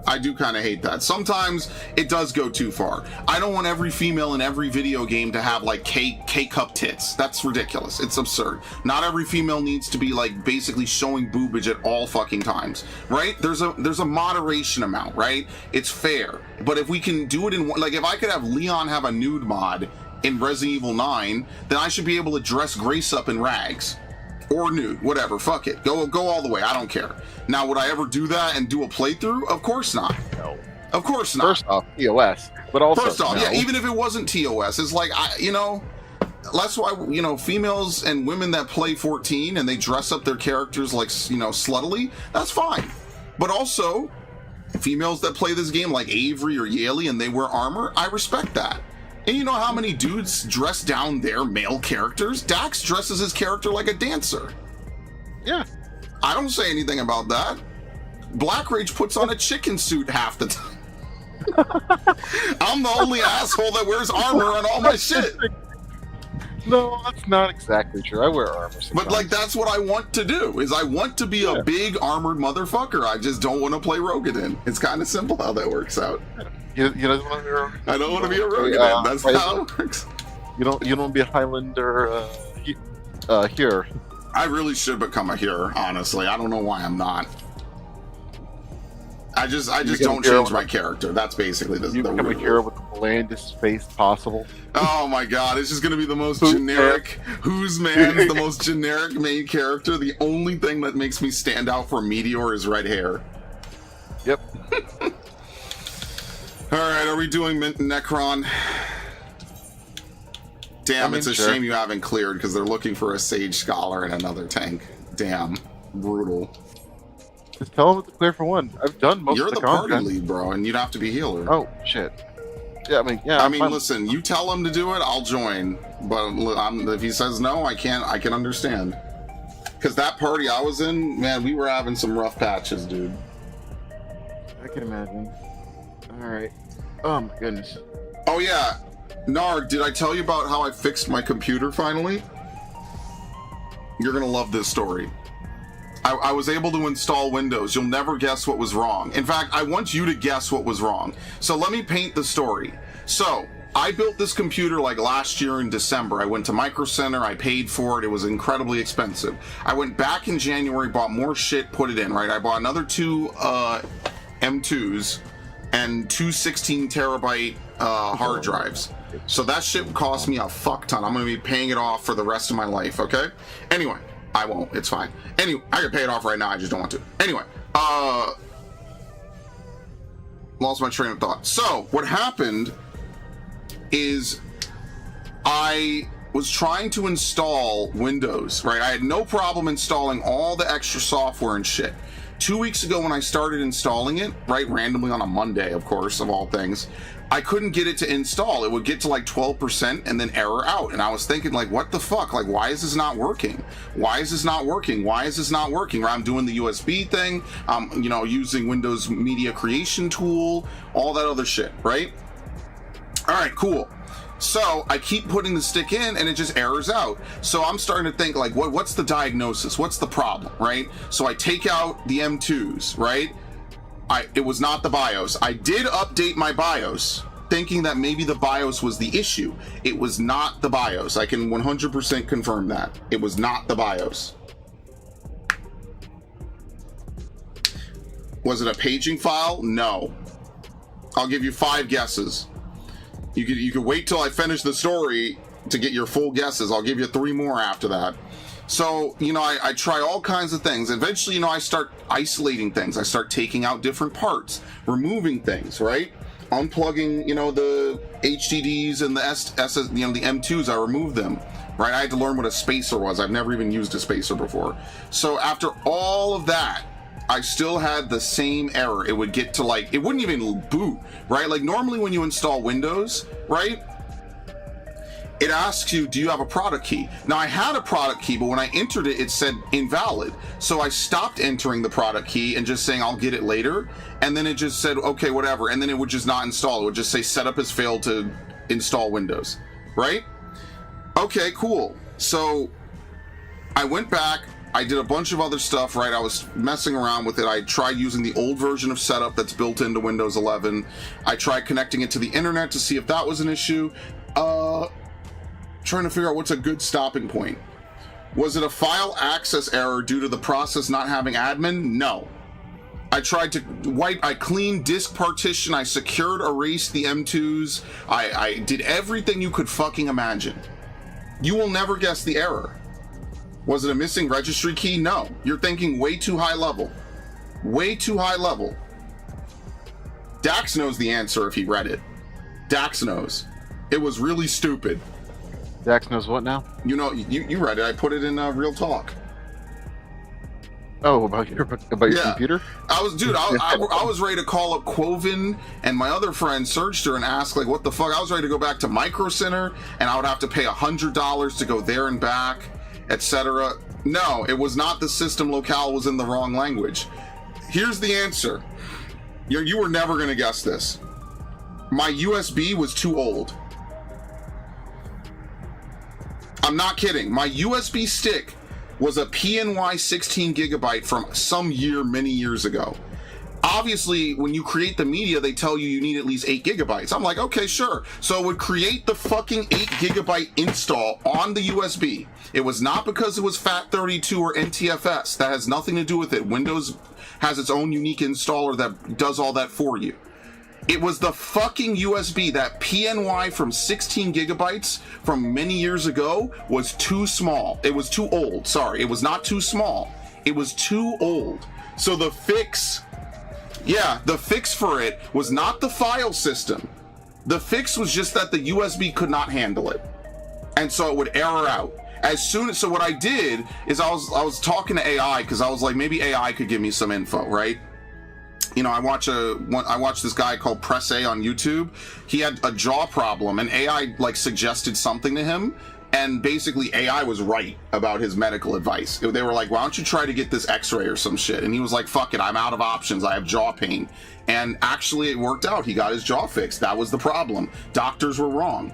I do kind of hate that. Sometimes it does go too far. I don't want every female in every video game to have like K-cup tits. That's ridiculous. It's absurd. Not every female needs to be like basically showing boobage at all fucking times, right? There's a moderation amount, right? It's fair. But if we can do it in like if I could have Leon have a nude mod in Resident Evil 9, then I should be able to dress Grace up in rags. Or nude, whatever, fuck it. Go all the way, I don't care. Now, would I ever do that and do a playthrough? Of course not. No. Of course not. First off, TOS. But also, First off, no. yeah, even if it wasn't TOS, it's like, that's why, females and women that play 14 and they dress up their characters like, sluttily, that's fine. But also, females that play this game like Avery or Yaley and they wear armor, I respect that. And you know how many dudes dress down their male characters? Dax dresses his character like a dancer. Yeah. I don't say anything about that. Black Rage puts on a chicken suit half the time. I'm the only asshole that wears armor on all my shit. No, that's not exactly true. I wear armor sometimes. But like that's what I want to do, is I want to be a big armored motherfucker. I just don't want to play Rogadin. It's kind of simple how that works out. You don't want to be a Rogadin? I don't want to be a Rogadin. That's how it works. You don't be a Highlander here. I really should become a hero, honestly. I don't know why I'm not. I just don't change my character. That's basically the become a hero with the blandest face possible. Oh my god, it's just gonna be the most generic. Who's Man's the most generic main character. The only thing that makes me stand out for Meteor is red hair. Yep. Alright, are we doing Necron? Damn, it's a shame you haven't cleared because they're looking for a Sage Scholar and another tank. Damn. Brutal. Just tell them to clear for one. I've done most You're of the party content. lead, bro, and you'd have to be healer. Oh, shit. Yeah, I mean, listen, you tell him to do it, I'll join. But if he says no, I can understand. Because that party I was in, man, we were having some rough patches, dude. I can imagine. Alright. Oh, my goodness. Oh, yeah. Nard, did I tell you about how I fixed my computer finally? You're gonna love this story. I was able to install Windows. You'll never guess what was wrong. In fact, I want you to guess what was wrong. So let me paint the story. So, I built this computer like last year in December. I went to Micro Center, I paid for it, it was incredibly expensive. I went back in January, bought more shit, put it in, right? I bought another two M2s and two 16 terabyte hard drives. So that shit cost me a fuck ton. I'm gonna be paying it off for the rest of my life, okay? Anyway. I won't, it's fine. Anyway, I can pay it off right now, I just don't want to. Anyway, lost my train of thought. So, what happened is I was trying to install Windows, right? I had no problem installing all the extra software and shit. 2 weeks ago when I started installing it, right, randomly on a Monday, of course, of all things, I couldn't get it to install. It would get to like 12% and then error out. And I was thinking like, what the fuck? Like, why is this not working? Why is this not working? Why is this not working? Or I'm doing the USB thing. I'm, using Windows Media Creation Tool, all that other shit, right? All right, cool. So I keep putting the stick in and it just errors out. So I'm starting to think like, what's the diagnosis? What's the problem, right? So I take out the M2s, right? It was not the BIOS. I did update my BIOS, thinking that maybe the BIOS was the issue. It was not the BIOS. I can 100% confirm that. It was not the BIOS. Was it a paging file? No. I'll give you 5 guesses. You could wait till I finish the story to get your full guesses. I'll give you 3 more after that. So, I try all kinds of things. Eventually, I start isolating things. I start taking out different parts, removing things, right? unplugging, the HDDs and the the M2s. I removed them. Right, I had to learn what a spacer was. I've never even used a spacer before. So after all of that, I still had the same error. It would get to it wouldn't even boot, right? Like normally when you install Windows, right? It asks you, do you have a product key? Now I had a product key, but when I entered it, it said invalid. So I stopped entering the product key and just saying, I'll get it later. And then it just said, okay, whatever. And then it would just not install. It would just say setup has failed to install Windows, right? Okay, cool. So I went back, I did a bunch of other stuff, right? I was messing around with it. I tried using the old version of setup that's built into Windows 11. I tried connecting it to the internet to see if that was an issue. Trying to figure out what's a good stopping point. Was it a file access error due to the process not having admin? No. I tried to I cleaned disk partition, I secured, erased the M2s, I did everything you could fucking imagine. You will never guess the error. Was it a missing registry key? No. You're thinking way too high level. Way too high level. Dax knows the answer if he read it. Dax knows. It was really stupid. Dax knows what now? You read it. I put it in Real Talk. Oh, about your computer? I was ready to call up Quoven and my other friend Surgster and ask what the fuck. I was ready to go back to Micro Center and I would have to pay $100 to go there and back, etc. No, it was not the system locale was in the wrong language. Here's the answer. You were never gonna guess this. My USB was too old. I'm not kidding. My USB stick was a PNY 16 gigabyte from some year many years ago. Obviously, when you create the media, they tell you need at least 8 gigabytes. I'm like, okay, sure. So it would create the fucking 8 gigabyte install on the USB. It was not because it was FAT32 or NTFS. That has nothing to do with it. Windows has its own unique installer that does all that for you. It was the fucking USB. That PNY from 16 gigabytes from many years ago was too small. It was too old. Sorry, it was not too small. It was too old. So the fix for it was not the file system. The fix was just that the USB could not handle it. And so it would error out. So what I did is I was talking to AI because I was like, maybe AI could give me some info, right? I watch this guy called Press A on YouTube. He had a jaw problem and AI suggested something to him. And basically AI was right about his medical advice. They were like, why don't you try to get this x-ray or some shit? And he was like, fuck it, I'm out of options. I have jaw pain. And actually it worked out. He got his jaw fixed. That was the problem. Doctors were wrong.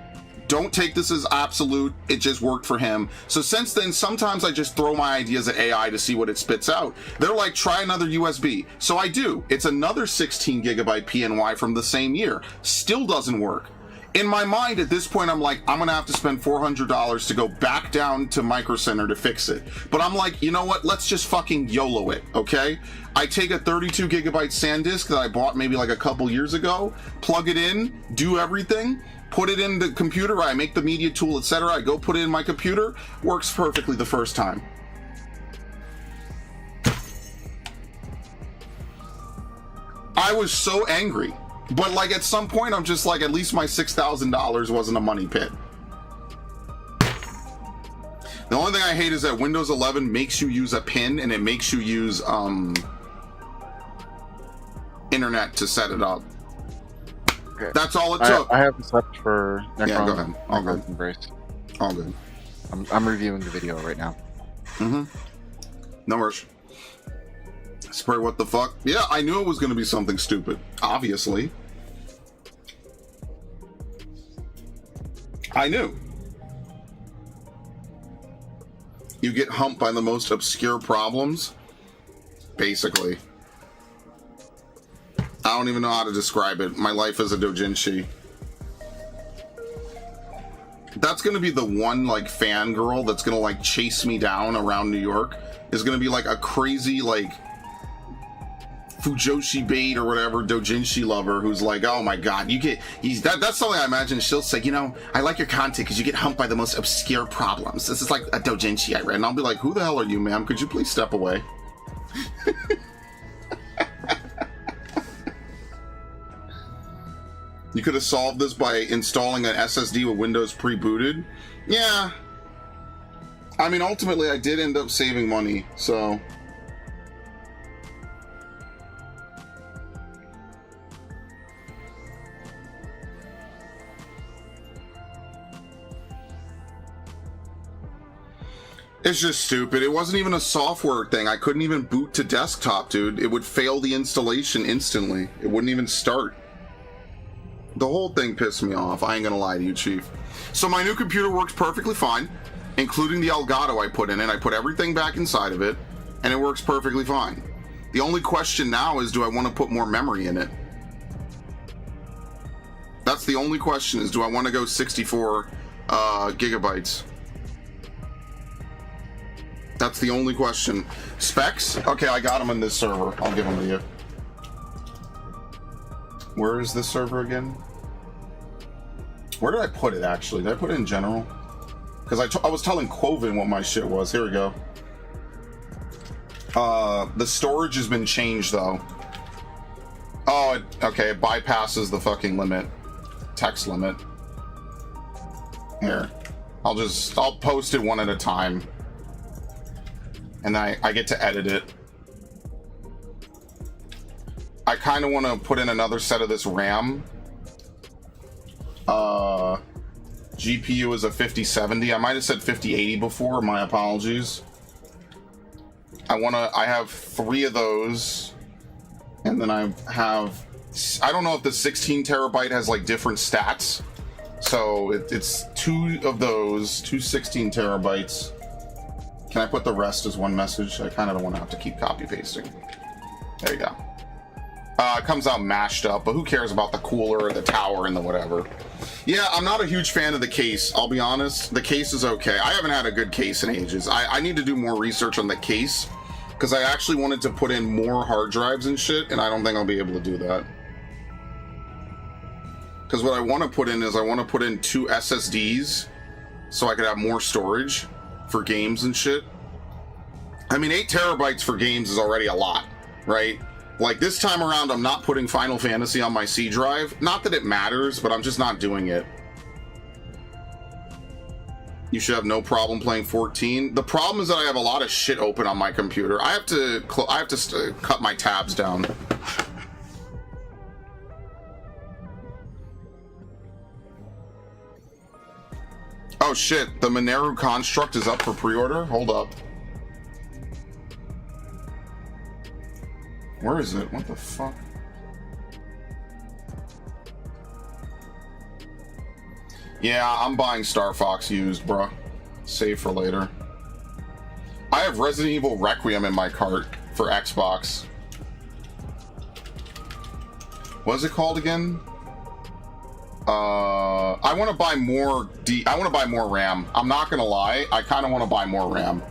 Don't take this as absolute. It just worked for him. So since then, sometimes I just throw my ideas at AI to see what it spits out. They're like, try another USB. So I do. It's another 16 gigabyte PNY from the same year. Still doesn't work. In my mind, at this point, I'm like, I'm going to have to spend $400 to go back down to Micro Center to fix it. But I'm like, you know what? Let's just fucking YOLO it, okay? I take a 32 gigabyte SanDisk that I bought maybe a couple years ago, plug it in, do everything, put it in the computer, I make the media tool, etc. I go put it in my computer, works perfectly the first time. I was so angry. But at some point, I'm just at least my $6,000 wasn't a money pit. The only thing I hate is that Windows 11 makes you use a PIN and it makes you use internet to set it up. Okay. That's all it took. I have this up for Necron. Yeah, go ahead. All good. Embrace. All good. I'm reviewing the video right now. Mm-hmm. No worries. Spray what the fuck? Yeah, I knew it was going to be something stupid. Obviously. I knew. You get humped by the most obscure problems. Basically. I don't even know how to describe it. My life as a doujinshi. That's going to be the one fangirl that's going to chase me down around New York. Is going to be a crazy Fujoshi bait or whatever doujinshi lover who's oh my god, that's something I imagine she'll say, I like your content because you get humped by the most obscure problems. This is like a doujinshi I read, and I'll be like, who the hell are you, ma'am? Could you please step away? You could have solved this by installing an SSD with Windows pre-booted. Yeah. I mean, ultimately, I did end up saving money, so... It's just stupid. It wasn't even a software thing. I couldn't even boot to desktop, dude. It would fail the installation instantly. It wouldn't even start. The whole thing pissed me off. I ain't gonna lie to you, Chief. So my new computer works perfectly fine, including the Elgato I put in it. I put everything back inside of it, and it works perfectly fine. The only question now is, do I want to put more memory in it? That's the only question, is do I want to go 64 gigabytes? That's the only question. Specs? Okay, I got them in this server. I'll give them to you. Where is this server again? Where did I put it, actually? Did I put it in general? Because I was telling Quoven what my shit was. Here we go. The storage has been changed, though. Oh, okay. It bypasses the fucking limit. Text limit. Here. I'll post it one at a time. And I get to edit it. I kind of want to put in another set of this RAM. GPU is a 5070. I might have said 5080 before. My apologies. I have 3 of those. And then I don't know if the 16 terabyte has like different stats. So it's 2 of those, 2 16 terabytes. Can I put the rest as one message? I kind of don't want to have to keep copy pasting. There you go. It comes out mashed up, but who cares about the cooler or the tower and the whatever. Yeah, I'm not a huge fan of the case, I'll be honest. The case is okay. I haven't had a good case in ages. I need to do more research on the case, because I actually wanted to put in more hard drives and shit, and I don't think I'll be able to do that. Because what I want to put in is I want to put in 2 SSDs, so I could have more storage for games and shit. I mean, 8 terabytes for games is already a lot, right? Like, this time around, I'm not putting Final Fantasy on my C drive. Not that it matters, but I'm just not doing it. You should have no problem playing 14. The problem is that I have a lot of shit open on my computer. I have to cut my tabs down. Oh shit, the Mineru Construct is up for pre-order? Hold up. Where is it? What the fuck? Yeah, I'm buying Star Fox used, bro. Save for later. I have Resident Evil Requiem in my cart for Xbox. What is it called again? I want to buy more I want to buy more RAM. I'm not gonna lie, I kind of want to buy more RAM.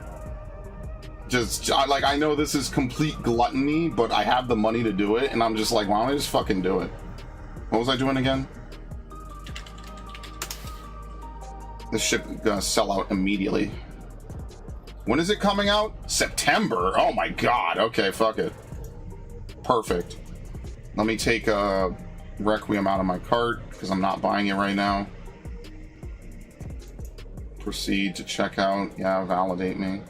I know this is complete gluttony, but I have the money to do it, and I'm just like, why don't I just fucking do it? What was I doing again? This ship is gonna sell out immediately. When is it coming out? September? Oh my god. Okay, fuck it. Perfect. Let me take Requiem out of my cart, because I'm not buying it right now. Proceed to checkout. Yeah, validate me.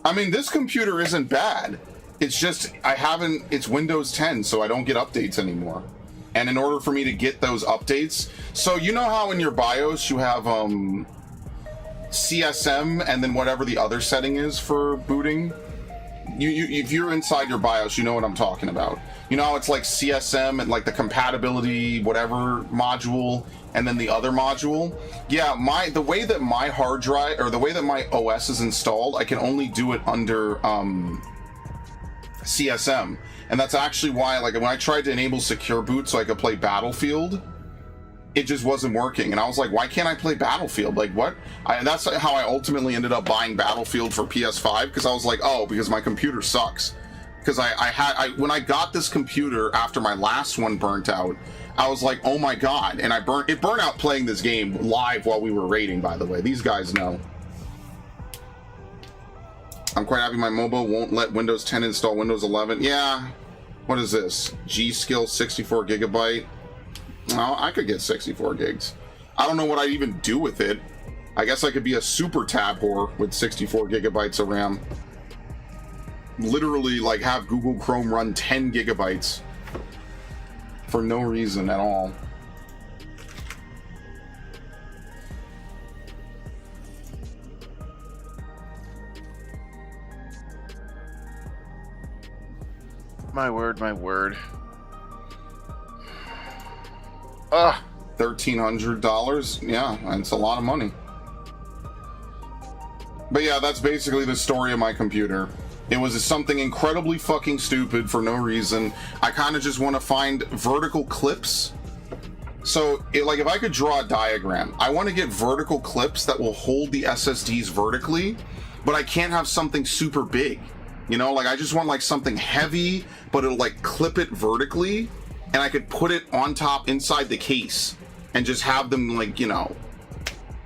I mean, this computer isn't bad. It's just, it's Windows 10, so I don't get updates anymore. And in order for me to get those updates, so you know how in your BIOS you have CSM and then whatever the other setting is for booting? If you're inside your BIOS, you know what I'm talking about. You know, it's like CSM and like the compatibility whatever module, and then the other module. Yeah, the way that my hard drive, or the way that my OS is installed, I can only do it under CSM. And that's actually why, like, when I tried to enable secure boot so I could play Battlefield, it just wasn't working. And I was like, why can't I play Battlefield? Like, what? That's how I ultimately ended up buying Battlefield for PS5, because I was like, oh, because my computer sucks. Because when I got this computer after my last one burnt out, I was like, oh my god. And it burnt out playing this game live while we were raiding, by the way. These guys know. I'm quite happy my mobile won't let Windows 10 install Windows 11. Yeah. What is this? G-Skill 64 gigabyte. Well, I could get 64 gigs. I don't know what I'd even do with it. I guess I could be a super tab whore with 64 gigabytes of RAM. Literally, like, have Google Chrome run 10 gigabytes for no reason at all. My word, my word. Ugh. $1,300? Yeah, it's a lot of money. But yeah, that's basically the story of my computer. It was something incredibly fucking stupid for no reason. I kind of just want to find vertical clips. So, like, if I could draw a diagram, I want to get vertical clips that will hold the SSDs vertically, but I can't have something super big. You know, like, I just want, like, something heavy, but it'll, like, clip it vertically, and I could put it on top inside the case, and just have them, like, you know,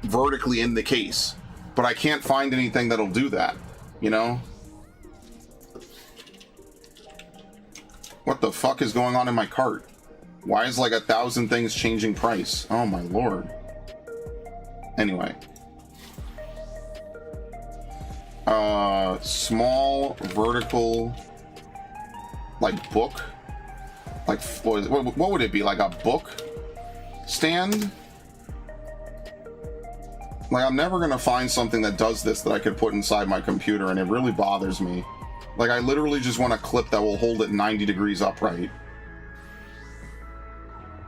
vertically in the case. But I can't find anything that'll do that, you know? What the fuck is going on in my cart? Why is, like, 1,000 things changing price? Oh, my lord. Anyway. Small vertical, like, book, like, what would it be, like a book stand? Like, I'm never gonna find something that does this that I could put inside my computer, and it really bothers me. Like, I literally just want a clip that will hold it 90 degrees upright.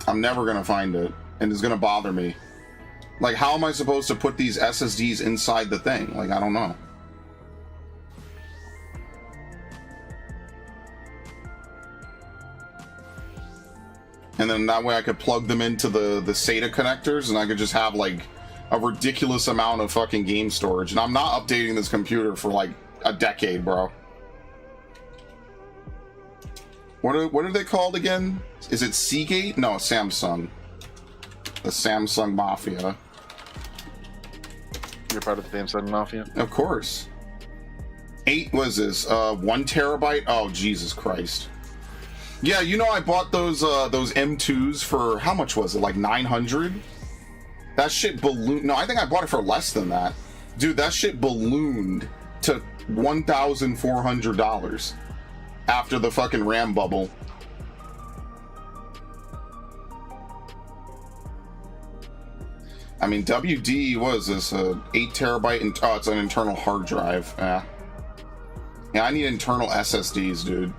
I'm never gonna find it, and it's gonna bother me. Like, how am I supposed to put these SSDs inside the thing? Like, I don't know. And then that way I could plug them into the SATA connectors, and I could just have, like, a ridiculous amount of fucking game storage. And I'm not updating this computer for, like, a decade, bro. What are they called again? Is it Seagate? No, Samsung. The Samsung Mafia. You're part of the Samsung Mafia? Of course. 1 terabyte? Oh, Jesus Christ. Yeah, you know, I bought those M2s for, how much was it? Like 900? That shit ballooned. No, I think I bought it for less than that. Dude, that shit ballooned to $1,400 after the fucking RAM bubble. I mean, WD was this 8 terabyte, and oh, it's an internal hard drive. Yeah, I need internal SSDs, dude.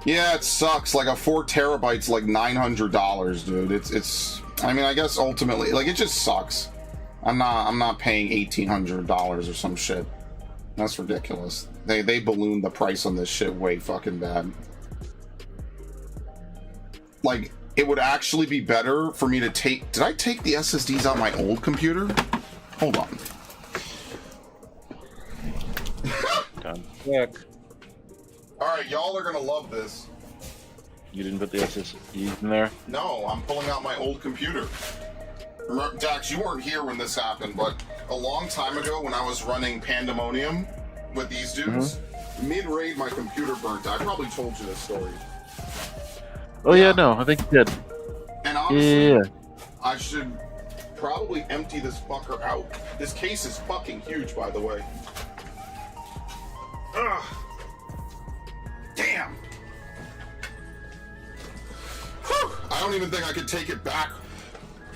Yeah, it sucks. Like, a 4 terabyte's like $900, dude. It's. I mean, I guess ultimately, like, it just sucks. I'm not paying $1,800 or some shit. That's ridiculous. They ballooned the price on this shit way fucking bad. Like, it would actually be better for me to take. Did I take the SSDs out my old computer? Hold on. Done. Check. Alright, y'all are gonna love this. You didn't put the SSDs in there? No, I'm pulling out my old computer. Remember, Dax, you weren't here when this happened, but a long time ago when I was running Pandemonium with these dudes, mid-raid my computer burnt. I probably told you this story. Oh yeah, no, I think you did. And honestly, Yeah. I should probably empty this fucker out. This case is fucking huge, by the way. Ugh. Damn. Whew. I don't even think I could take it back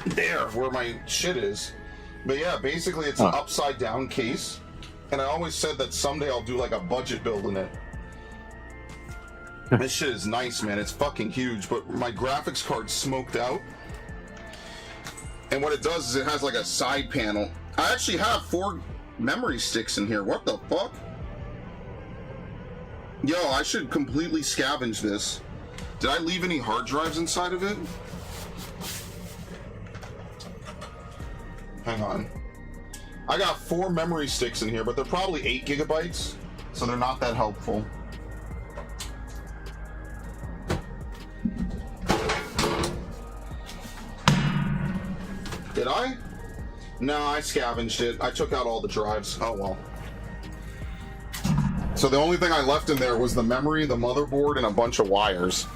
there where my shit is. But yeah, basically it's an upside down case. And I always said that someday I'll do like a budget build in it. This shit is nice, man. It's fucking huge, but my graphics card's smoked out. And what it does is it has like a side panel. I actually have 4 memory sticks in here. What the fuck? Yo, I should completely scavenge this. Did I leave any hard drives inside of it? Hang on. I got 4 memory sticks in here, but they're probably 8 gigabytes, so they're not that helpful. Did I? No, I scavenged it. I took out all the drives. Oh well. So the only thing I left in there was the memory, the motherboard, and a bunch of wires.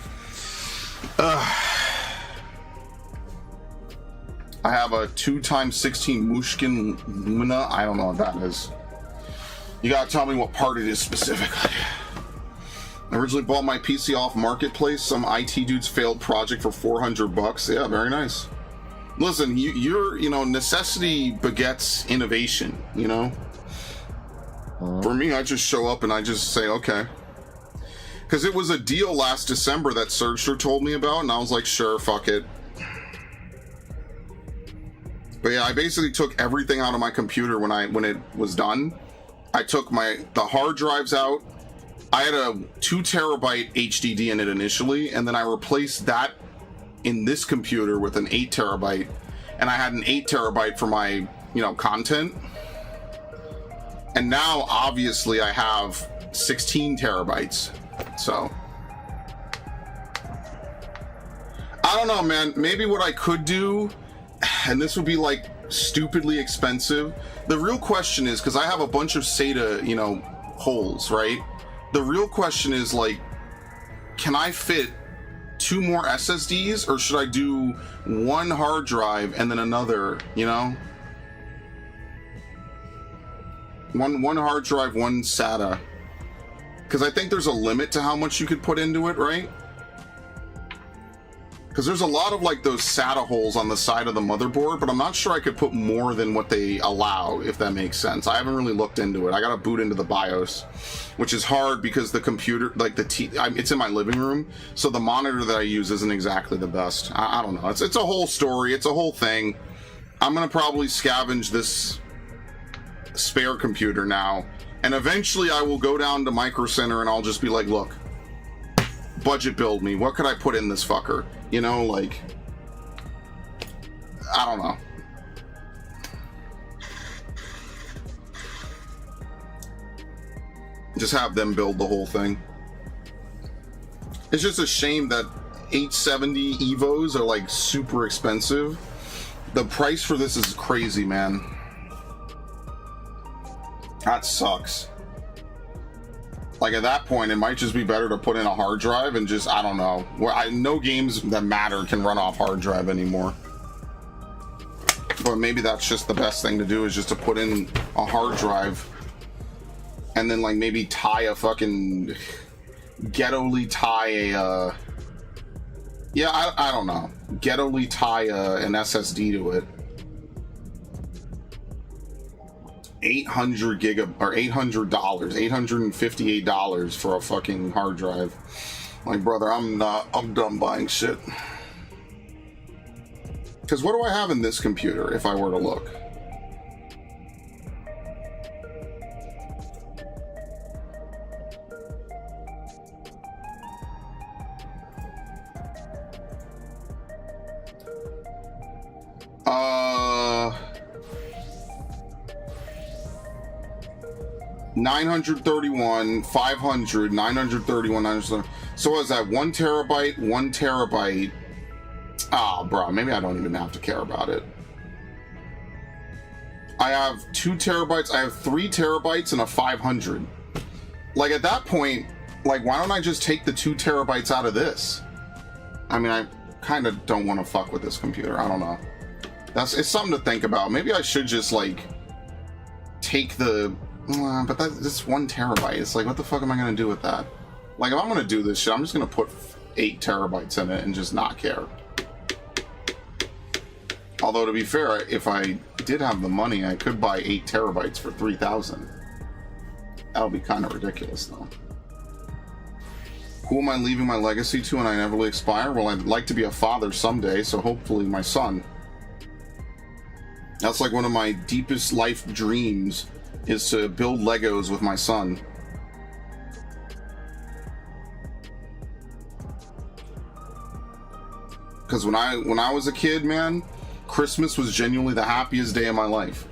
I have a 2x16 Mushkin Luna. I don't know what that is. You gotta tell me what part it is specifically. I originally bought my PC off Marketplace. Some IT dude's failed project for $400. Yeah, very nice. Listen, you're, you know, necessity begets innovation, you know? For me, I just show up and I just say, okay. Because it was a deal last December that Surger told me about, and I was like, sure, fuck it. But yeah, I basically took everything out of my computer when it was done. I took the hard drives out. I had a 2 terabyte HDD in it initially, and then I replaced that in this computer with an 8 terabyte, and I had an 8 terabyte for my, you know, content. And now, obviously, I have 16 terabytes. So, I don't know, man. Maybe what I could do, and this would be like stupidly expensive. The real question is, because I have a bunch of SATA, you know, holes, right? The real question is, like, can I fit 2 more SSDs, or should I do 1 hard drive and then another, you know? One hard drive, 1 SATA. Because I think there's a limit to how much you could put into it, right? Because there's a lot of like those SATA holes on the side of the motherboard, but I'm not sure I could put more than what they allow, if that makes sense. I haven't really looked into it. I gotta boot into the BIOS, which is hard because the computer, like it's in my living room, so the monitor that I use isn't exactly the best. I don't know. It's a whole story. It's a whole thing. I'm gonna probably scavenge this spare computer now, and eventually I will go down to Micro Center and I'll just be like, look, budget build me. What could I put in this fucker? You know, like, I don't know. Just have them build the whole thing. It's just a shame that 870 Evos are like super expensive. The price for this is crazy, man. That sucks. Like, at that point, it might just be better to put in a hard drive and just, I don't know. No games that matter can run off hard drive anymore. But maybe that's just the best thing to do, is just to put in a hard drive and then, like, maybe tie a fucking... ghetto-ly tie a... yeah, I don't know. Ghetto-ly tie an SSD to it. $858 for a fucking hard drive. Like, brother, I'm done buying shit. Because what do I have in this computer if I were to look? Uh... 931, 500, 931, 931. So what is that? 1 terabyte, 1 terabyte. Ah, bro, maybe I don't even have to care about it. I have 2 terabytes. I have 3 terabytes and a 500. Like, at that point, like, why don't I just take the 2 terabytes out of this? I mean, I kind of don't want to fuck with this computer. I don't know. It's something to think about. Maybe I should just, like, take the... but that's 1 terabyte. It's like, what the fuck am I going to do with that? Like, if I'm going to do this shit, I'm just going to put 8 terabytes in it and just not care. Although, to be fair, if I did have the money, I could buy 8 terabytes for $3,000. That would be kind of ridiculous, though. Who am I leaving my legacy to when I inevitably expire? Well, I'd like to be a father someday, so hopefully my son. That's like one of my deepest life dreams, is to build Legos with my son. Because when I was a kid, man, Christmas was genuinely the happiest day of my life.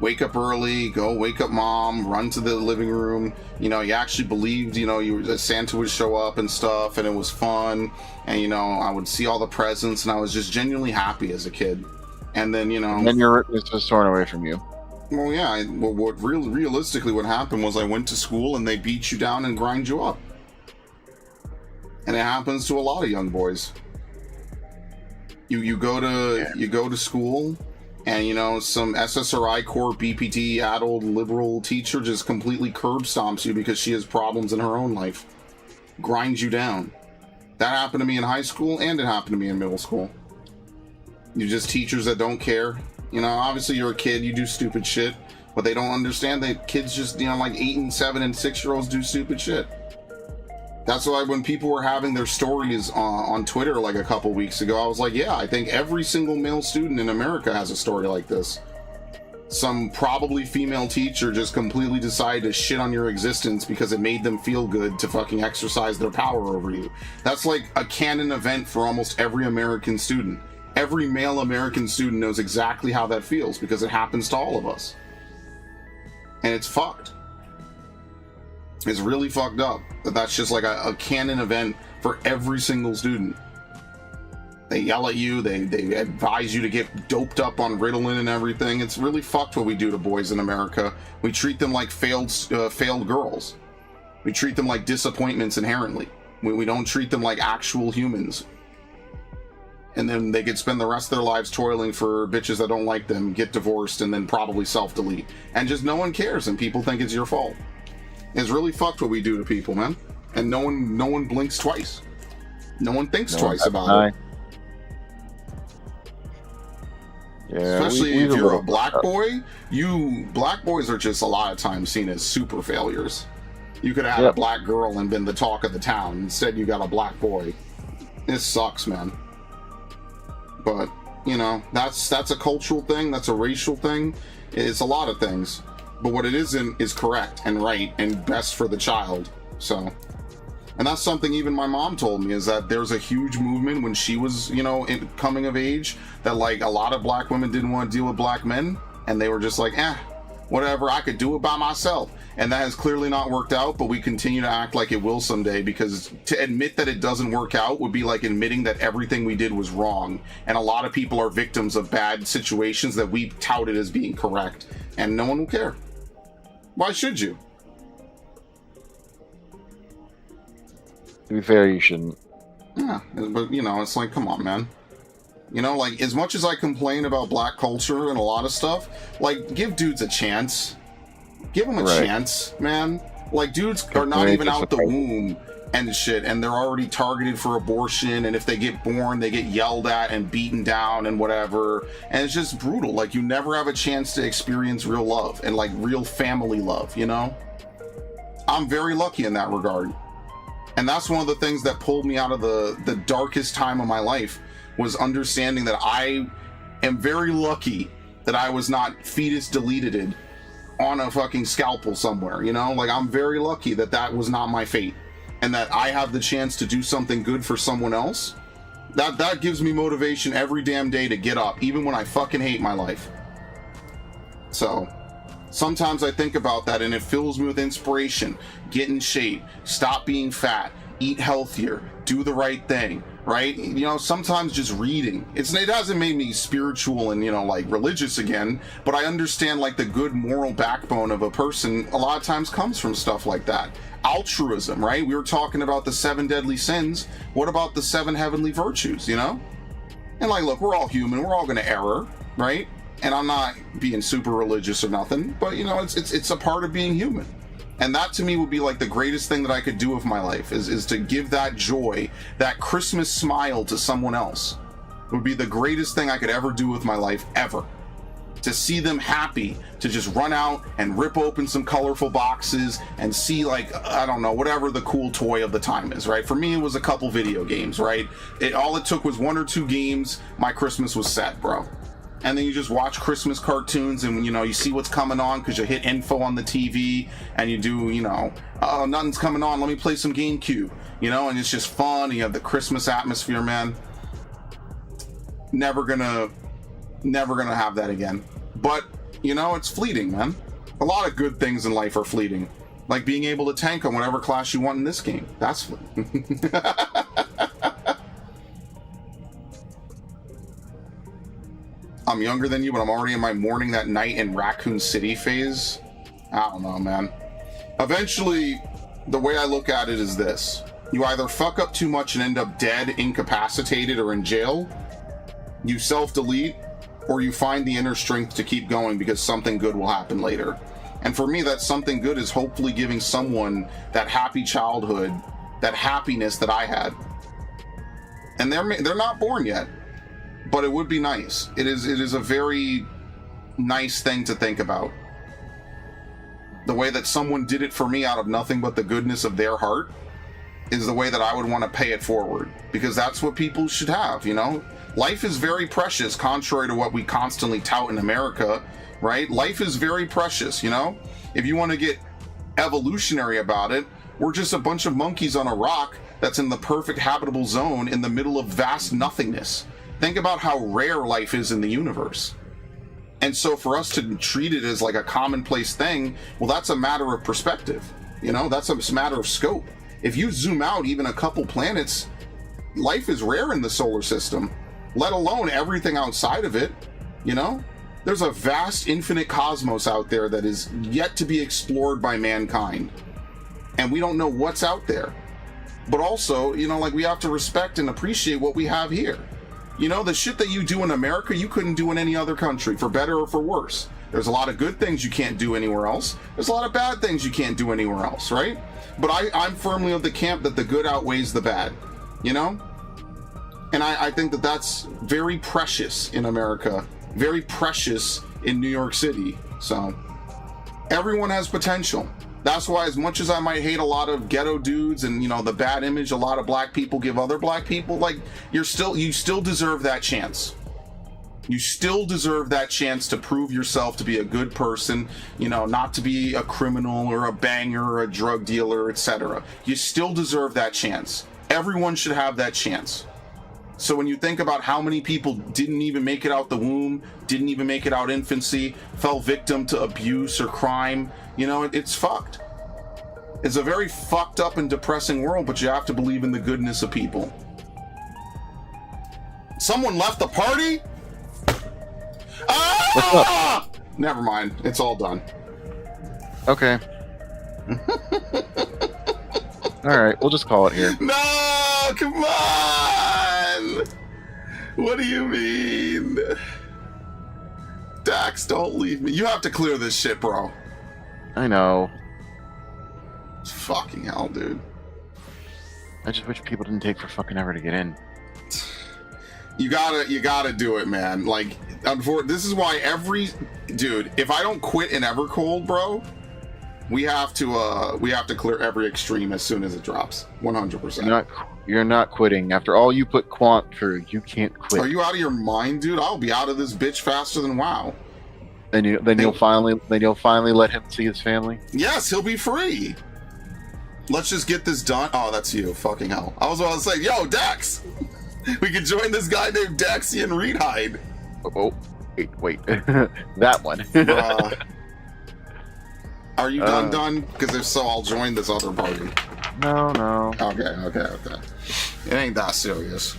Wake up early, go wake up mom, run to the living room. You know, you actually believed, you know, that Santa would show up and stuff, and it was fun. And, you know, I would see all the presents, and I was just genuinely happy as a kid. And then, you know... And then it's just torn away from you. Well, yeah, realistically what happened was I went to school and they beat you down and grind you up. And it happens to a lot of young boys. You go to school, and you know some SSRI core BPT addled liberal teacher just completely curb stomps you because she has problems in her own life, grinds you down. That happened to me in high school, and it happened to me in middle school. You just teachers that don't care. You know, obviously you're a kid, you do stupid shit, but they don't understand that kids just, you know, like 8 and 7 and 6-year-olds do stupid shit. That's why when people were having their stories on Twitter like a couple weeks ago, I was like, yeah, I think every single male student in America has a story like this. Some probably female teacher just completely decided to shit on your existence because it made them feel good to fucking exercise their power over you. That's like a canon event for almost every American student. Every male American student knows exactly how that feels because it happens to all of us. And it's fucked. It's really fucked up that that's just like a canon event for every single student. They yell at you, they advise you to get doped up on Ritalin and everything. It's really fucked what we do to boys in America. We treat them like failed girls. We treat them like disappointments inherently. We don't treat them like actual humans. And then they could spend the rest of their lives toiling for bitches that don't like them, get divorced, and then probably self-delete. And just no one cares, and people think it's your fault. It's really fucked what we do to people, man. And no one blinks twice. No one thinks twice about it. Yeah, especially if you're a black boy. Black boys are just a lot of times seen as super failures. You could have had a black girl and been the talk of the town. Instead, you got a black boy. This sucks, man. But, you know, that's a cultural thing. That's a racial thing. It's a lot of things. But what it isn't is correct and right and best for the child. So, and that's something even my mom told me, is that there's a huge movement when she was, you know, coming of age, that like a lot of black women didn't want to deal with black men, and they were just like, whatever, I could do it by myself. And that has clearly not worked out, but we continue to act like it will someday, because to admit that it doesn't work out would be like admitting that everything we did was wrong. And a lot of people are victims of bad situations that we touted as being correct, and no one will care. Why should you? To be fair, you shouldn't. Yeah, but you know, it's like, come on, man. You know, like, as much as I complain about black culture and a lot of stuff, like, give dudes a chance. Give them a chance, man. Like, dudes are not even out the womb and shit, and they're already targeted for abortion, and if they get born, they get yelled at and beaten down and whatever, and it's just brutal. Like, you never have a chance to experience real love and, like, real family love, you know? I'm very lucky in that regard. And that's one of the things that pulled me out of the darkest time of my life, was understanding that I am very lucky that I was not fetus deleted on a fucking scalpel somewhere, you know? Like, I'm very lucky that that was not my fate, and that I have the chance to do something good for someone else. That gives me motivation every damn day to get up, even when I fucking hate my life. So sometimes I think about that, and it fills me with inspiration. Get in shape, stop being fat, eat healthier, do the right thing, right? You know, sometimes just reading. It hasn't made me spiritual and, you know, like religious again, but I understand like the good moral backbone of a person a lot of times comes from stuff like that. Altruism, right? We were talking about the 7 deadly sins. What about the 7 heavenly virtues, you know? And like, look, we're all human. We're all going to error, right? And I'm not being super religious or nothing, but you know, it's a part of being human. And that to me would be like the greatest thing that I could do with my life, is to give that joy, that Christmas smile to someone else. It would be the greatest thing I could ever do with my life, ever. To see them happy, to just run out and rip open some colorful boxes and see, like, I don't know, whatever the cool toy of the time is, right? For me, it was a couple video games, right? All it took was 1 or 2 games. My Christmas was set, bro. And then you just watch Christmas cartoons, and, you know, you see what's coming on because you hit info on the TV, and you do, you know, oh, nothing's coming on, let me play some GameCube, you know, and it's just fun, and you have the Christmas atmosphere, man. Never gonna have that again. But, you know, it's fleeting, man. A lot of good things in life are fleeting. Like being able to tank on whatever class you want in this game. That's fleeting. I'm younger than you, but I'm already in my mourning that night in Raccoon City phase. I don't know, man. Eventually, the way I look at it is this. You either fuck up too much and end up dead, incapacitated, or in jail, You self-delete, or you find the inner strength to keep going because something good will happen later. And for me, that something good is hopefully giving someone that happy childhood, that happiness that I had. And they're not born yet, but it would be nice. It is a very nice thing to think about. The way that someone did it for me out of nothing but the goodness of their heart is the way that I would want to pay it forward, because that's what people should have, you know? Life is very precious, contrary to what we constantly tout in America, right? Life is very precious, you know? If you want to get evolutionary about it, we're just a bunch of monkeys on a rock that's in the perfect habitable zone in the middle of vast nothingness. Think about how rare life is in the universe. And so for us to treat it as like a commonplace thing, well, that's a matter of perspective. You know, that's a matter of scope. If you zoom out even a couple planets, life is rare in the solar system, let alone everything outside of it, you know? There's a vast infinite cosmos out there that is yet to be explored by mankind. And we don't know what's out there. But also, you know, like, we have to respect and appreciate what we have here. You know, the shit that you do in America, you couldn't do in any other country, for better or for worse. There's a lot of good things you can't do anywhere else. There's a lot of bad things you can't do anywhere else, right? But I'm firmly of the camp that the good outweighs the bad, you know? And I think that that's very precious in America, very precious in New York City. So everyone has potential. That's why, as much as I might hate a lot of ghetto dudes and, you know, the bad image a lot of black people give other black people, like, you still deserve that chance. You still deserve that chance to prove yourself to be a good person, you know, not to be a criminal or a banger or a drug dealer, etc. You still deserve that chance. Everyone should have that chance. So when you think about how many people didn't even make it out the womb, didn't even make it out infancy, fell victim to abuse or crime, you know, it's fucked. It's a very fucked up and depressing world, but you have to believe in the goodness of people. Someone left the party? Ah! Never mind. It's all done. Okay. All right, we'll just call it here. No, come on! What do you mean? Dax, don't leave me. You have to clear this shit, bro. I know. Fucking hell, dude. I just wish people didn't take for fucking ever to get in. You gotta do it, man. Like, this is why dude, if I don't quit in Evercold, bro, we have to clear every extreme as soon as it drops. 100%. You're not quitting. After all you put Quant through, you can't quit. Are you out of your mind, dude? I'll be out of this bitch faster than WoW. Then you'll finally let him see his family? Yes, he'll be free. Let's just get this done. Oh, that's you. Fucking hell. I was about to say, yo, Dax! We could join this guy named Daxian Reedhide. Oh, wait. That one. Are you done? Because if so, I'll join this other party. No. Okay. It ain't that serious.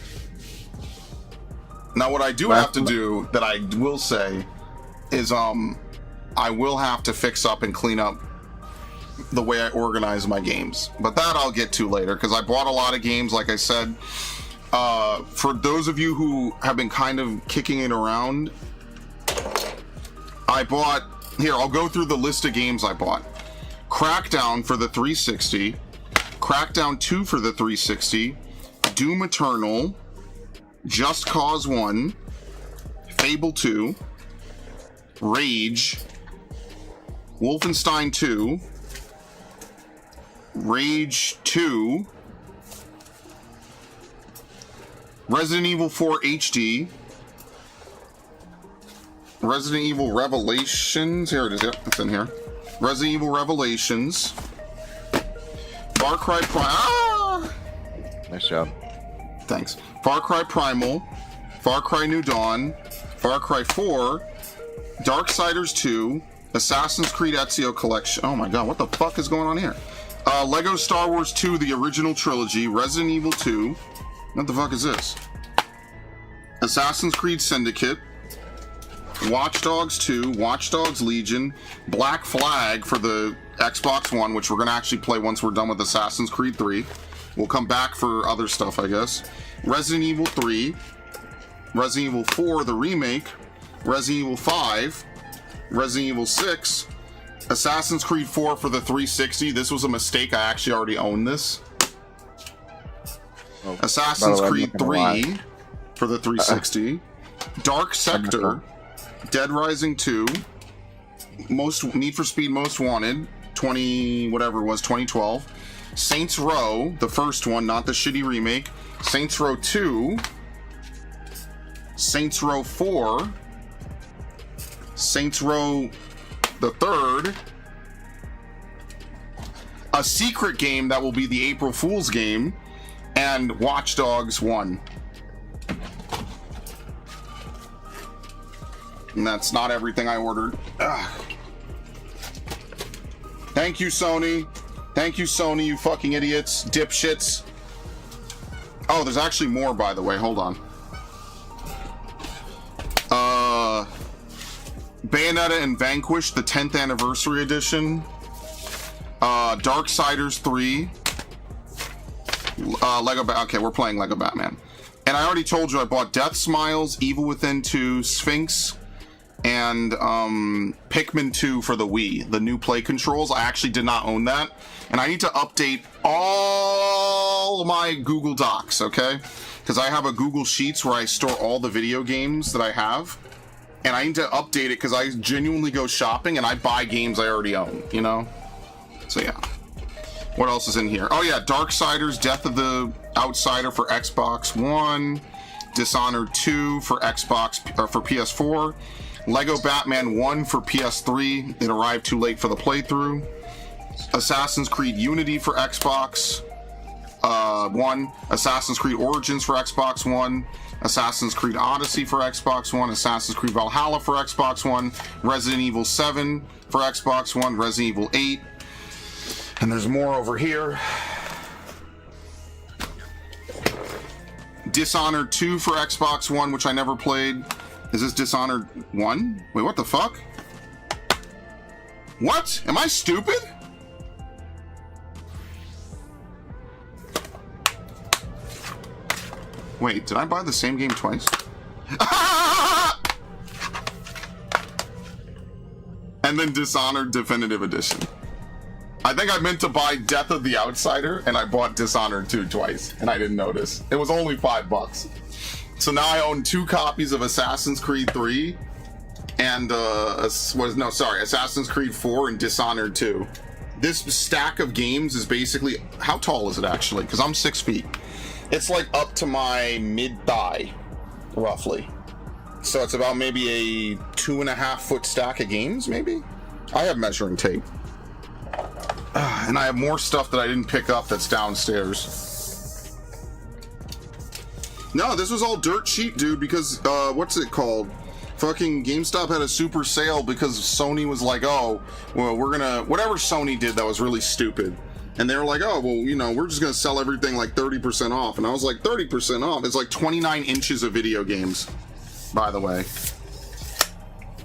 Now, what I do have to do, that I will say, is I will have to fix up and clean up the way I organize my games. But that I'll get to later, because I bought a lot of games, like I said. For those of you who have been kind of kicking it around, I bought... Here, I'll go through the list of games I bought. Crackdown for the 360. Crackdown 2 for the 360. Doom Eternal. Just Cause 1. Fable 2. Rage. Wolfenstein 2. Rage 2. Resident Evil 4 HD. Resident Evil Revelations. Here it is. Yep, it's in here. Resident Evil Revelations. Far Cry Primal. Nice job. Thanks. Far Cry Primal. Far Cry New Dawn. Far Cry 4. Darksiders 2. Assassin's Creed Ezio Collection. Oh my god, what the fuck is going on here? Lego Star Wars 2, the original trilogy. Resident Evil 2. What the fuck is this? Assassin's Creed Syndicate. Watch Dogs 2, Watch Dogs Legion, Black Flag for the Xbox One, which we're going to actually play once we're done with Assassin's Creed 3. We'll come back for other stuff, I guess. Resident Evil 3, Resident Evil 4, the remake, Resident Evil 5, Resident Evil 6, Assassin's Creed 4 for the 360. This was a mistake. I actually already own this. Oh, Assassin's by the way, Creed 3 for the 360. Dark Sector, Dead Rising 2, Need for Speed Most Wanted, 2012. Saints Row, the first one, not the shitty remake. Saints Row 2, Saints Row 4, Saints Row the third, a secret game that will be the April Fool's game, and Watch Dogs 1. And that's not everything I ordered. Ugh. Thank you, Sony. Thank you, Sony, you fucking idiots, dipshits. Oh, there's actually more, by the way. Hold on. Bayonetta and Vanquish, the 10th anniversary edition. Darksiders 3. Okay, we're playing Lego Batman. And I already told you I bought Death Smiles, Evil Within 2, Sphinx, and Pikmin 2 for the Wii, the new play controls. I actually did not own that, and I need to update all my Google Docs, okay? Because I have a Google Sheets where I store all the video games that I have, and I need to update it because I genuinely go shopping and I buy games I already own, you know? So yeah. What else is in here? Oh yeah, Darksiders, Death of the Outsider for Xbox One, Dishonored 2 for Xbox or for PS4. Lego Batman 1 for PS3. It arrived too late for the playthrough. Assassin's Creed Unity for Xbox One. Assassin's Creed Origins for Xbox One. Assassin's Creed Odyssey for Xbox One. Assassin's Creed Valhalla for Xbox One. Resident Evil 7 for Xbox One. Resident Evil 8. And there's more over here. Dishonored 2 for Xbox One, which I never played. Is this Dishonored 1? Wait, what the fuck? What? Am I stupid? Wait, did I buy the same game twice? And then Dishonored Definitive Edition. I think I meant to buy Death of the Outsider, and I bought Dishonored 2 twice, and I didn't notice. It was only $5. So now I own 2 copies of Assassin's Creed 3 and Assassin's Creed 4 and Dishonored 2. This stack of games is basically, how tall is it actually? Because I'm 6 feet. It's like up to my mid-thigh, roughly. So it's about maybe a 2.5 foot stack of games, maybe? I have measuring tape. And I have more stuff that I didn't pick up that's downstairs. No, this was all dirt cheap, dude, because, what's it called? Fucking GameStop had a super sale because Sony was like, oh, well, we're gonna... Whatever Sony did that was really stupid. And they were like, oh, well, you know, we're just gonna sell everything like 30% off. And I was like, 30% off? It's like 29 inches of video games, by the way.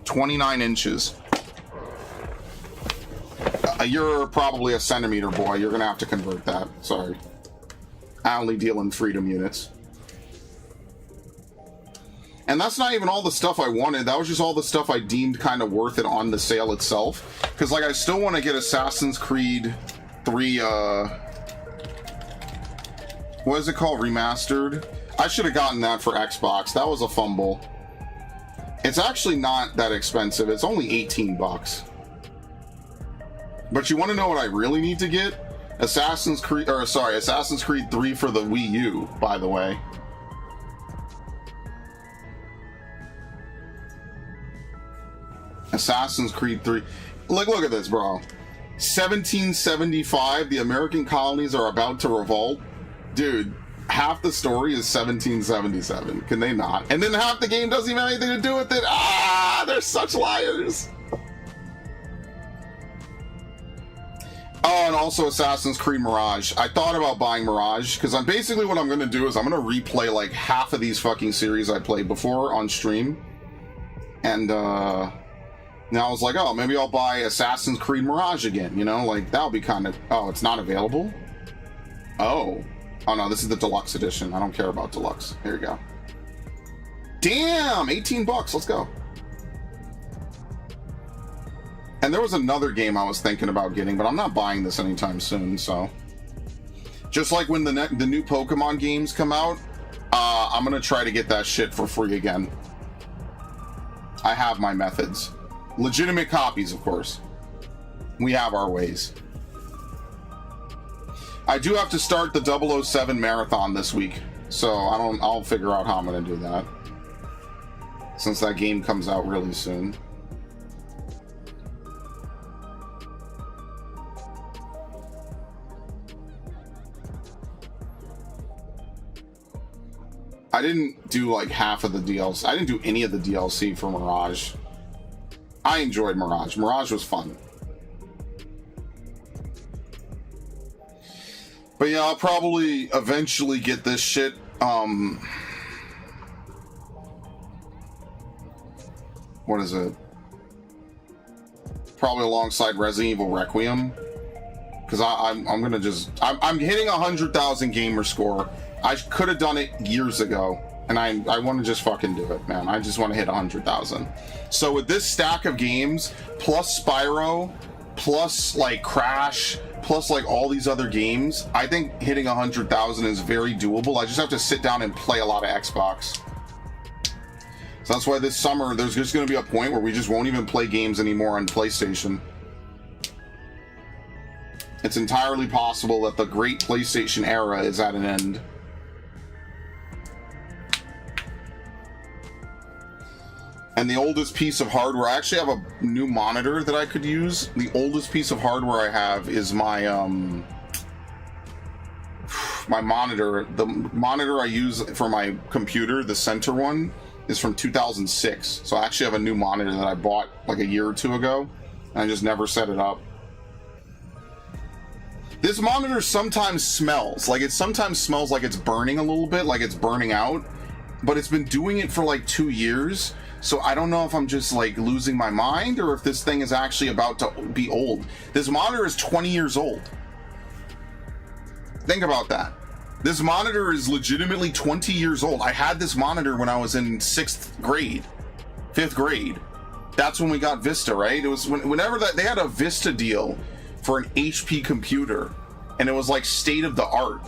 29 inches. You're probably a centimeter boy. You're gonna have to convert that. Sorry. I only deal in freedom units. And that's not even all the stuff I wanted. That was just all the stuff I deemed kind of worth it on the sale itself. Because, like, I still want to get Assassin's Creed 3, what is it called? Remastered? I should have gotten that for Xbox. That was a fumble. It's actually not that expensive. It's only $18. But you want to know what I really need to get? Assassin's Creed 3 for the Wii U, by the way. Assassin's Creed 3. Look at this, bro. 1775, the American colonies are about to revolt. Dude, half the story is 1777. Can they not? And then half the game doesn't even have anything to do with it. Ah, they're such liars. Oh, and also Assassin's Creed Mirage. I thought about buying Mirage, because I'm basically what I'm going to do is I'm going to replay like half of these fucking series I played before on stream. And, now I was like, oh, maybe I'll buy Assassin's Creed Mirage again, you know? Like, that'll be kind of... Oh, it's not available? Oh. Oh, no, this is the deluxe edition. I don't care about deluxe. Here you go. Damn, 18 bucks. Let's go. And there was another game I was thinking about getting, but I'm not buying this anytime soon, so. Just like when the new Pokemon games come out, I'm gonna try to get that shit for free again. I have my methods. Legitimate copies, of course. We have our ways. I do have to start the 007 marathon this week, so I'll figure out how I'm gonna do that. Since that game comes out really soon. I didn't do like half of the DLC. I didn't do any of the DLC for Mirage. I enjoyed Mirage. Mirage was fun. But yeah, I'll probably eventually get this shit. What is it? Probably alongside Resident Evil Requiem. Because I'm gonna just... I'm hitting 100,000 gamer score. I could have done it years ago, and I want to just fucking do it, man. I just want to hit 100,000. So with this stack of games, plus Spyro, plus like Crash, plus like all these other games, I think hitting 100,000 is very doable. I just have to sit down and play a lot of Xbox. So that's why this summer there's just going to be a point where we just won't even play games anymore on PlayStation. It's entirely possible that the great PlayStation era is at an end. And the oldest piece of hardware, I actually have a new monitor that I could use. The oldest piece of hardware I have is my my monitor. The monitor I use for my computer, the center one, is from 2006. So I actually have a new monitor that I bought like a year or two ago, and I just never set it up. This monitor sometimes smells. Like it sometimes smells like it's burning a little bit, like it's burning out. But it's been doing it for like 2 years. So I don't know if I'm just like losing my mind or if this thing is actually about to be old. This monitor is 20 years old. Think about that. This monitor is legitimately 20 years old. I had this monitor when I was in 6th grade, 5th grade. That's when we got Vista, right? It was whenever that they had a Vista deal for an HP computer, and it was like state of the art.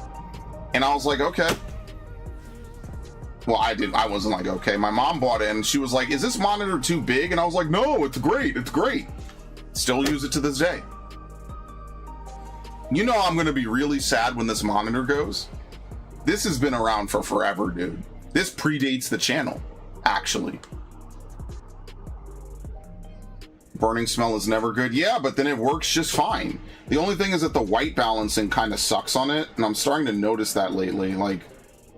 And I was like, okay. Well, I wasn't like, okay. My mom bought it and she was like, is this monitor too big? And I was like, no, it's great. It's great. Still use it to this day. You know I'm going to be really sad when this monitor goes. This has been around for forever, dude. This predates the channel, actually. Burning smell is never good. Yeah, but then it works just fine. The only thing is that the white balancing kind of sucks on it. And I'm starting to notice that lately. Like,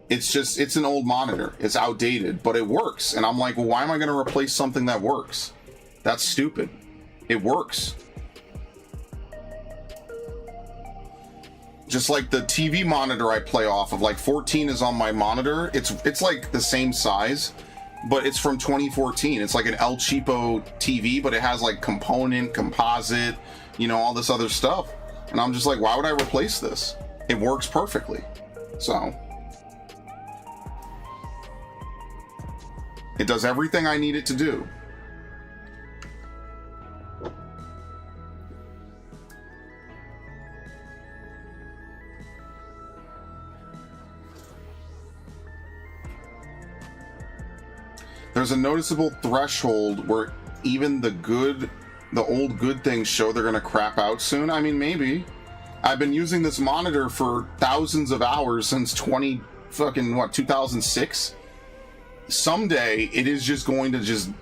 it's an old monitor. It's outdated, but it works. And I'm like, well, why am I going to replace something that works? That's stupid. It works. Just like the TV monitor I play off of, like 14 is on my monitor. It's like the same size, but it's from 2014. It's like an El Cheapo TV, but it has like composite, you know, all this other stuff. And I'm just like, why would I replace this? It works perfectly. So it does everything I need it to do. There's a noticeable threshold where even the old good things show they're gonna crap out soon. I mean, maybe. I've been using this monitor for thousands of hours since 2006. Someday it is just going to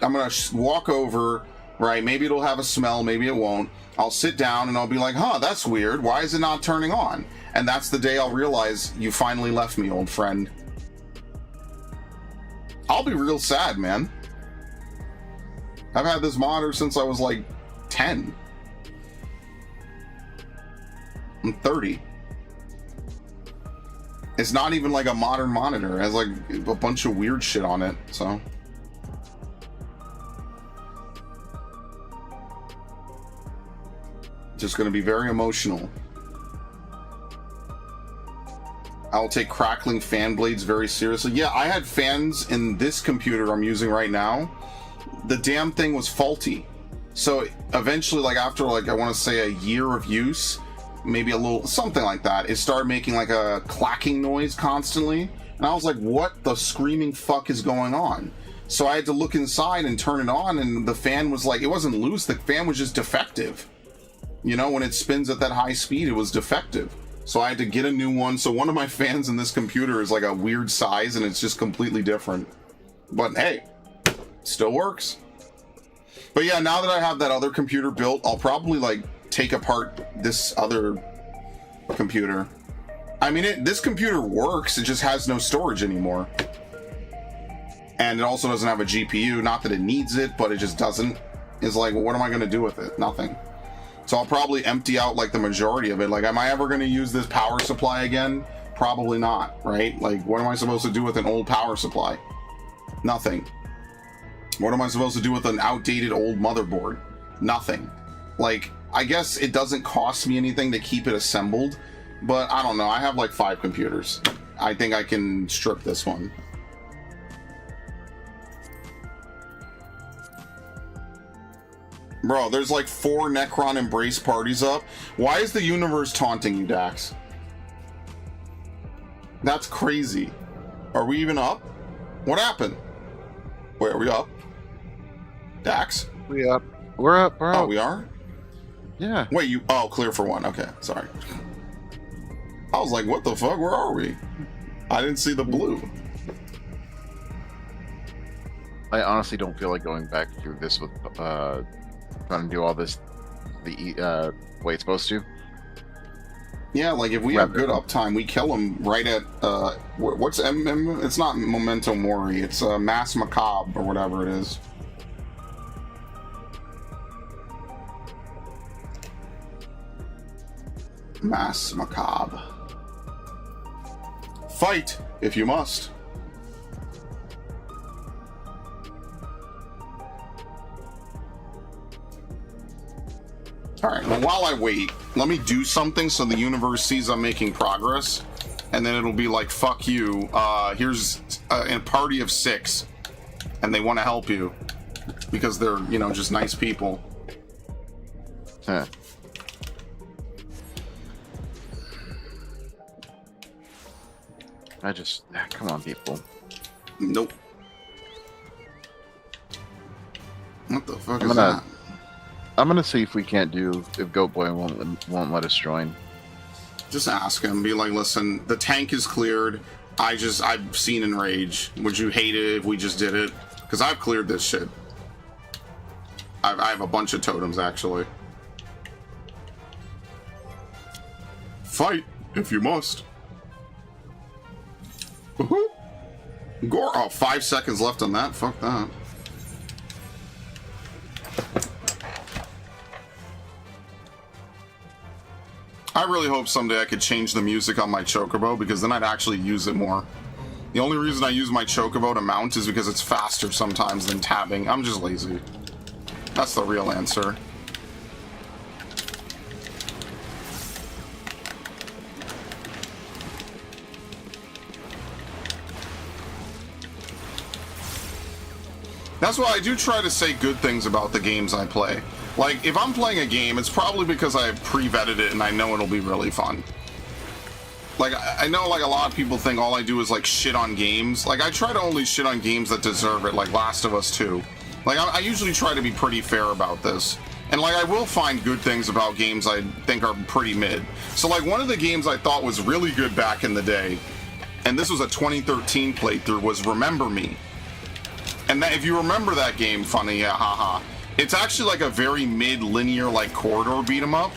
I'm gonna walk over, right? Maybe it'll have a smell, maybe it won't. I'll sit down and I'll be like, huh, that's weird. Why is it not turning on? And that's the day I'll realize you finally left me, old friend. I'll be real sad, man. I've had this monitor since I was like 10. I'm 30. It's not even like a modern monitor. It has like a bunch of weird shit on it, so. Just gonna be very emotional. I'll take crackling fan blades very seriously. Yeah, I had fans in this computer I'm using right now. The damn thing was faulty. So eventually, like after like I want to say a year of use, maybe a little something like that, it started making like a clacking noise constantly. And I was like, what the screaming fuck is going on? So I had to look inside and turn it on, and the fan was like, it wasn't loose, the fan was just defective. You know, when it spins at that high speed, it was defective. So I had to get a new one. So one of my fans in this computer is like a weird size, and it's just completely different. But hey, still works. But yeah, now that I have that other computer built, I'll probably like take apart this other computer. I mean, this computer works, it just has no storage anymore. And it also doesn't have a GPU. Not that it needs it, but it just doesn't. It's like, well, what am I going to do with it? Nothing. So I'll probably empty out like the majority of it. Like, am I ever going to use this power supply again? Probably not, right? Like, what am I supposed to do with an old power supply? Nothing. What am I supposed to do with an outdated old motherboard? Nothing. Like, I guess it doesn't cost me anything to keep it assembled, but I don't know. I have like 5 computers. I think I can strip this one. Bro, there's like 4 Necron Embrace parties up. Why is the universe taunting you, Dax? That's crazy. Are we even up? What happened? Wait, are we up? Dax? We up. We're up, bro. Oh, we are? Yeah. Wait, you... Oh, clear for 1. Okay, sorry. I was like, what the fuck? Where are we? I didn't see the blue. I honestly don't feel like going back through this with trying to do all this the way it's supposed to. Yeah, like if we have good uptime, we kill them right at what's it's not Memento Mori, it's Mass Macabre or whatever it is. Mass Macabre. Fight if you must. Alright, well, while I wait, let me do something so the universe sees I'm making progress, and then it'll be like, fuck you, here's a party of 6, and they want to help you, because they're, you know, just nice people. Huh. Come on, people. Nope. What the fuck is that? I'm gonna see if we can't do, if Goat Boy won't let us join. Just ask him, be like, listen, the tank is cleared. I've seen Enrage. Would you hate it if we just did it? Because I've cleared this shit. I have a bunch of totems, actually. Fight, if you must. Woohoo! Gore, oh, 5 seconds left on that. Fuck that. I really hope someday I could change the music on my Chocobo, because then I'd actually use it more. The only reason I use my Chocobo to mount is because it's faster sometimes than tabbing. I'm just lazy. That's the real answer. That's why I do try to say good things about the games I play. Like, if I'm playing a game, it's probably because I pre-vetted it and I know it'll be really fun. Like, I know, like, a lot of people think all I do is, like, shit on games. Like, I try to only shit on games that deserve it, like Last of Us 2. Like, I usually try to be pretty fair about this. And, like, I will find good things about games I think are pretty mid. So, like, one of the games I thought was really good back in the day, and this was a 2013 playthrough, was Remember Me. And that, if you remember that game, funny, yeah, haha. It's actually like a very mid-linear, like, corridor beat-em-up,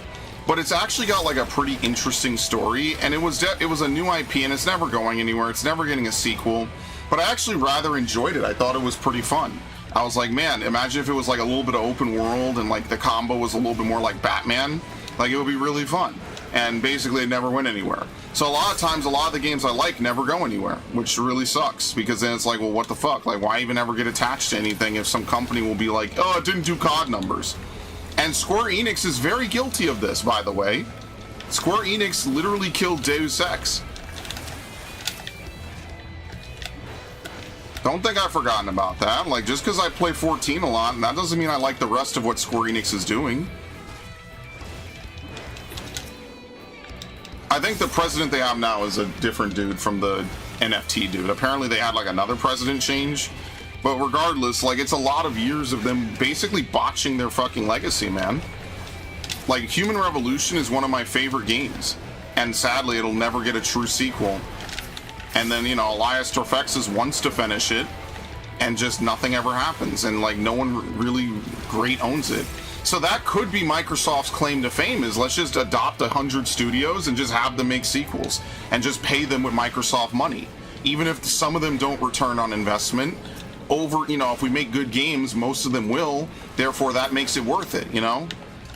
but it's actually got like a pretty interesting story, and it was a new IP, and it's never going anywhere. It's never getting a sequel, but I actually rather enjoyed it. I thought it was pretty fun. I was like, man, imagine if it was like a little bit of open world and like the combo was a little bit more like Batman. Like, it would be really fun. And basically it never went anywhere. So a lot of times, a lot of the games I like never go anywhere, which really sucks, because then it's like, well, what the fuck? Like, why even ever get attached to anything if some company will be like, oh, it didn't do COD numbers? And Square Enix is very guilty of this, by the way. Square Enix literally killed Deus Ex. Don't think I've forgotten about that. Like, just because I play 14 a lot, that doesn't mean I like the rest of what Square Enix is doing. I think the president they have now is a different dude from the NFT dude. Apparently they had like another president change. But regardless, like, it's a lot of years of them basically botching their fucking legacy, man. Like, Human Revolution is one of my favorite games. And sadly, it'll never get a true sequel. And then, you know, Elias Torfexis wants to finish it, and just nothing ever happens. And, like, no one really great owns it. So that could be Microsoft's claim to fame, is let's just adopt 100 studios and just have them make sequels. And just pay them with Microsoft money. Even if some of them don't return on investment, over, you know, if we make good games, most of them will. Therefore, that makes it worth it, you know?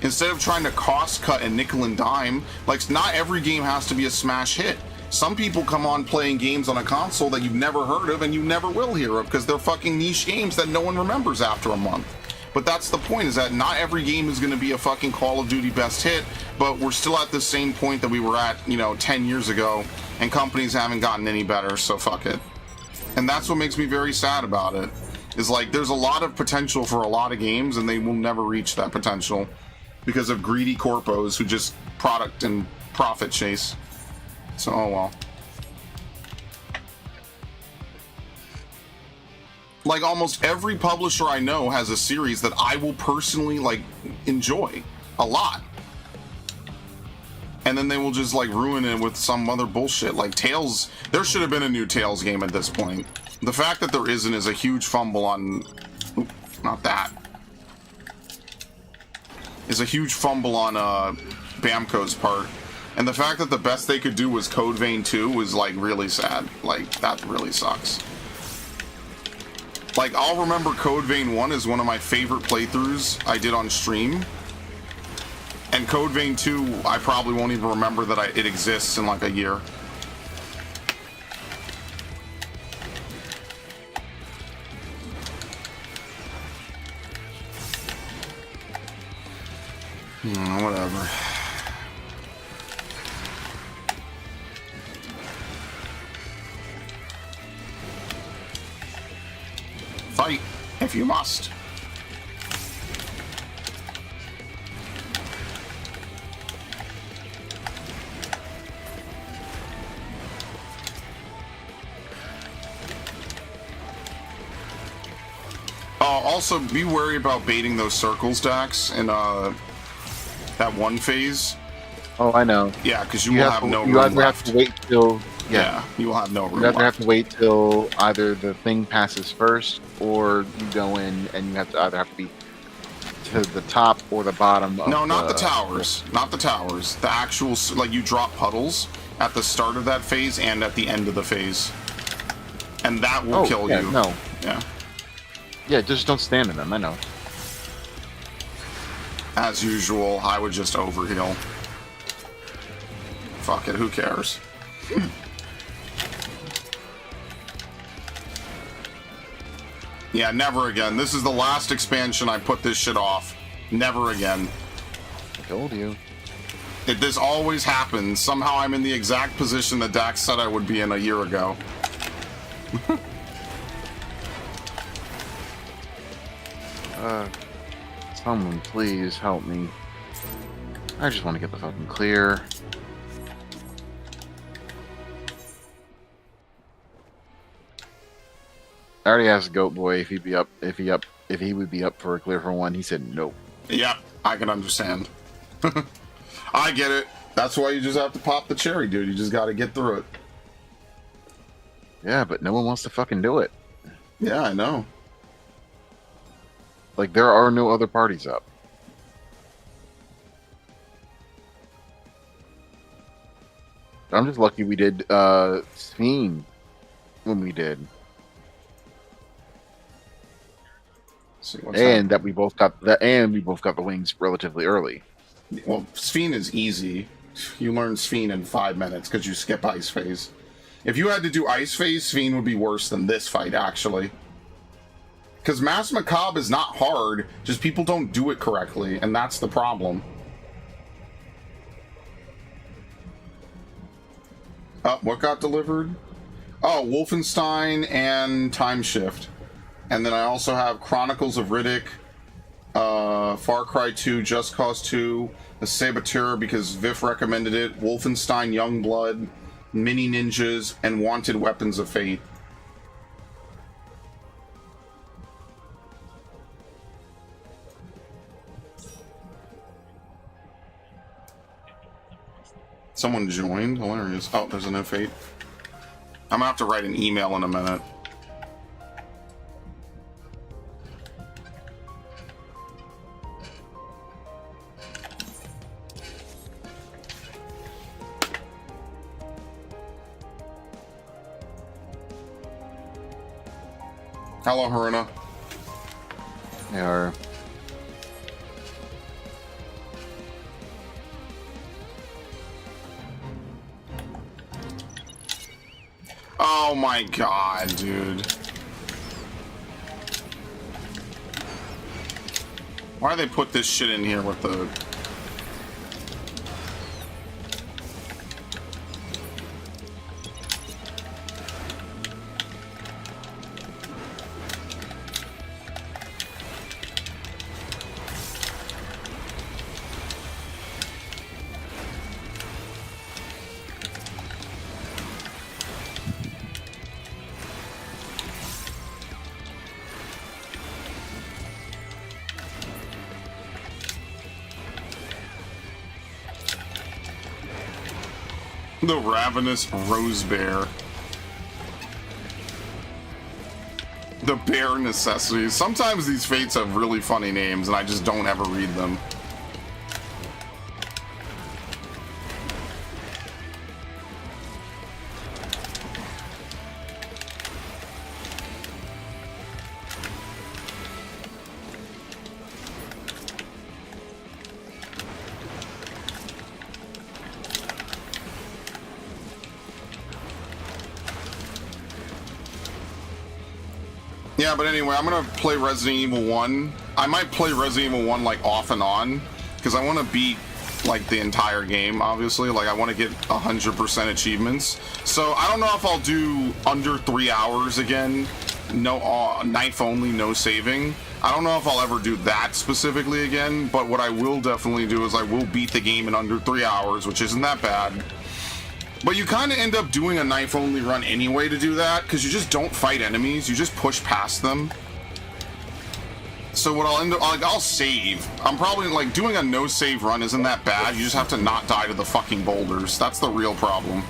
Instead of trying to cost cut and nickel and dime, like, not every game has to be a smash hit. Some people come on playing games on a console that you've never heard of and you never will hear of because they're fucking niche games that no one remembers after a month. But that's the point, is that not every game is going to be a fucking Call of Duty best hit, but we're still at the same point that we were at, you know, 10 years ago, and companies haven't gotten any better, so fuck it. And that's what makes me very sad about it, is like, there's a lot of potential for a lot of games and they will never reach that potential because of greedy corpos who just product and profit chase. So, oh well. Like, almost every publisher I know has a series that I will personally, like, enjoy a lot. And then they will just, like, ruin it with some other bullshit. Like, Tales, there should have been a new Tales game at this point. The fact that there isn't is a huge fumble on... Oop, not that. Is a huge fumble on Bamco's part. And the fact that the best they could do was Code Vein 2 was, like, really sad. Like, that really sucks. Like, I'll remember Code Vein 1 is one of my favorite playthroughs I did on stream. And Code Vein 2, I probably won't even remember that it exists in, like, a year. Whatever. Fight, if you must. Also, be wary about baiting those circles, Dax, in that one phase. Oh, I know. Yeah, because you will have no room left. You left. have to wait till... Yeah, you will have no room You left. have to wait till either the thing passes first, or you go in and you have to either have to be to the top or the bottom of No, not the towers. Not the towers. The actual, like, you drop puddles at the start of that phase and at the end of the phase. And that will kill you. No. Yeah. Yeah, just don't stand in them, I know. As usual, I would just overheal. Fuck it, who cares? Yeah, never again. This is the last expansion I put this shit off. Never again. I told you. This always happens. Somehow I'm in the exact position that Dax said I would be in a year ago. Someone please help me. I just want to get the fucking clear. I already asked Goat Boy if he would be up for a clear for one. He said nope. Yep, I can understand. I get it. That's why you just have to pop the cherry, dude. You just got to get through it. Yeah, but no one wants to fucking do it. Yeah, I know. Like, there are no other parties up. I'm just lucky we did Steam when we did. And that we both got the wings relatively early. Well, Sphene is easy. You learn Sphene in 5 minutes because you skip Ice Phase. If you had to do Ice Phase, Sphene would be worse than this fight, actually. Because Mass Macabre is not hard, just people don't do it correctly, and that's the problem. What got delivered? Oh, Wolfenstein and Time Shift. And then I also have Chronicles of Riddick, Far Cry 2, Just Cause 2, The Saboteur because Viff recommended it, Wolfenstein Youngblood, Mini Ninjas, and Wanted Weapons of Fate. Someone joined. Hilarious. Oh, there's an F8. I'm gonna have to write an email in a minute. Hello, Haruna. They are. Oh my god, dude. Why do they put this shit in here with the... The Ravenous Rose Bear. The Bear Necessities. Sometimes these fates have really funny names and I just don't ever read them. Yeah, but anyway, I'm gonna play Resident Evil 1. I might play Resident Evil 1 like off and on, because I want to beat like the entire game, obviously. Like I want to get 100% achievements. So I don't know if I'll do under 3 hours again. No, knife only, no saving. I don't know if I'll ever do that specifically again, but what I will definitely do is I will beat the game in under 3 hours, which isn't that bad. But you kind of end up doing a knife-only run anyway to do that, because you just don't fight enemies, you just push past them. So what I'll end up, like, I'll save. I'm probably, like, doing a no-save run isn't that bad, you just have to not die to the fucking boulders. That's the real problem.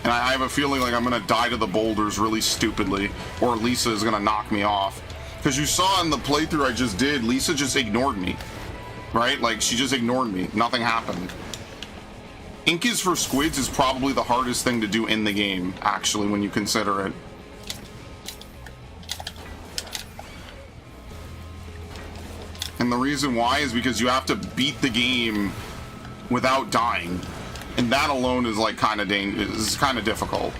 And I have a feeling like I'm gonna die to the boulders really stupidly, or Lisa is gonna knock me off. Because you saw in the playthrough I just did, Lisa just ignored me. Right? Like, she just ignored me. Nothing happened. Ink is for Squids is probably the hardest thing to do in the game, actually, when you consider it. And the reason why is because you have to beat the game without dying. And that alone is like kind of dangerous, is kind of difficult.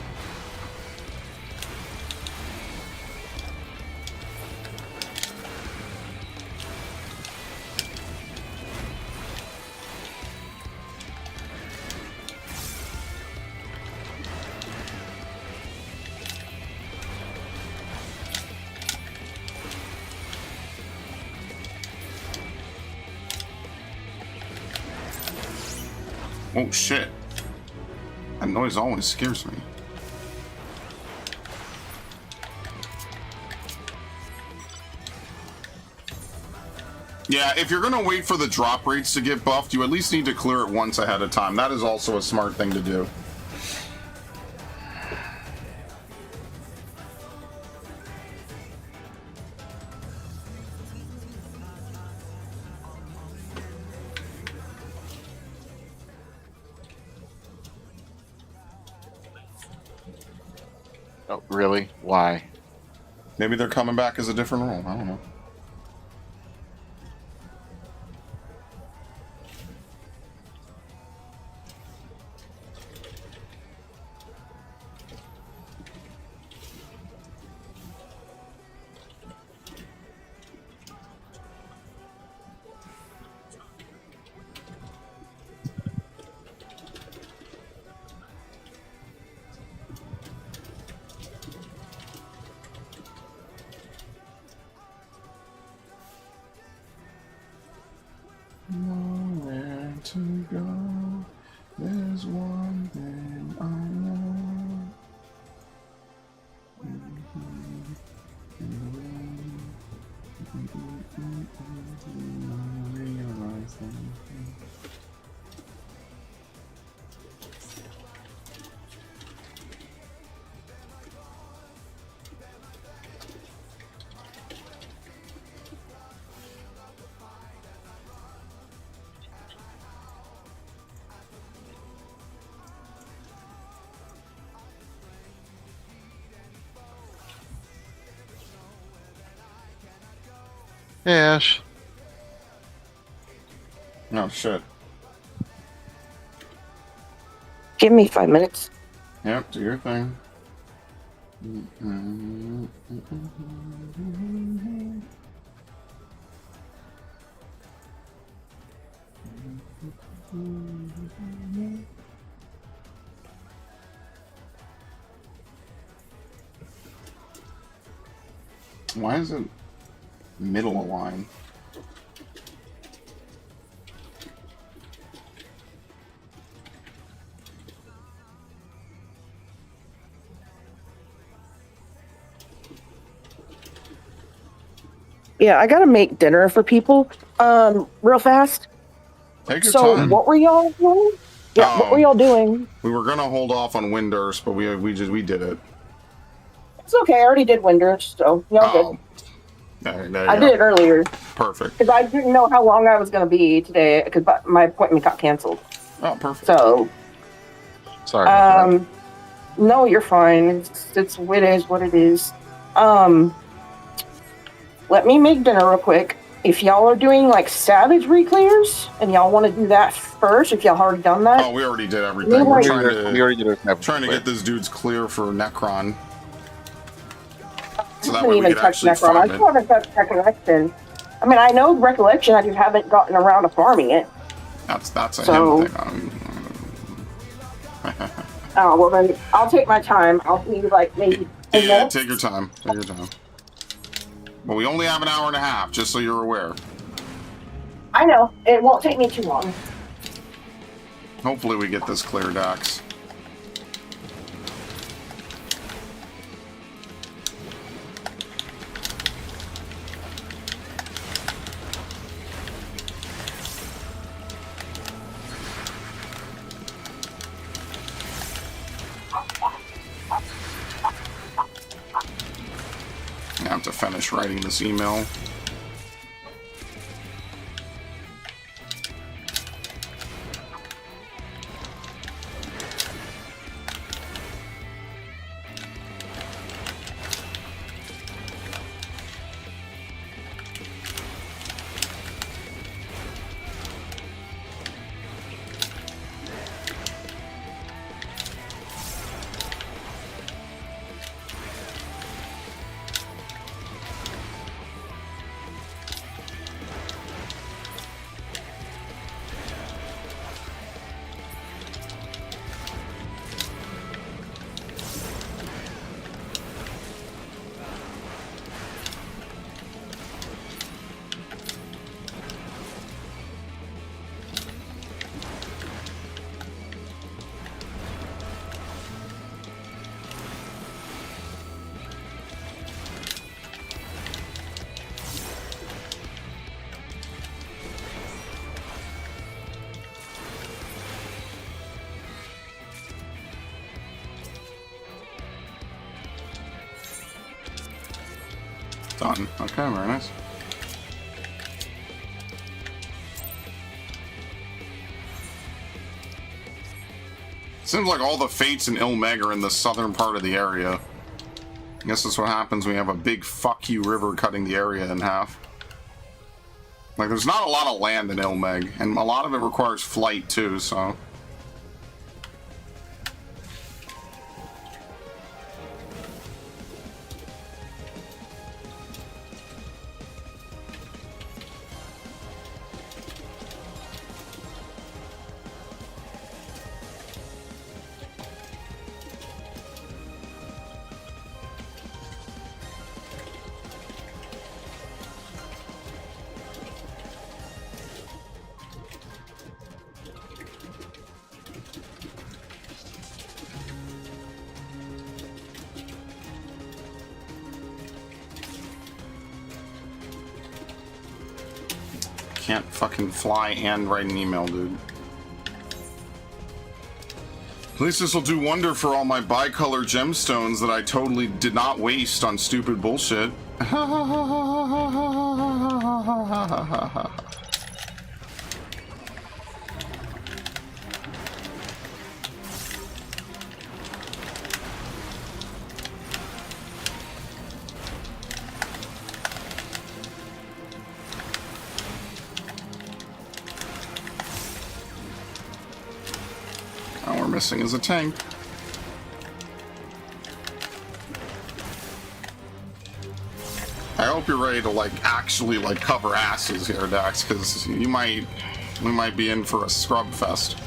Oh shit. That noise always scares me. Yeah, if you're gonna wait for the drop rates to get buffed, you at least need to clear it once ahead of time. That is also a smart thing to do. Oh, really? Why? Maybe they're coming back as a different role. I don't know. Nowhere to go. There's one thing I know. Hey, Ash. Oh shit. Give me 5 minutes. Yep, do your thing. Why is it middle align? Yeah, I gotta make dinner for people. Real fast. Take your So, time. what were y'all doing? Yeah, what were y'all doing? We were gonna hold off on Windurst, but we did it. It's okay. I already did Windurst, so y'all good. There you I did it earlier Perfect. because I didn't know how long I was gonna be today because my appointment got canceled. Oh, perfect. So, Sorry. About that. no, you're fine. It is what it is. Let me make dinner real quick. If y'all are doing like savage reclears and y'all want to do that first, if y'all already done that. Oh, we already did everything. We're We already did our trying to get this dude's clear for Necron. So I that haven't way we even could touched actually Necron. I farm still it. haven't touched Recollection. I mean, I know Recollection. I just haven't gotten around to farming it. That's a So- him thing. Oh well, then I'll take my time. I'll be like maybe 10 Yeah, minutes. take your time. Take your time. But we only have an hour and a half, just so you're aware. I know it won't take me too long. Hopefully we get this clear, Dax. I have to finish writing this email. Done. Okay, very nice. Seems like all the fates in Ilmeg are in the southern part of the area. I guess that's what happens when you have a big fuck you river cutting the area in half. Like, there's not a lot of land in Ilmeg, and a lot of it requires flight too, so... can't fucking fly and write an email, dude. At least this will do wonder for all my bicolor gemstones that I totally did not waste on stupid bullshit. All we're missing is a tank. I hope you're ready to like actually like cover asses here, Dax, because we might be in for a scrub fest.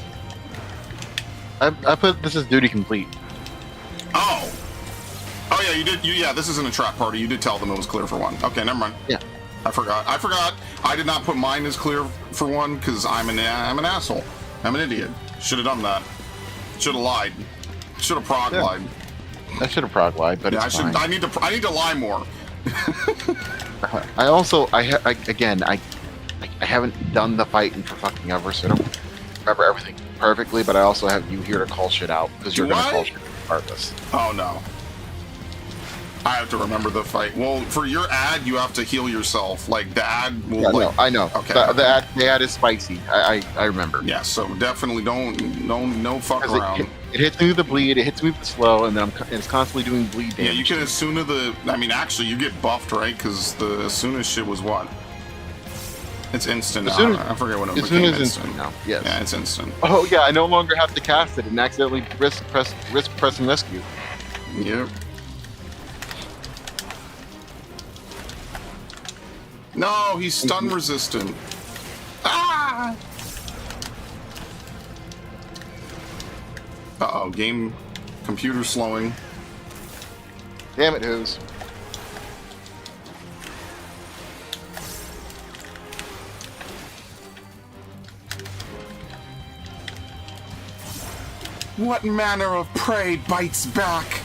I put this as duty complete. Oh yeah, you did. Yeah, this isn't a trap party. You did tell them it was clear for one. Okay, never mind. Yeah, I forgot. I did not put mine as clear for one because I'm an asshole. I'm an idiot. Should have done that. Should have lied. Should have prog lied. I should have prog lied, but yeah, it's fine. I need to lie more. I haven't done the fighting for fucking ever, so I don't remember everything perfectly. But I also have you here to call shit out because you're gonna call shit regardless. Oh no. I have to remember the fight. Well, for your ad, you have to heal yourself. Like the ad will. Yeah, like, no, I know. Okay. The ad is spicy. I remember. Yeah, so definitely don't fuck around. It hits me with the bleed. It hits me with the slow, and then it's constantly doing bleed damage. Yeah, you can Asuna the. I mean, actually, you get buffed, right? Because the Asuna shit was what? It's instant now. I forget what it became. As soon as instant now. Yes. Yeah, it's instant. Oh yeah, I no longer have to cast it and accidentally risk pressing rescue. Yep. No, he's stun resistant. Ah! Uh-oh, game computer slowing. Damn it, who's? What manner of prey bites back?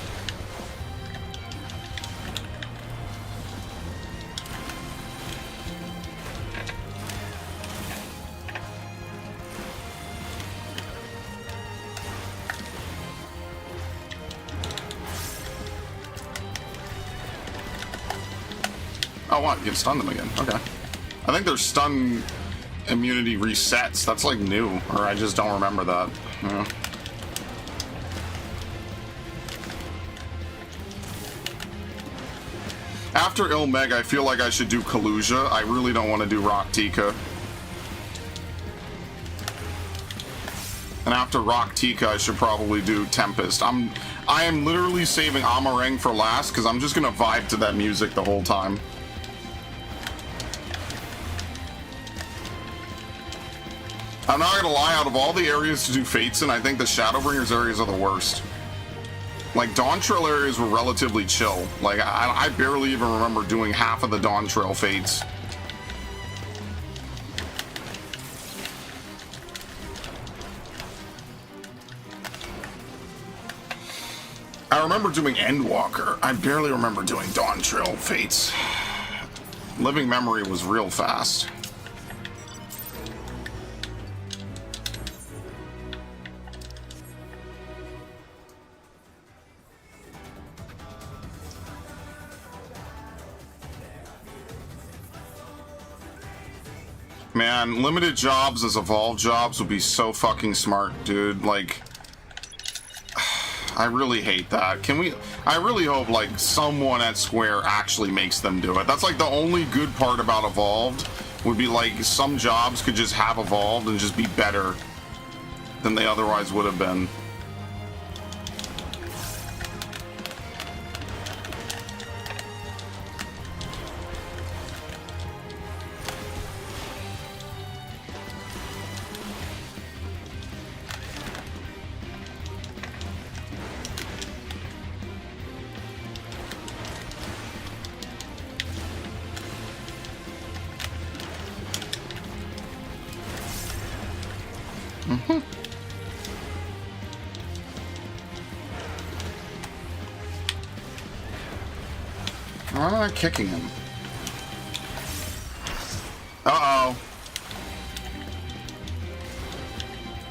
Oh, what? You can stun them again. Okay. I think their stun immunity resets. That's like new, or I just don't remember that. Yeah. After Ilmeg, I feel like I should do Kaluja. I really don't want to do Rock Tika. And after Rock Tika, I should probably do Tempest. I am literally saving Amareng for last because I'm just gonna vibe to that music the whole time. I'm not gonna lie, out of all the areas to do Fates in, I think the Shadowbringers areas are the worst. Like, Dawntrail areas were relatively chill. Like, I barely even remember doing half of the Dawntrail Fates. I remember doing Endwalker. I barely remember doing Dawntrail Fates. Living Memory was real fast. Man, limited jobs as evolved jobs would be so fucking smart, dude. Like, I really hate that. I really hope, like, someone at Square actually makes them do it. That's, like, the only good part about evolved would be, like, some jobs could just have evolved and just be better than they otherwise would have been. Why am I kicking him? Uh-oh.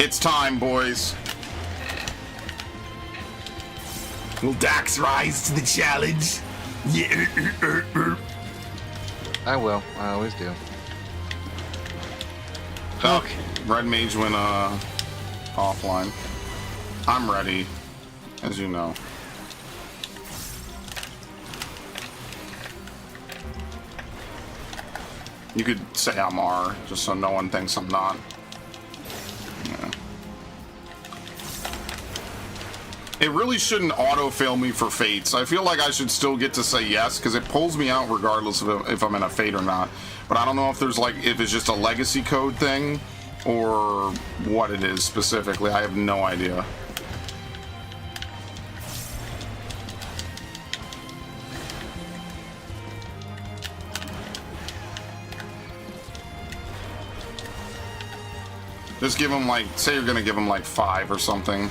It's time, boys. Will Dax rise to the challenge? Yeah. I will. I always do. Oh, Red Mage went offline. I'm ready, as you know. You could say I'm R, just so no one thinks I'm not. Yeah. It really shouldn't auto-fail me for fates. I feel like I should still get to say yes, because it pulls me out regardless of if I'm in a fate or not. But I don't know if there's like, if it's just a legacy code thing, or what it is specifically. I have no idea. Just give him like, say you're gonna give him like 5 or something.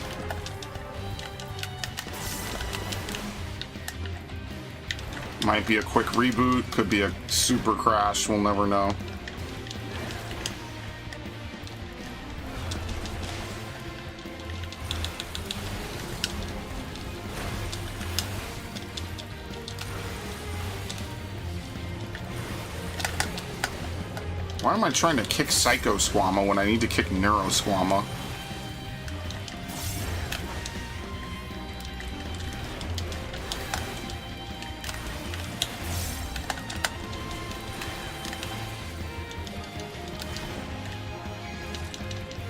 Might be a quick reboot, could be a super crash, we'll never know. Why am I trying to kick Psycho Squama when I need to kick Neuro Squama?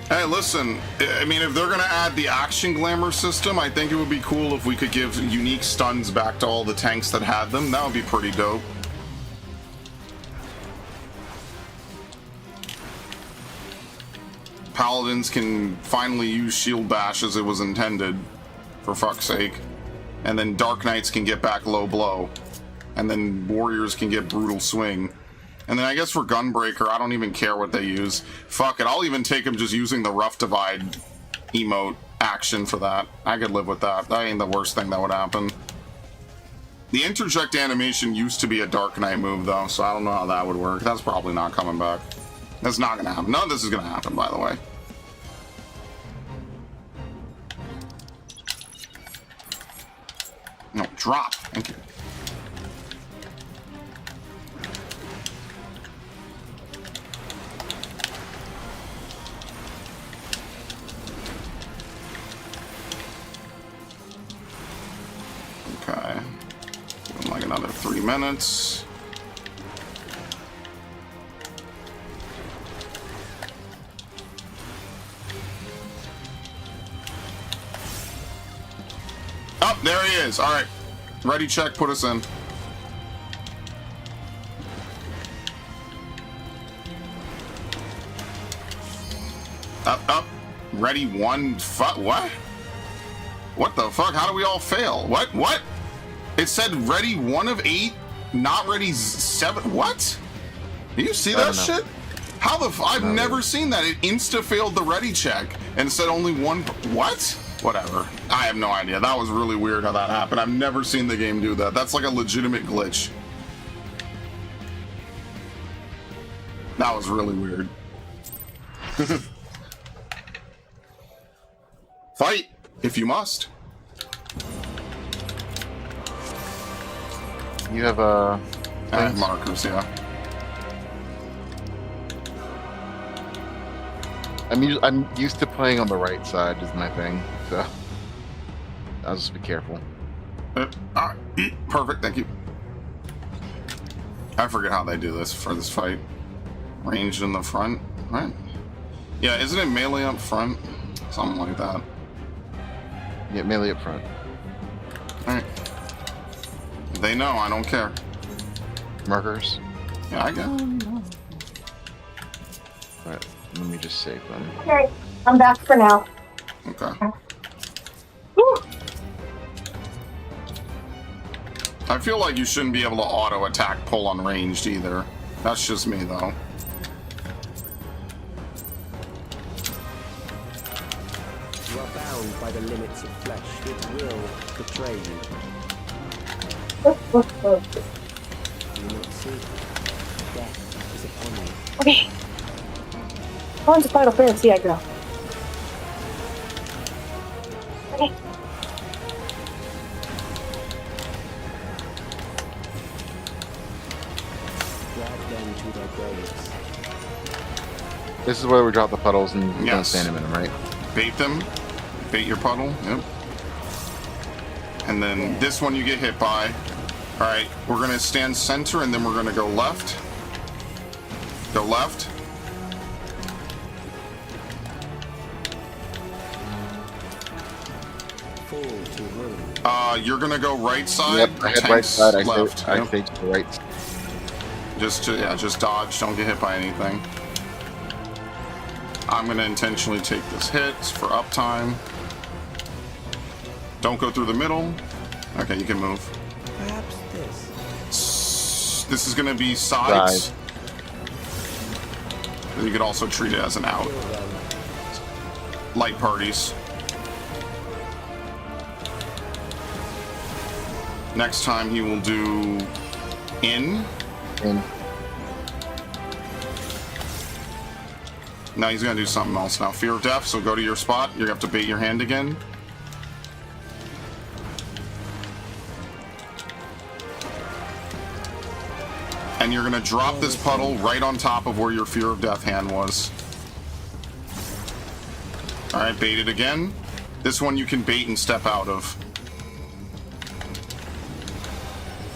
Hey, listen, I mean, if they're gonna add the action glamour system, I think it would be cool if we could give unique stuns back to all the tanks that had them. That would be pretty dope. Paladins can finally use shield bash as it was intended, for fuck's sake. And then Dark Knights can get back low blow. And then Warriors can get brutal swing. And then I guess for Gunbreaker, I don't even care what they use. Fuck it, I'll even take them just using the Rough Divide emote action for that. I could live with that. That ain't the worst thing that would happen. The interject animation used to be a Dark Knight move though, so I don't know how that would work. That's probably not coming back. That's not gonna happen. None of this is gonna happen, by the way. No, drop. Thank you. Okay. Give him like another 3 minutes. Oh, there he is. All right. Ready, check, put us in. Up. Ready, 1. What? What the fuck? How do we all fail? What? It said ready 1 of 8, not ready 7. What? Do you see that shit? How the I've never seen that. It insta-failed the ready check and said only 1. What? Whatever. I have no idea. That was really weird how that happened. I've never seen the game do that. That's like a legitimate glitch. That was really weird. Fight, if you must. You have I have markers, yeah. I'm used to playing on the right side is my thing, so I'll just be careful. Perfect, thank you. I forget how they do this for this fight. Ranged in the front, right? Yeah, isn't it melee up front? Something like that. Yeah, melee up front. Alright. They know, I don't care. Markers? Yeah, I got them. Alright, let me just save them. Okay, I'm back for now. Okay. Whew. I feel like you shouldn't be able to auto attack pull unranged either. That's just me though. You are bound by the limits of flesh. It will betray you. Do you not see? Death is upon you. Okay. On to Final Fantasy I go. to their graves. This is where we drop the puddles and don't Yes. stand them in them, right? Bait them. Bait your puddle. Yep. And then this one you get hit by. All right, we're gonna stand center, and then we're gonna go left. Go left. Fall to ruin. You're gonna go right side. Yep, I had right tanks side. left. I Yep. stayed to the right. Just dodge. Don't get hit by anything. I'm gonna intentionally take this hit for uptime. Don't go through the middle. Okay, you can move. Perhaps this. This is gonna be sides. You could also treat it as an out. Light parties. Next time he will do in. Now he's gonna do something else now. Fear of death, so go to your spot. You have to bait your hand again. And you're gonna drop this puddle right on top of where your fear of death hand was. Alright, bait it again. This one you can bait and step out of.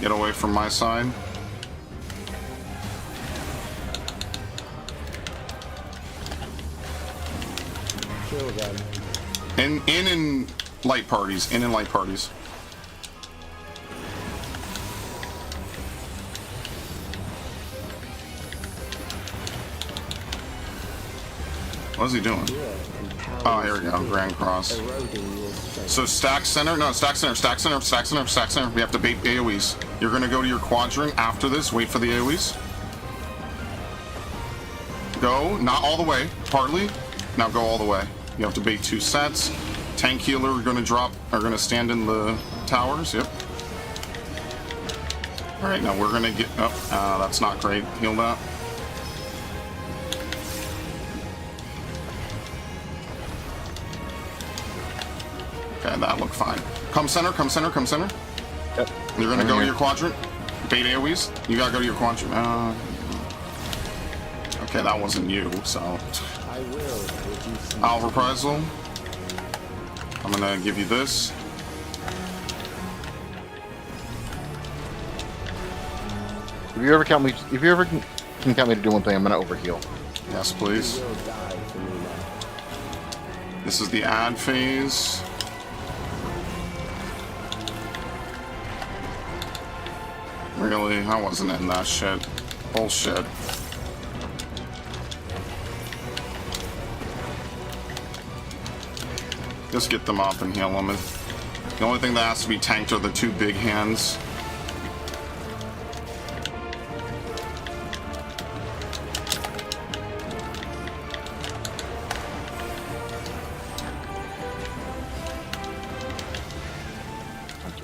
Get away from my side. Kill them. In light parties. In light parties. What is he doing? Oh, here we go. Grand Cross. So stack center. No, stack center. Stack center. Stack center. Stack center. We have to bait AoEs. You're going to go to your quadrant after this. Wait for the AoEs. Go. Not all the way. Partly. Now go all the way. You have to bait 2 sets. Tank healer are going to drop. Are going to stand in the towers. Yep. All right. Now we're going to get. Oh, that's not great. Heal that. Okay, that looked fine. Come center, come center, come center. Yep. You're gonna go to your quadrant. Bait AoEs. You gotta go to your quadrant. Okay, that wasn't you, so. I will reduce. I'll reprisal. I'm gonna give you this. If you ever count me, if you ever can count me to do one thing, I'm gonna overheal. Yes, please. You will die for me now. This is the add phase. Really? I wasn't in that shit. Bullshit. Just get them up and heal them. The only thing that has to be tanked are the 2 big hands.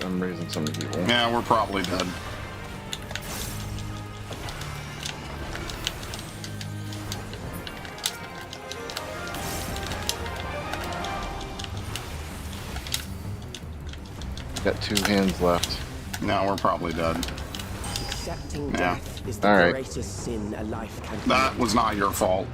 I'm raising some of the people. Yeah, we're probably dead. Got 2 hands left. Now we're probably dead. Accepting Yeah. death is the All right. greatest sin a life can That was not your fault.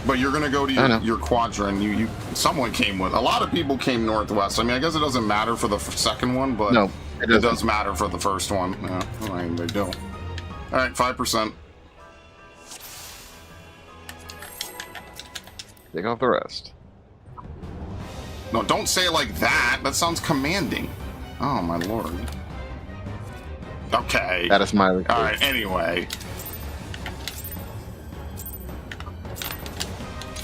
But you're gonna go to your quadrant. Someone came with. A lot of people came northwest. I mean, I guess it doesn't matter for the second one, but No, it does matter for the first one. Yeah, I mean, they do. All right, 5%. Take off the rest. No, don't say it like that. That sounds commanding. Oh my lord. Okay. That is my request. All right. Anyway.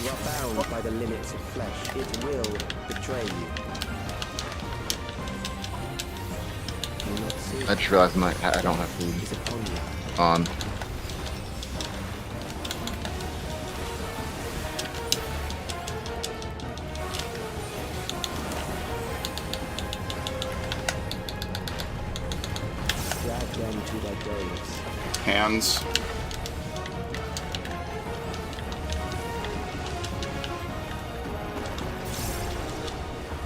You are bound by the limits of flesh. It will betray you. Do not see I just realized I don't have it food is upon you. on. Drag them to their graves. Hands.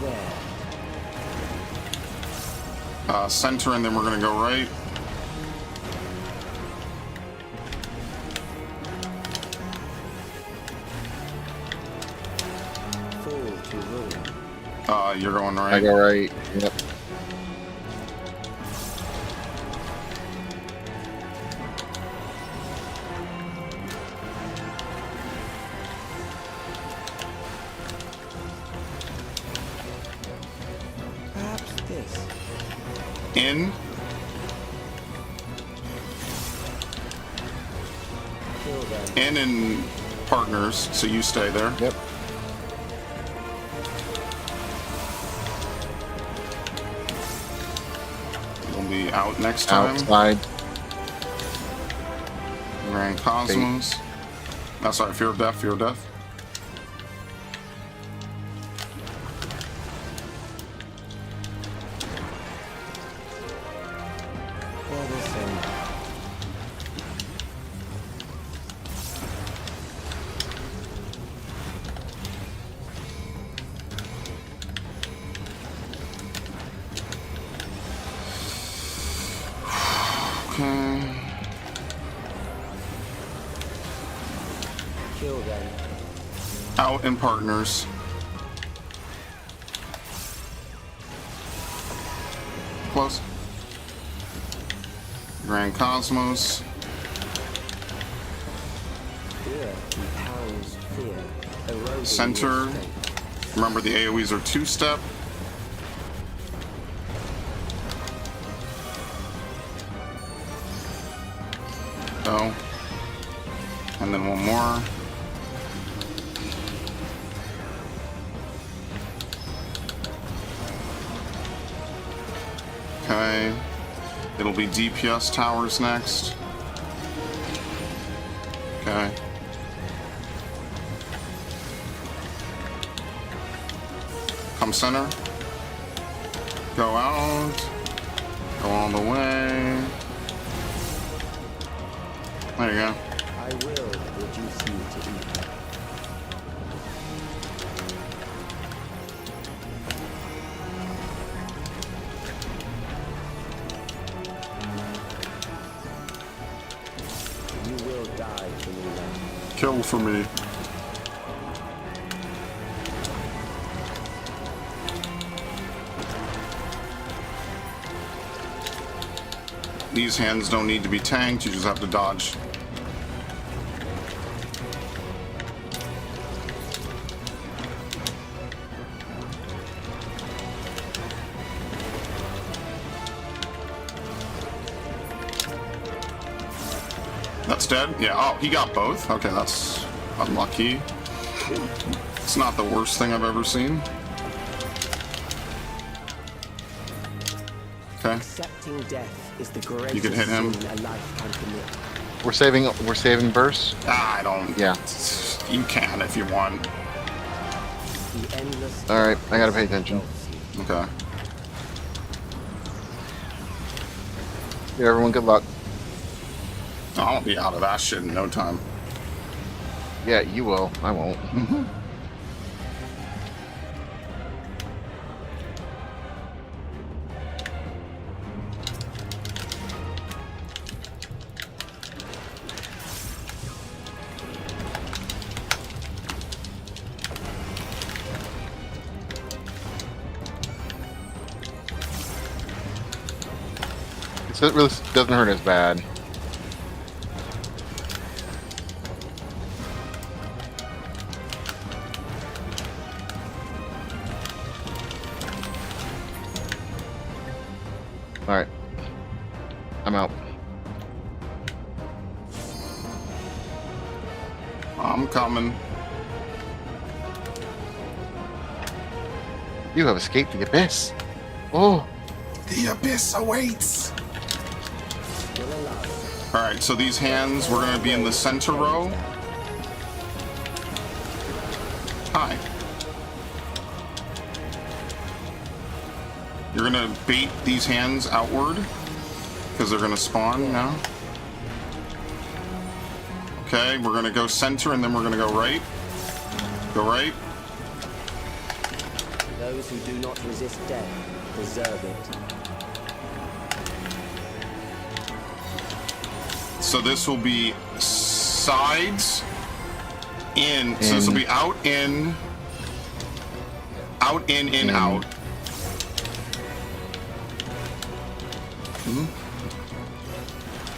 There. Center, and then we're gonna go right. rule. You're going right. I go right. Yep. Perhaps this. In. Kill them. In and partners, so you stay there. Yep. We'll be out next time. Outside. Grand Cosmos. Oh, sorry, Fear of Death, Fear of Death. They're the same. Okay. Kill them. Out in partners. Close. Grand Cosmos. Fear compounds fear. Eroding Center. your strength. Remember the AoEs are two-step. Go. And then one more. Okay. It'll be DPS towers next. Okay. Come center. Go out. Go all the way. There you go. I will reduce you to ether. You will die for me now. Kill for me. These hands don't need to be tanked, you just have to dodge. That's dead? Yeah, oh, he got both. Okay, that's unlucky. It's not the worst thing I've ever seen. Okay. Accepting death is the greatest You can hit him. sin a life can commit. We're saving bursts. Ah, I don't. Yeah. You can if you want. The endless All right, I gotta pay attention. Okay. Yeah, everyone, good luck. I'll be out of that shit in no time. Yeah, you will. I won't. So it really doesn't hurt as bad. Alright. I'm out. I'm coming. You have escaped the abyss. Oh. The abyss awaits. Alright, so these hands, we're going to be in the center row. Hi. You're going to bait these hands outward, because they're going to spawn now. Okay, we're going to go center, and then we're going to go right. Go right. Those who do not resist death deserve it. So this will be sides, in. So this will be out, in, Out, in, out.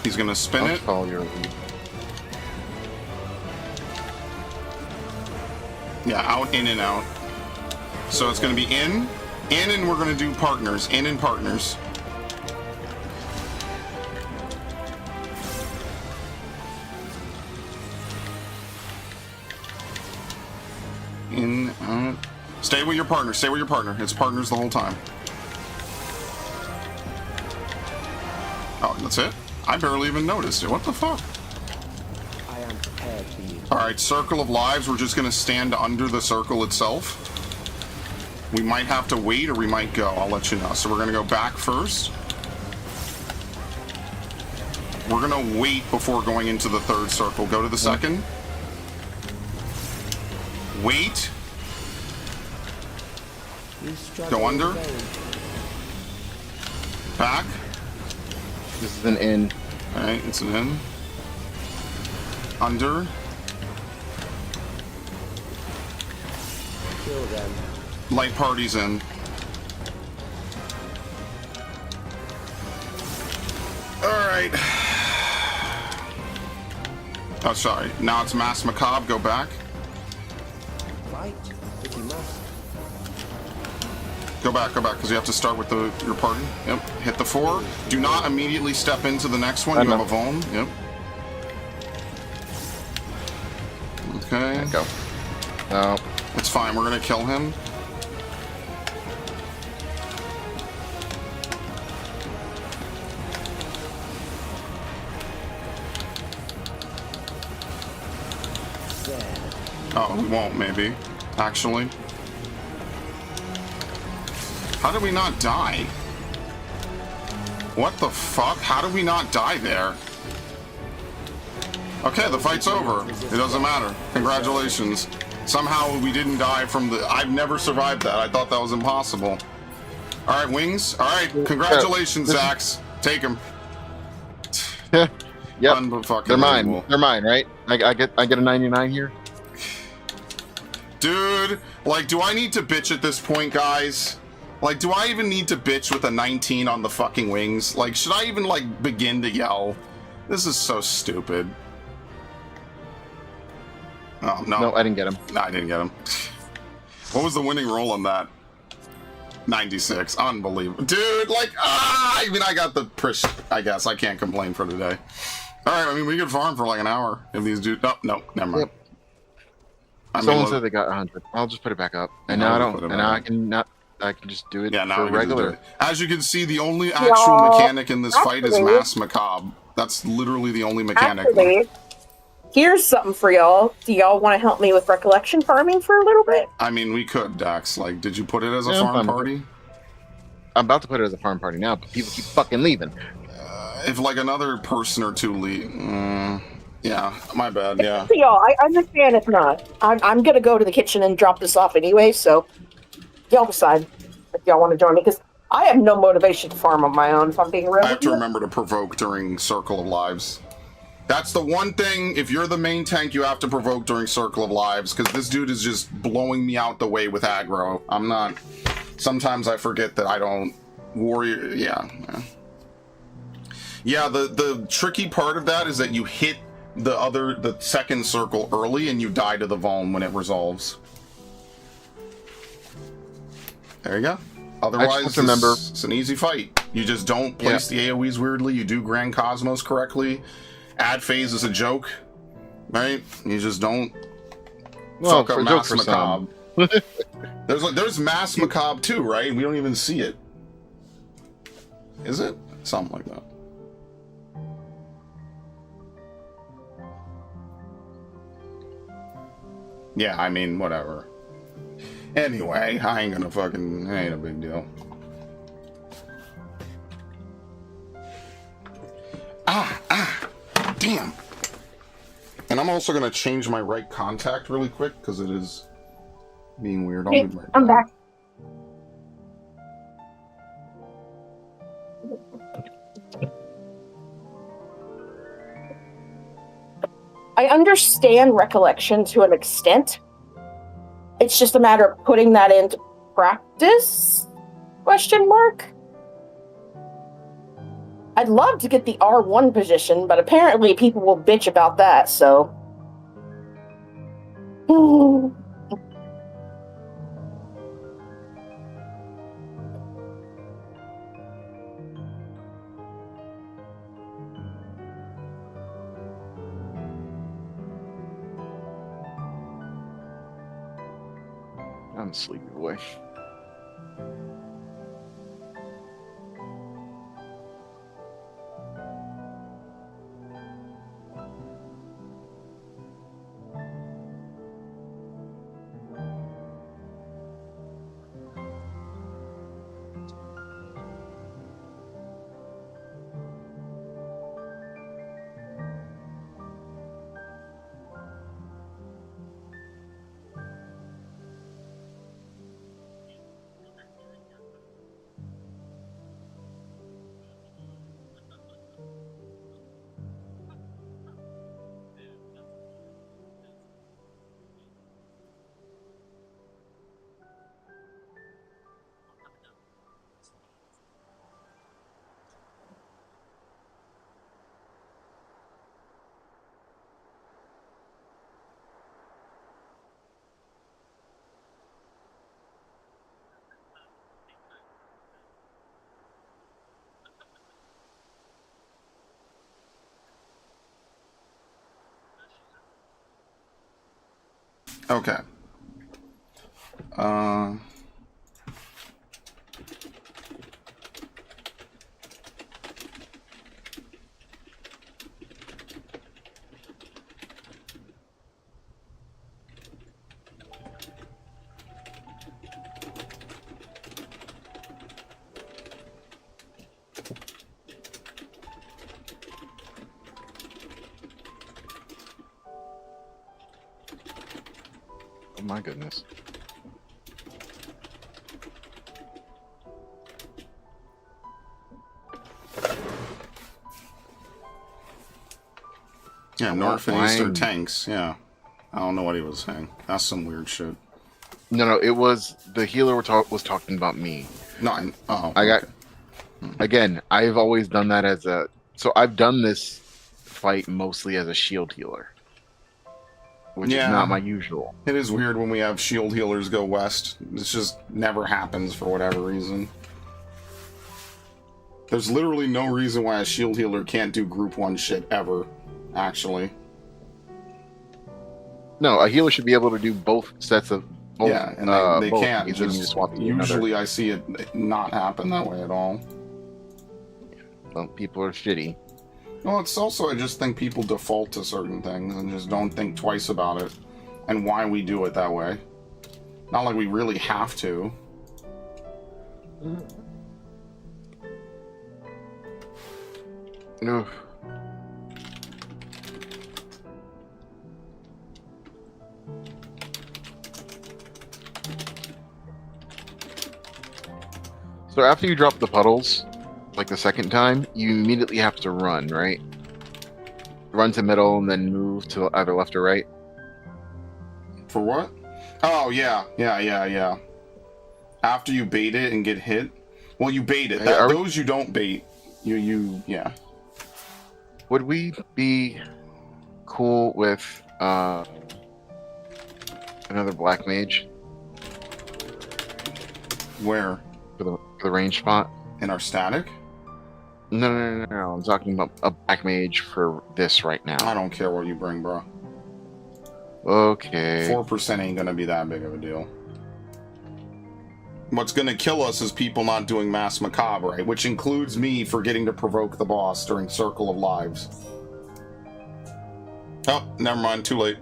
He's gonna spin I'll it. follow your lead. Yeah, out, in, and out. So it's gonna be in, and we're gonna do partners. In and partners. In, out. Stay with your partner. Stay with your partner. It's partners the whole time. Oh, that's it? I barely even noticed it. What the fuck? I am prepared for you. Alright, circle of lives. We're just gonna stand under the circle itself. We might have to wait or we might go. I'll let you know. So we're gonna go back first. We're gonna wait before going into the third circle. Go to the second. Wait. You struggle Go under. in vain. Back. This is an in. Alright, it's an in. Under. Kill them. Light party's in. Alright. Oh, sorry. Now it's Mass Macabre. Go back. Fight if you must. Go back, because you have to start with your party. Yep. Hit the 4. Do not immediately step into the next one. You have a Vaughn. Yep. Okay. Go. No. It's fine. We're going to kill him. There. Oh, we won't, maybe. Actually. How did we not die? What the fuck? How did we not die there? Okay, the fight's over. It doesn't matter. Congratulations. Somehow we didn't die from the... I've never survived that. I thought that was impossible. Alright, Wings. Alright, congratulations, Zax. Take him. Yep. Unfucking They're mine. believable. They're mine, right? I get a 99 here. Dude, like, do I need to bitch at this point, guys? Like, do I even need to bitch with a 19 on the fucking Wings? Like, should I even, like, begin to yell? This is so stupid. Oh, no. No, I didn't get him. No, I didn't get him. What was the winning roll on that? 96. Unbelievable. Dude, like, I mean, I got the push, I guess. I can't complain for today. Alright, I mean, we could farm for like an hour if these dudes... Oh, no, never mind. Yep. I mean, Someone look, said they got 100. I'll just put it back up. And No, now I we'll don't. put it And back now up. I can not. I can just do it yeah, now for we can just do regular. it. As you can see, the only actual mechanic in this fight is actually- Mass Macabre. That's literally the only mechanic. Actually, here's something for y'all. Do y'all want to help me with recollection farming for a little bit? I mean, we could, Dax. Like, did you put it as a Yeah, I'm farm fine with party? I'm about to put it as a farm party now, but people keep fucking leaving. If like another person or two leave, yeah, my bad. Yeah, For y'all, I understand if not. I'm gonna go to the kitchen and drop this off anyway, so y'all decide if y'all want to join me, because I have no motivation to farm on my own, if I'm being real. I have to remember to provoke during Circle of Lives. That's the one thing. If you're the main tank, you have to provoke during Circle of Lives, because this dude is just blowing me out the way with aggro. I'm not. Sometimes I forget that I don't warrior. Yeah. Yeah, the tricky part of that is that you hit the second circle early and you die to the Vuln when it resolves. There you go. Otherwise, remember, it's an easy fight. You just don't place the AoEs weirdly. You do Grand Cosmos correctly. Ad phase is a joke, right? You just don't fuck up Mass Macabre. There's Mass Macabre too, right? We don't even see it. Is it? Something like that. Yeah, I mean, whatever. Anyway, I ain't gonna fucking... It ain't a big deal. Damn. And I'm also gonna change my right contact really quick, because it is being weird. I'll Hey, be right I'm back. I understand recollection to an extent. It's just a matter of putting that into practice? Question mark? I'd love to get the R1 position, but apparently people will bitch about that, so... I'm sleepy boy. Okay. Oh my goodness. Yeah, North and Eastern tanks. Yeah. I don't know what he was saying. That's some weird shit. No, it was the healer was talking about me. No, I got again. I've always done that as a. So I've done this fight mostly as a shield healer, which is not my usual. It is weird when we have shield healers go west. This just never happens for whatever reason. There's literally no reason why a shield healer can't do group 1 shit ever, actually. No, a healer should be able to do both sets of... Both, yeah, and they can't. Usually I see it not happen that way at all. Well, people are shitty. Well, it's also, I just think people default to certain things and just don't think twice about it and why we do it that way. Not like we really have to. No. So after you drop the puddles, like the second time, you immediately have to run, right? Run to middle and then move to either left or right. For what? Oh, yeah. After you bait it and get hit. Well, you bait it. Those you don't bait. Yeah. Would we be cool with another black mage? Where? For the range spot? In our static? No. I'm talking about a black mage for this right now. I don't care what you bring, bro. Okay. 4% ain't gonna be that big of a deal. What's gonna kill us is people not doing Mass Macabre, right? Which includes me forgetting to provoke the boss during Circle of Lives. Oh, never mind, too late.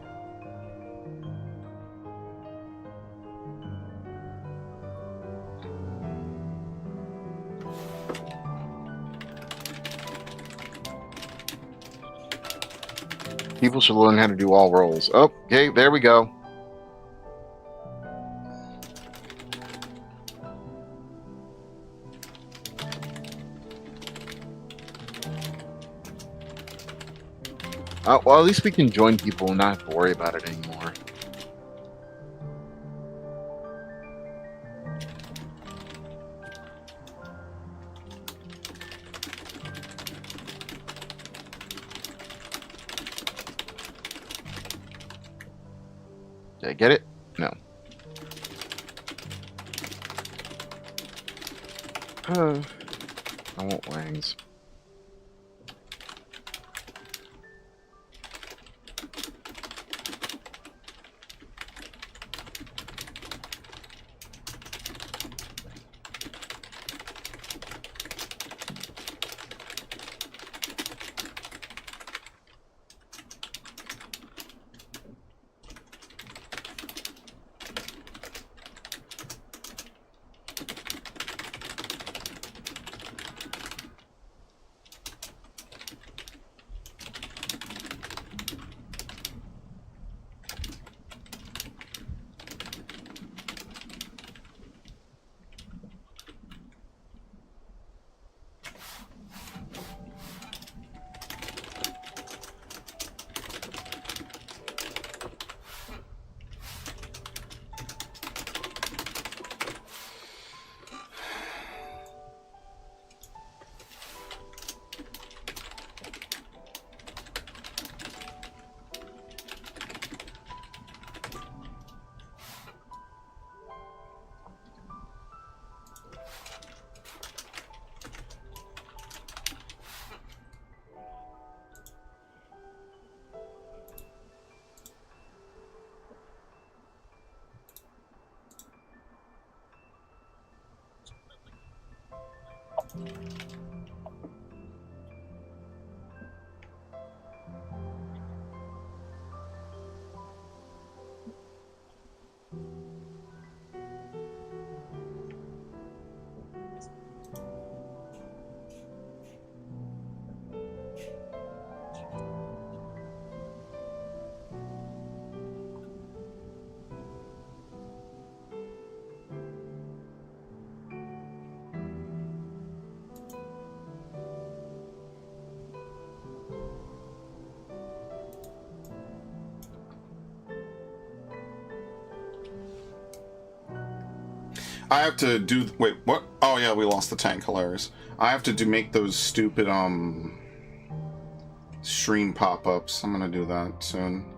People should learn how to do all rolls. Oh, okay, there we go. Well, at least we can join people and not have to worry about it anymore. Did I get it? No. I want wings. I have to do. Wait, what? Oh yeah, we lost the tank. Hilarious. I have to make those stupid stream pop-ups. I'm gonna do that soon.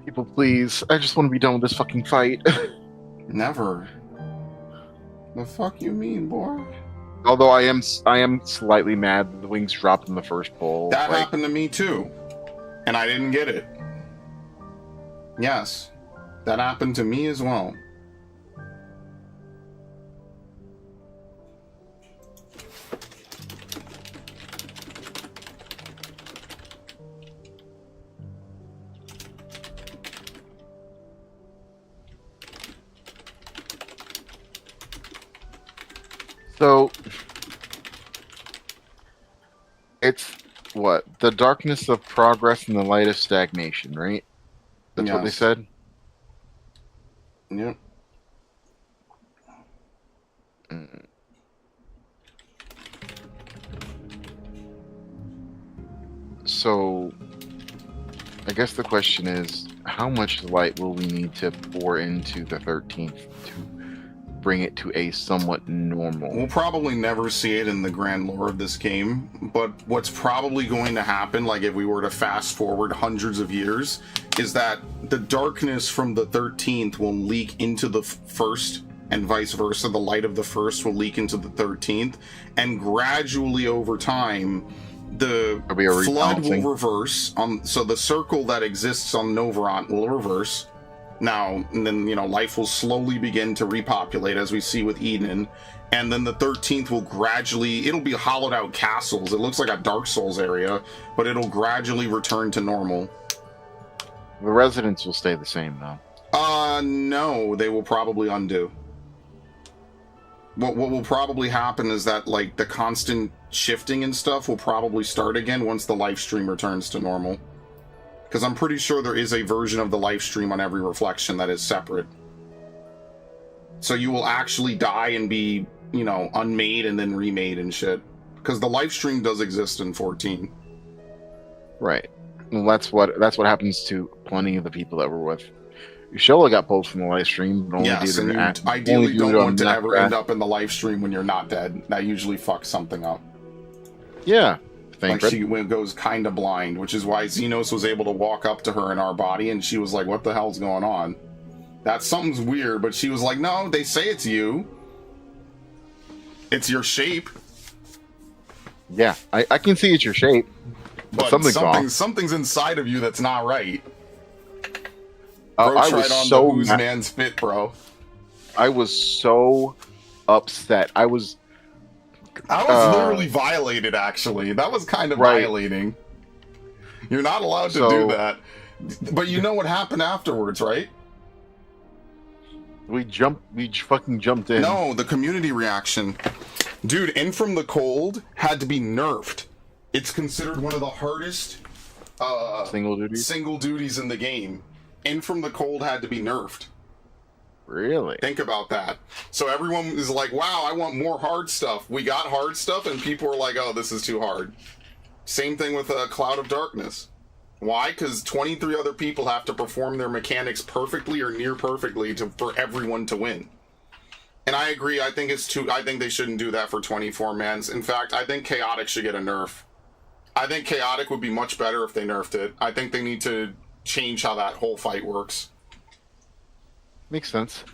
People, please. I just want to be done with this fucking fight. Never. The fuck you mean, boy? Although I am slightly mad that the wings dropped in the first pull. That happened to me too, and I didn't get it. Yes, that happened to me as well. So, it's what? The darkness of progress and the light of stagnation, right? That's what they said? Yep. So, I guess the question is, how much light will we need to pour into the 13th to bring it to a somewhat normal. We'll probably never see it in the grand lore of this game, but what's probably going to happen, like if we were to fast forward hundreds of years, is that the darkness from the 13th will leak into the first, and vice versa. The light of the first will leak into the 13th, and gradually over time, the flood will reverse. So the circle that exists on Novorant will reverse. Now, and then, you know, life will slowly begin to repopulate, as we see with Eden, and then the 13th will gradually, it'll be hollowed out castles. It looks like a Dark Souls area, but it'll gradually return to normal. The residents will stay the same, though. No, they will probably undo. What will probably happen is that, like, the constant shifting and stuff will probably start again once the live stream returns to normal. Because I'm pretty sure there is a version of the live stream on every reflection that is separate. So you will actually die and be, you know, unmade and then remade and shit. Because the live stream does exist in 14. Right. Well, that's what happens to plenty of the people that we're with. Shola got pulled from the live stream. But only yes, and you ideally don't want to ever end up in the live stream when you're not dead. That usually fucks something up. Yeah. Like she goes kind of blind, which is why Xenos was able to walk up to her in our body, and she was like, what the hell's going on? That something's weird, but she was like, no, they say it's you. It's your shape. Yeah, I can see it's your shape. But something's inside of you that's not right. Bro, I was so who's man's fit, bro. I was so upset. I was literally violated, actually. That was kind of violating. You're not allowed to do that. But you know what happened afterwards, right? We fucking jumped in. No, the community reaction. Dude, In From the Cold had to be nerfed. It's considered one of the hardest single duties in the game. In From the Cold had to be nerfed. Really? Think about that. So everyone is like, wow, I want more hard stuff. We got hard stuff, and people are like, oh, this is too hard. Same thing with Cloud of Darkness. Why? Because 23 other people have to perform their mechanics perfectly or near perfectly for everyone to win. And I agree. I think they shouldn't do that for 24 mans. In fact, I think Chaotic should get a nerf. I think Chaotic would be much better if they nerfed it. I think they need to change how that whole fight works. Makes sense.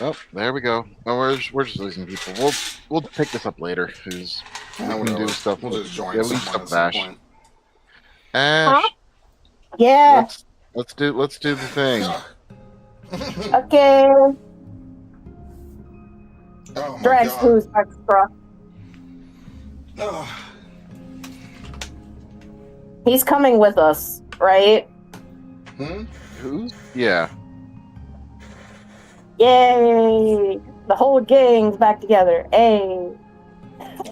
Oh, there we go. Oh, we're just losing people. We'll pick this up later. Because we can do stuff. We'll just join someone at some point. Ash. Yeah. Let's do the thing. Okay. Oh my Drex, who's extra? He's coming with us, right? Who? Yeah. Yay! The whole gang's back together. Hey.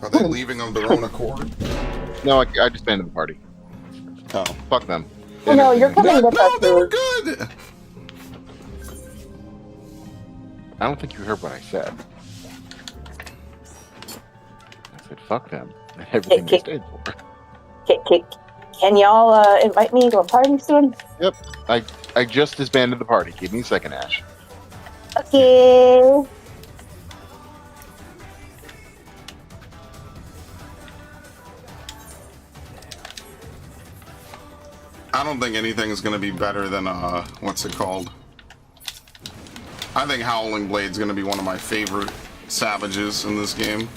Are they leaving of their own accord? No, I just abandoned the party. Oh, fuck them. Oh, no, you're coming with us. No, they were good. I don't think you heard what I said. I said fuck them. Everything they stayed for. Can y'all invite me to a party soon? Yep. I just disbanded the party. Give me a second, Ash. Okay. I don't think anything is going to be better than, what's it called? I think Howling Blade's going to be one of my favorite savages in this game.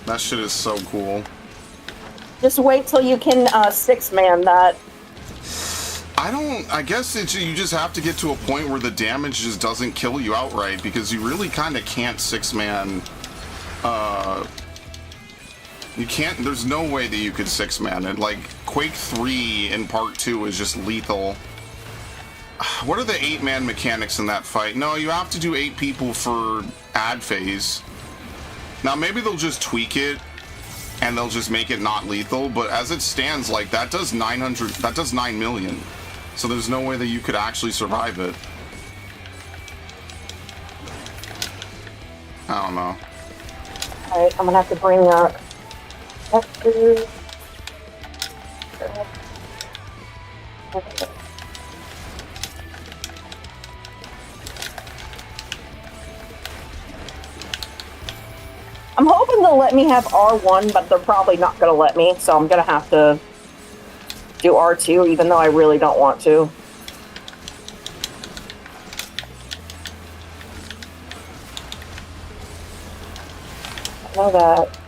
That shit is so cool. Just wait till you can 6-man that. I guess you just have to get to a point where the damage just doesn't kill you outright, because you really kind of can't 6-man, you can't, there's no way that you could 6-man it. Like, Quake 3 in Part 2 is just lethal. What are the 8-man mechanics in that fight? No, you have to do 8 people for ad phase. Now, maybe they'll just tweak it, and they'll just make it not lethal, but as it stands, like, that does 9 million. So there's no way that you could actually survive it. I don't know. Alright, I'm gonna have to bring up I'm hoping they'll let me have R1, but they're probably not going to let me, so I'm going to have to do R2, even though I really don't want to. I know that.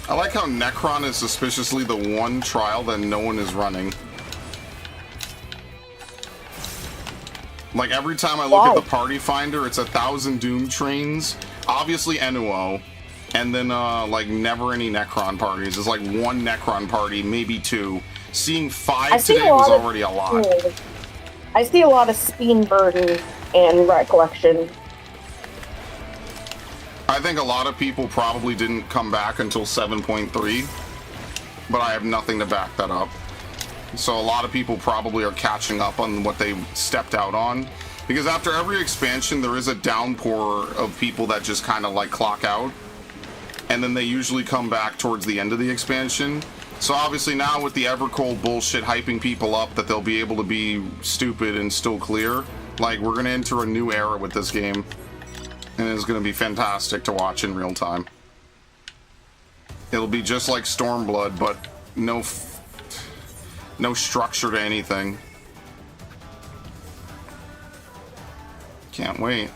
I like how Necron is suspiciously the one trial that no one is running. Like, every time I look at the party finder, it's 1,000 Doom Trains, obviously Enuo, and then, like, never any Necron parties. It's like one Necron party, maybe two. Seeing 5 today was already a lot. I see a lot of Speen Burden and Recollection. I think a lot of people probably didn't come back until 7.3, but I have nothing to back that up. So a lot of people probably are catching up on what they stepped out on, because after every expansion there is a downpour of people that just kind of like clock out, and then they usually come back towards the end of the expansion. So obviously now with the Evercold bullshit hyping people up that they'll be able to be stupid and still clear, like, we're gonna enter a new era with this game, and it's gonna be fantastic to watch in real time. It'll be just like Stormblood, but no structure to anything. Can't wait.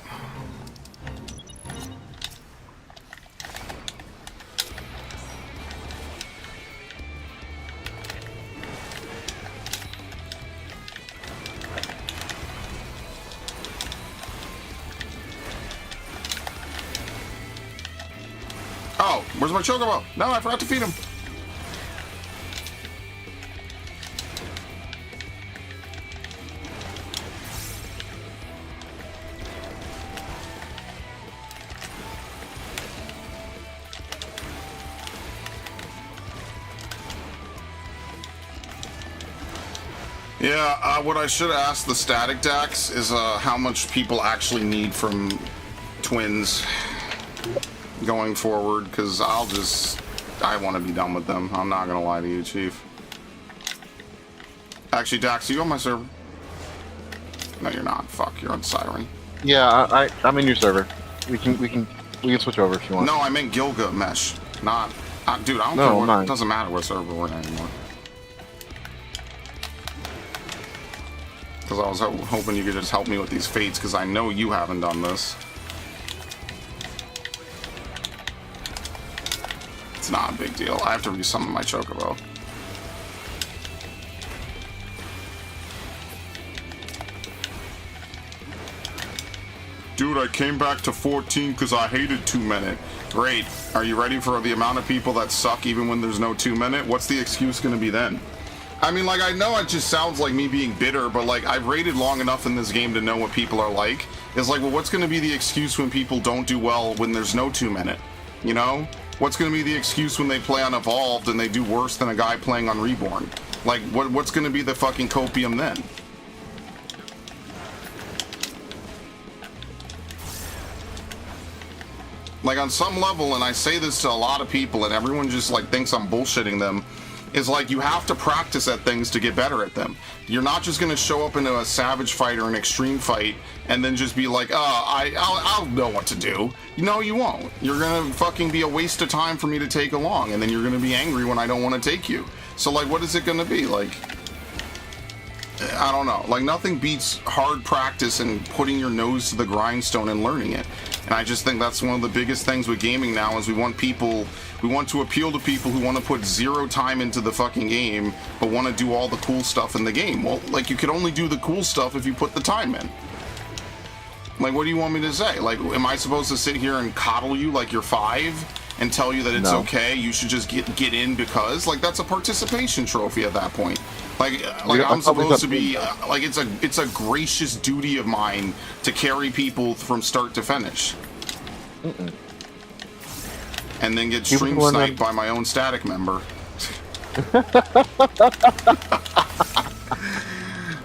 Oh, where's my chocobo? No, I forgot to feed him. Yeah, what I should ask the static Dax is how much people actually need from twins going forward, because I want to be done with them. I'm not going to lie to you, Chief. Actually, Dax, are you on my server? No, you're not. Fuck, you're on Siren. Yeah, I'm in your server. We can switch over if you want. No, I meant Gilgamesh, not... dude, I don't care what... It doesn't matter what server we're in anymore. Because I was hoping you could just help me with these fates, because I know you haven't done this. It's not a big deal. I have to resummon my chocobo. Dude, I came back to 14 because I hated 2 minute. Great. Are you ready for the amount of people that suck even when there's no 2 minute? What's the excuse going to be then? I mean, like, I know it just sounds like me being bitter, but, like, I've raided long enough in this game to know what people are like. It's like, well, what's going to be the excuse when people don't do well when there's no 2 minute? You know? What's going to be the excuse when they play on Evolved and they do worse than a guy playing on Reborn? Like, what's going to be the fucking copium then? Like, on some level, and I say this to a lot of people, and everyone just, like, thinks I'm bullshitting them, is like, you have to practice at things to get better at them. You're not just going to show up into a savage fight or an extreme fight and then just be like, I'll know what to do. No, you won't. You're going to fucking be a waste of time for me to take along, and then you're going to be angry when I don't want to take you. So, like, what is it going to be? Like, I don't know. Like, nothing beats hard practice and putting your nose to the grindstone and learning it. And I just think that's one of the biggest things with gaming now is we want to appeal to people who want to put zero time into the fucking game, but want to do all the cool stuff in the game. Well, like, you can only do the cool stuff if you put the time in. Like, what do you want me to say? Like, am I supposed to sit here and coddle you like you're 5 and tell you that it's okay, you should just get in because? Like, that's a participation trophy at that point. Like I'm supposed to be, like, it's a gracious duty of mine to carry people from start to finish. And then get stream sniped by my own static member.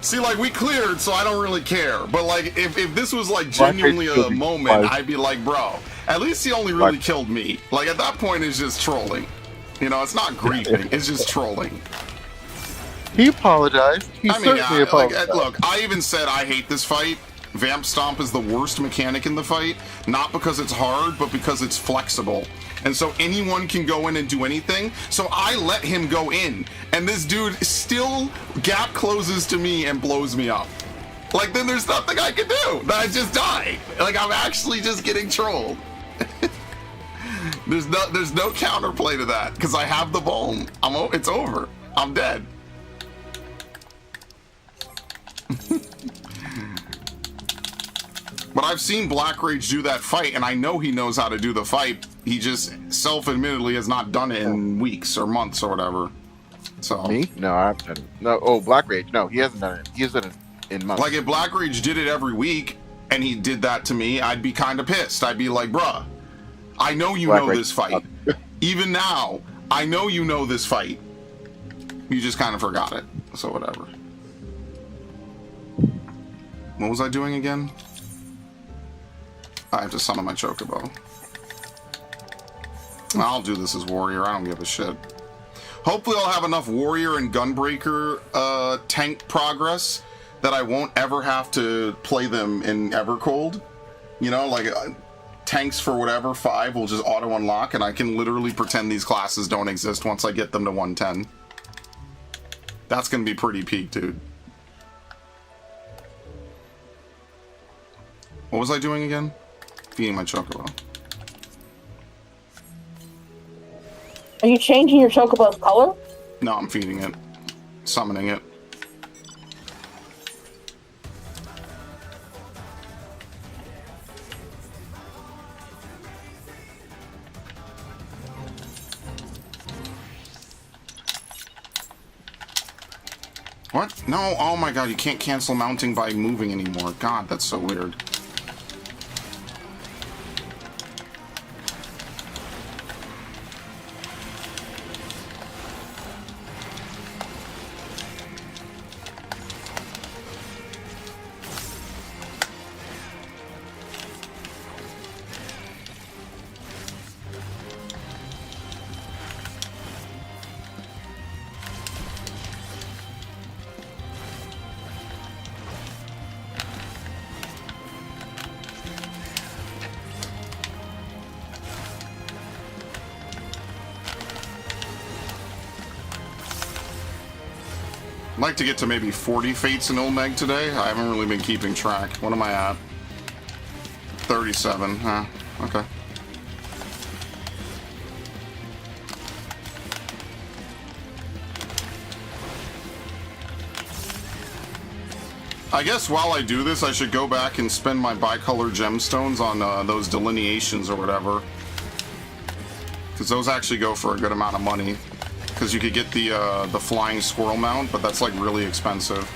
See, like, we cleared, so I don't really care. But, like, if this was, like, genuinely a moment, I'd be like, bro, at least he only really killed me. Like, at that point, it's just trolling. You know, it's not griefing, it's just trolling. He apologized. He I mean, certainly yeah, apologized. look, I even said I hate this fight. Vamp Stomp is the worst mechanic in the fight, not because it's hard, but because it's flexible. And so anyone can go in and do anything, so I let him go in. And this dude still gap closes to me and blows me up. Like, then there's nothing I can do. Then I just die. Like, I'm actually just getting trolled. There's no counterplay to that, because I have the bone. It's over. I'm dead. But I've seen Black Rage do that fight, and I know he knows how to do the fight. He just self-admittedly has not done it in weeks or months or whatever. So Me? No, I haven't done it. No, oh, Black Rage. No, he hasn't done it. He has done it in months. like if Black Rage did it every week and he did that to me, I'd be kind of pissed. I'd be like, bruh, I know you know this fight. Even now, I know you know this fight. You just kind of forgot it. So whatever. What was I doing again? I have to summon my Chocobo. I'll do this as Warrior. I don't give a shit. Hopefully I'll have enough Warrior and Gunbreaker tank progress that I won't ever have to play them in Evercold. You know, like tanks for whatever 5 will just auto unlock, and I can literally pretend these classes don't exist once I get them to 110. That's gonna be pretty peak, dude. What was I doing again? Feeding my Chocobo. Are you changing your Chocobo's color? No, I'm feeding it. Summoning it. What? No, oh my god, you can't cancel mounting by moving anymore. God, that's so weird. I'd like to get to maybe 40 Fates in Olmec today. I haven't really been keeping track. What am I at? 37. Huh. Okay. I guess while I do this, I should go back and spend my bicolor gemstones on those delineations or whatever. Because those actually go for a good amount of money. Because you could get the flying squirrel mount, but that's like really expensive.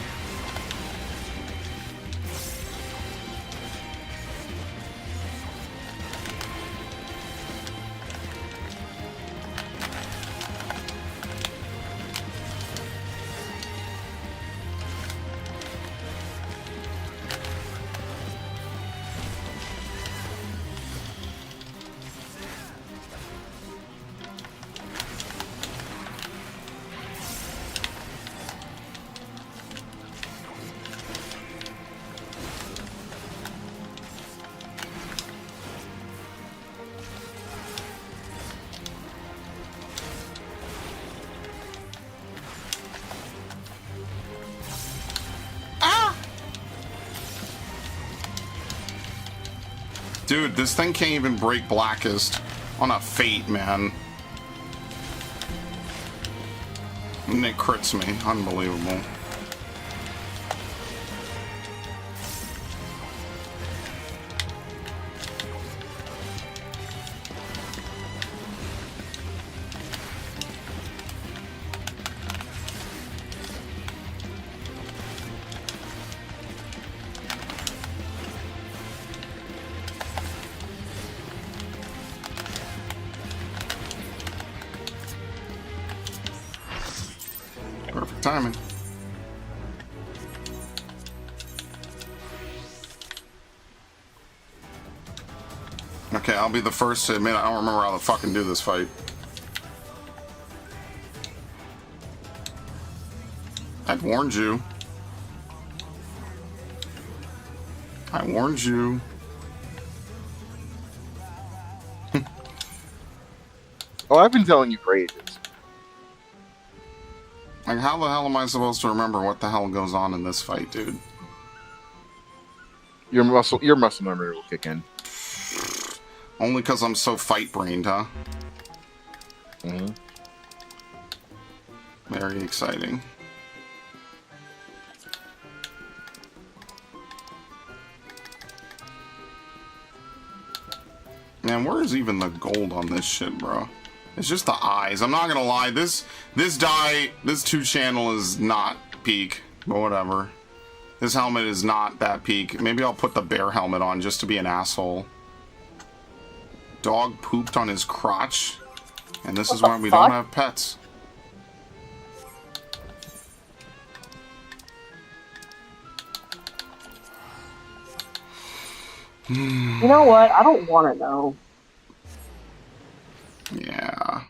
Dude, this thing can't even break Blackest on a Fate, man. And it crits me. Unbelievable. Perfect timing. Okay, I'll be the first to admit I don't remember how to fucking do this fight. I warned you. I warned you. Oh, I've been telling you for ages. Like, how the hell am I supposed to remember what the hell goes on in this fight, dude? Your muscle memory will kick in. Only because I'm so fight-brained, huh? Mm-hmm. Very exciting. Man, where's even the gold on this shit, bro? It's just the eyes. I'm not gonna lie. This 2-channel is not peak, but whatever. This helmet is not that peak. Maybe I'll put the bear helmet on just to be an asshole. Dog pooped on his crotch, and this is why we don't have pets. You know what? I don't want to know. Yeah.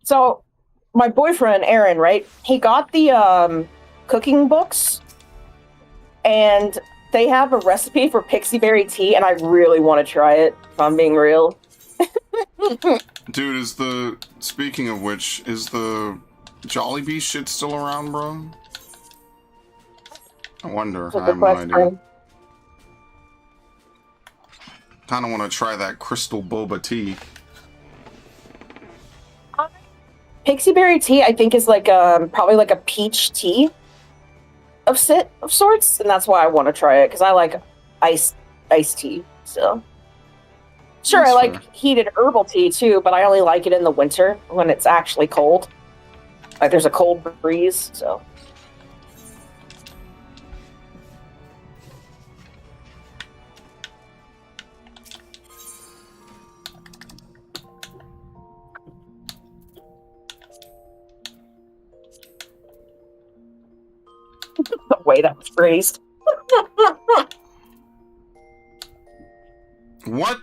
So, my boyfriend, Aaron, right? He got the cooking books, and they have a recipe for pixie berry tea, and I really want to try it, if I'm being real. Dude, speaking of which, is the Jollibee shit still around, bro? I wonder. I have no idea. Kind of want to try that crystal boba tea. Pixie berry tea, I think, is like probably like a peach tea of sorts, and that's why I want to try it, because I like iced tea. So sure, That's I like fair. heated herbal tea too, but I only like it in the winter when it's actually cold. Like there's a cold breeze, so. The way that was phrased. What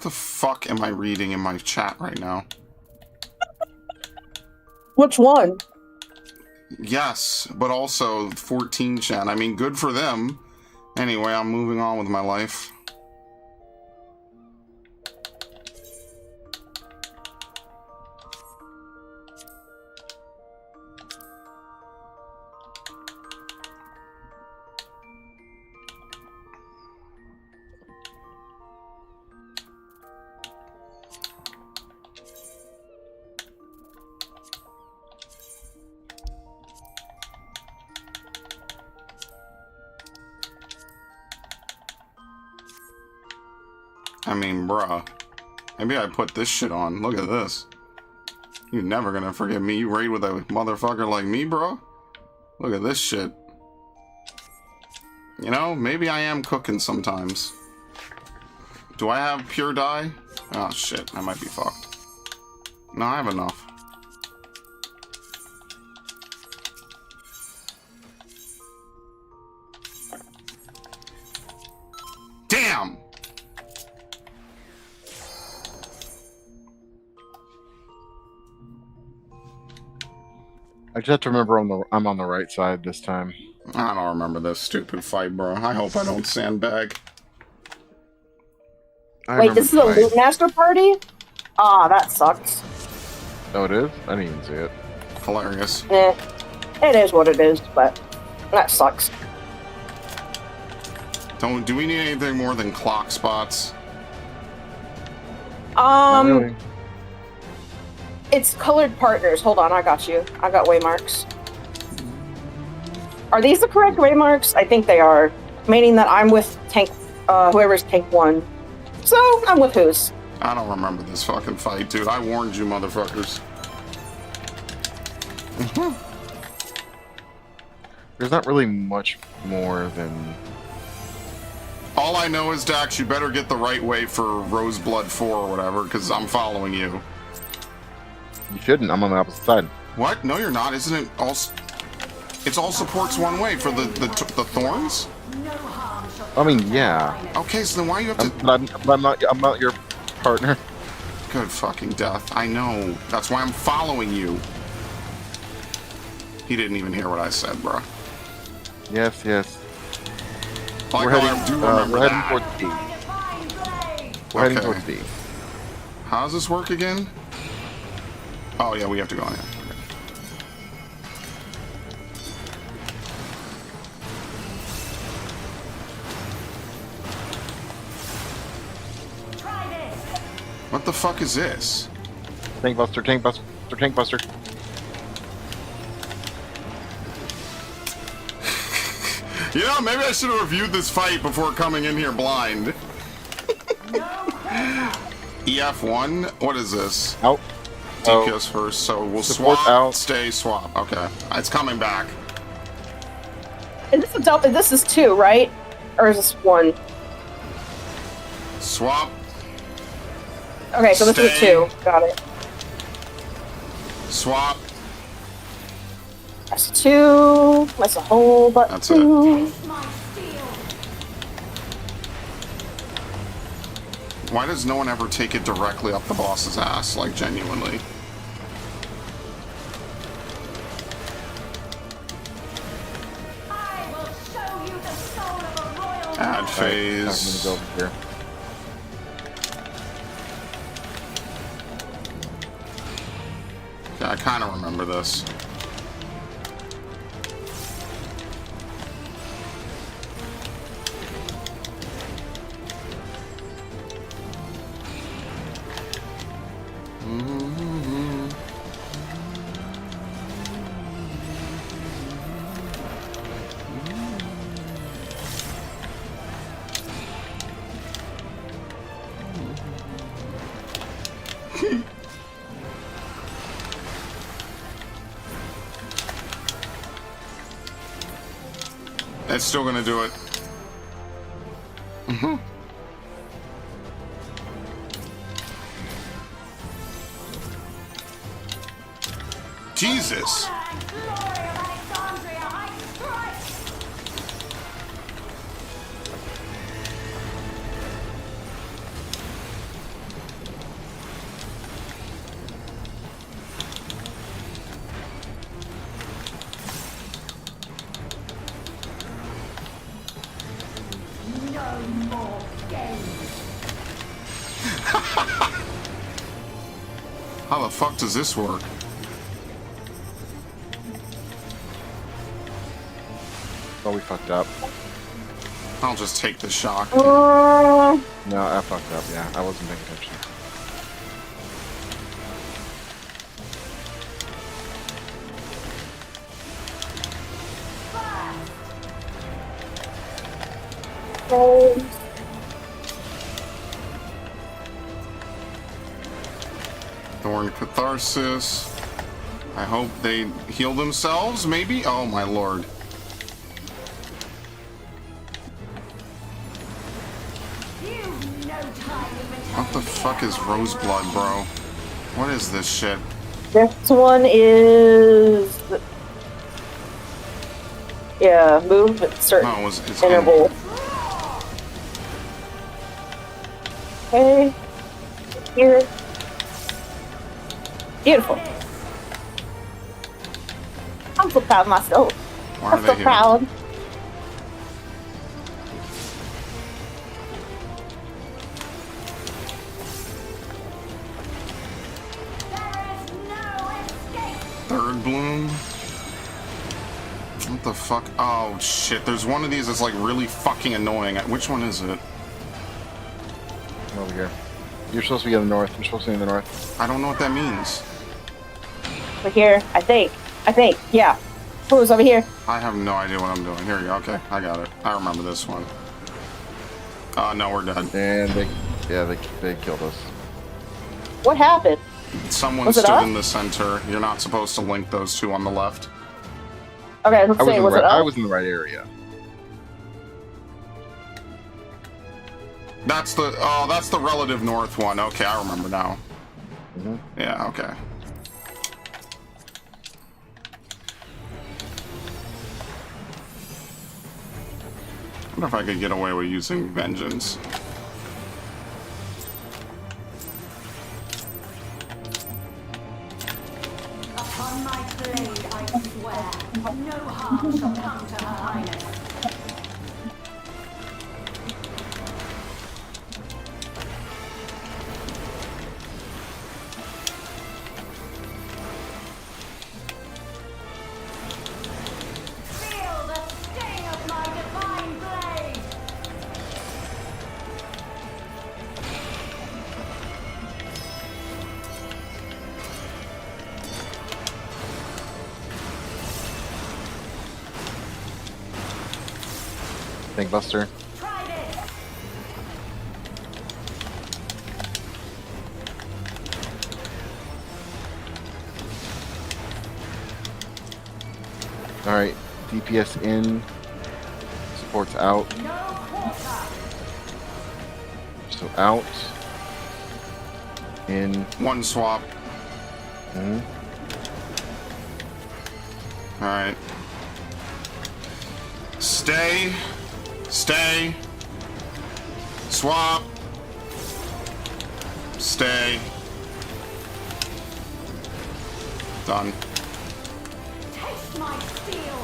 the fuck am I reading in my chat right now? Which one? Yes, but also 14 chat. I mean, good for them. Anyway, I'm moving on with my life. I mean, bruh. Maybe I put this shit on. Look at this. You're never gonna forget me. You raid with a motherfucker like me, bro? Look at this shit. You know, maybe I am cooking sometimes. Do I have pure dye? Oh shit, I might be fucked. No, I have enough. Damn! I just have to remember I'm on the right side this time. I don't remember this stupid fight, bro. I hope I don't sandbag. Wait, this is a Loot Master party? Ah, that sucks. Oh, it is? I didn't even see it. Hilarious. Eh, it is what it is, but that sucks. Do we need anything more than clock spots? Not really. It's colored partners. Hold on, I got you. I got waymarks. Are these the correct waymarks? I think they are. Meaning that I'm with tank, whoever's tank 1. So, I'm with whose? I don't remember this fucking fight, dude. I warned you, motherfuckers. There's not really much more than... All I know is, Dax, you better get the right way for Roseblood 4 or whatever, because I'm following you. You shouldn't. I'm on the opposite side. What? No, you're not. Isn't it all... It's all supports one way for the thorns? No harm shall I mean, yeah. Okay, so then why do you have to? I'm not your partner. Good fucking death. I know. That's why I'm following you. He didn't even hear what I said, bro. Yes, yes. Like, We're heading towards B. We're heading Okay. towards B. How does this work again? Oh yeah, we have to go in here. What the fuck is this? Tank buster, tank buster, tank buster. You know, maybe I should have reviewed this fight before coming in here blind. EF1? What is this? Out. DPS first, so we'll Support swap, out. stay, swap. Okay, it's coming back. And this is double. This is 2, right? Or is this 1? Swap. Okay, so this is Stay. 2. Got it. Swap. That's 2. That's a whole but That's 2. Why does no one ever take it directly up the boss's ass, like genuinely? Add phase. I'm gonna go over here. Okay, I kind of remember this. It's still gonna do it. Jesus! How the fuck does this work? Oh, we fucked up. I'll just take the shock. No, I fucked up. Yeah, I wasn't paying attention. Thorn Catharsis. I hope they heal themselves, maybe? Oh my lord. What the fuck is Roseblood, bro? What is this shit? This one is... Yeah, move at certain No, it's interval. Okay. Here. Beautiful. I'm so proud of myself. Why are I'm they so here? proud. Third bloom? What the fuck? Oh shit, there's one of these that's like really fucking annoying. Which one is it? Over here. You're supposed to be in the north. You're supposed to be in the north. I don't know what that means. Over here, I think. Yeah. Who's over here? I have no idea what I'm doing. Here you go. Okay, I got it. I remember this one. No, we're dead. And they killed us. What happened? Someone Was it stood us? in the center. You're not supposed to link those two on the left. Okay, let's say, was it I us? was in the right area. That's the relative north one. Okay, I remember now. Mm-hmm. Yeah, okay. wonder if I could get away with using Vengeance. Upon my blade, I swear, no harm shall come to Her Highness. Feel the sting of my divine blade! Think Buster. Try this! All right, DPS in, supports out. No quarter! So out, in. One swap. Mhm. Alright. Stay. Stay. Swap. Stay. Done. Taste my steel!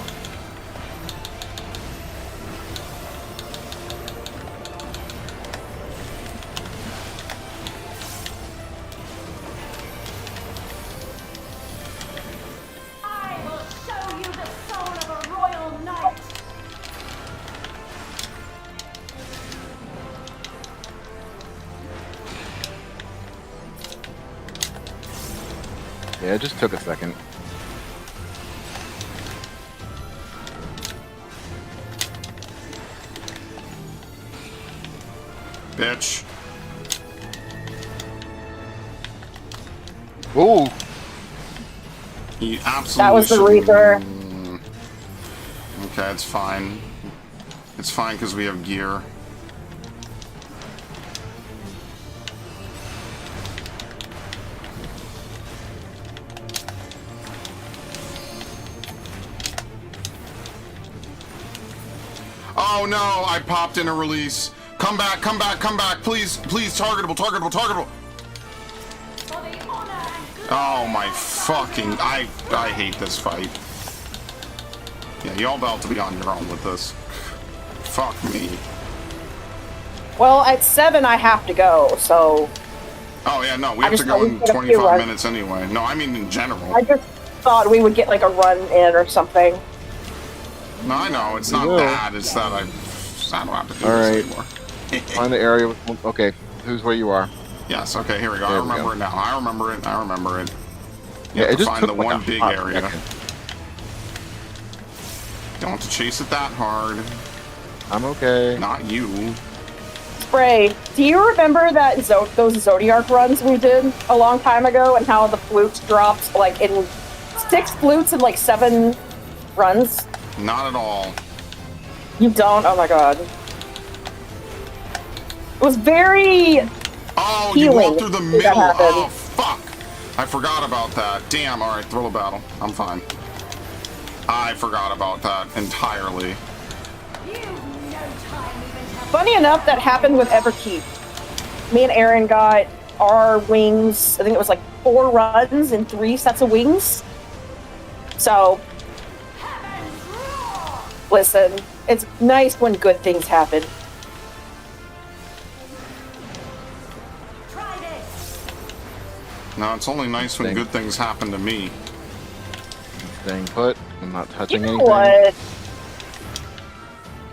I will show you the soul of a royal knight! Yeah, it just took a second. Bitch. Ooh, You absolutely That was the shouldn't- Reaper. Okay, it's fine. It's fine because we have gear. Oh no, I popped in a release. Come back, come back, come back. Please, please, targetable, targetable, targetable. For the honor and glory Oh my fucking, I hate this fight. Yeah, y'all about to be on your own with this. Fuck me. Well, at 7 I have to go, so Oh yeah, no, we I have to just go thought in we'd get a few 25 runs. minutes anyway. No, I mean in general. I just thought we would get like a run in or something. No, I know, it's not will. bad, it's that I don't have to do All this right. anymore. find the area. With, okay, who's where you are? Yes, okay, here we go. I There we remember go. it now. I remember it. I remember it. You Yeah, have it to just find took the like one a big hot area. second. Don't have to chase it that hard. I'm okay. Not you. Spray, do you remember that those Zodiac runs we did a long time ago and how the flutes dropped like in 6 flutes in like 7 runs? Not at all. You don't? Oh my god. It was very Oh, you healing. walked through the when middle. that happened. Oh, fuck. I forgot about that. Damn, alright, throw a battle. I'm fine. I forgot about that entirely. You've no time even to Funny enough, that happened with Everkeep. Me and Aaron got our wings, I think it was like 4 runs and 3 sets of wings. So, heaven's roar! listen, it's nice when good things happen. Try this! No, it's only nice when Thank- good things happen to me. Staying put. I'm not You touching know anything. what?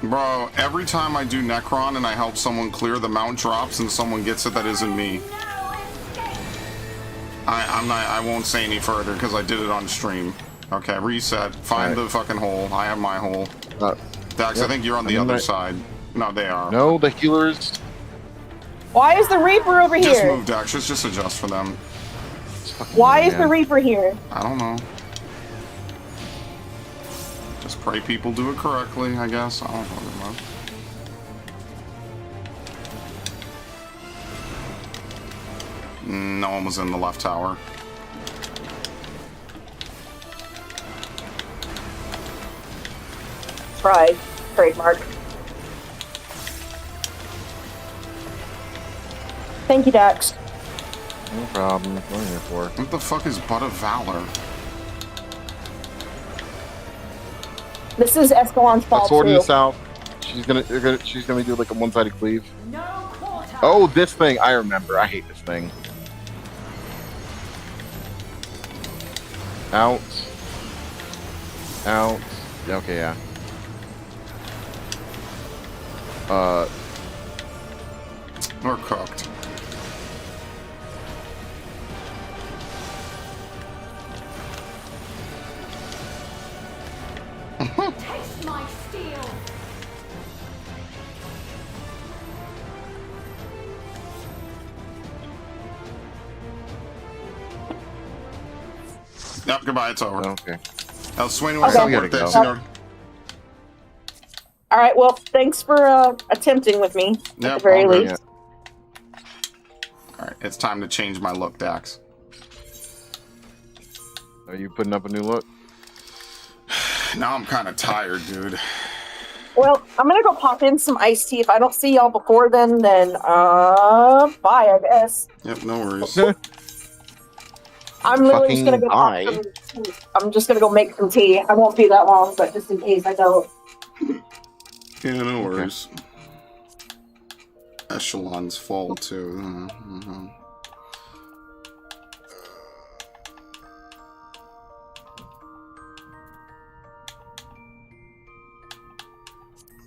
Bro, every time I do Necron and I help someone clear, the mount drops and someone gets it that isn't me. No escape! I won't say any further because I did it on stream. Okay, reset. Find Alright. the fucking hole. I have my hole. Dax, I yep, think you're on the I'm other right. side. No, they are. No, the healers. Why is the Reaper over Just here? move, Dax. Just adjust for them. Why is the Man. Reaper here? I don't know. Just pray people do it correctly, I guess. I don't know. No one was in the left tower. Pride. Trademark. Thank you, Dax. No problem. That's what I'm here for. What the fuck is Butt of Valor? This is Escalon's A fault sword in too. the south. She's gonna do like a one-sided cleave. No quarter. Oh, this thing. I remember. I hate this thing. Out. Out. Yeah, okay, yeah. We're cooked. Taste my steel. Yep, goodbye, it's over. Okay. Swain, Okay. okay. Worth it, Go. senor. All right. Well, thanks for attempting with me at Yep, the very all good. least. Alright, it's time to change my look, Dax. Are you putting up a new look? Now I'm kind of tired, dude. Well, I'm gonna go pop in some iced tea. If I don't see y'all before then bye, I guess. Yep, no worries. I'm literally just gonna Fucking go pop bye. some tea. I'm just gonna go make some tea. I won't be that long, but just in case I don't. Yeah, no worries. Echelons fall too.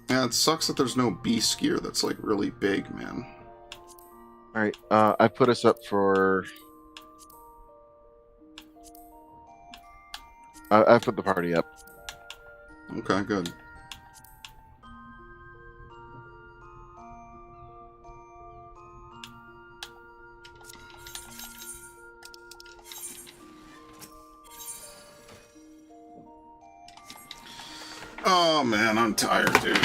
Yeah, it sucks that there's no beast gear that's like really big, man. All right. I put us up for. I put the party up. Okay, good. Oh man, I'm tired, dude.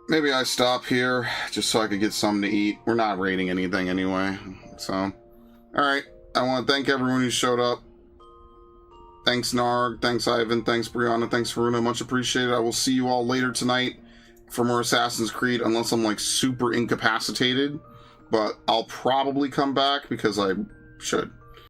Maybe I stop here just so I could get something to eat. We're not raiding anything anyway. So, alright. I want to thank everyone who showed up. Thanks, Narg. Thanks, Ivan. Thanks, Brianna. Thanks, Varuna. Much appreciated. I will see you all later tonight for more Assassin's Creed, unless I'm like super incapacitated. But I'll probably come back because I should.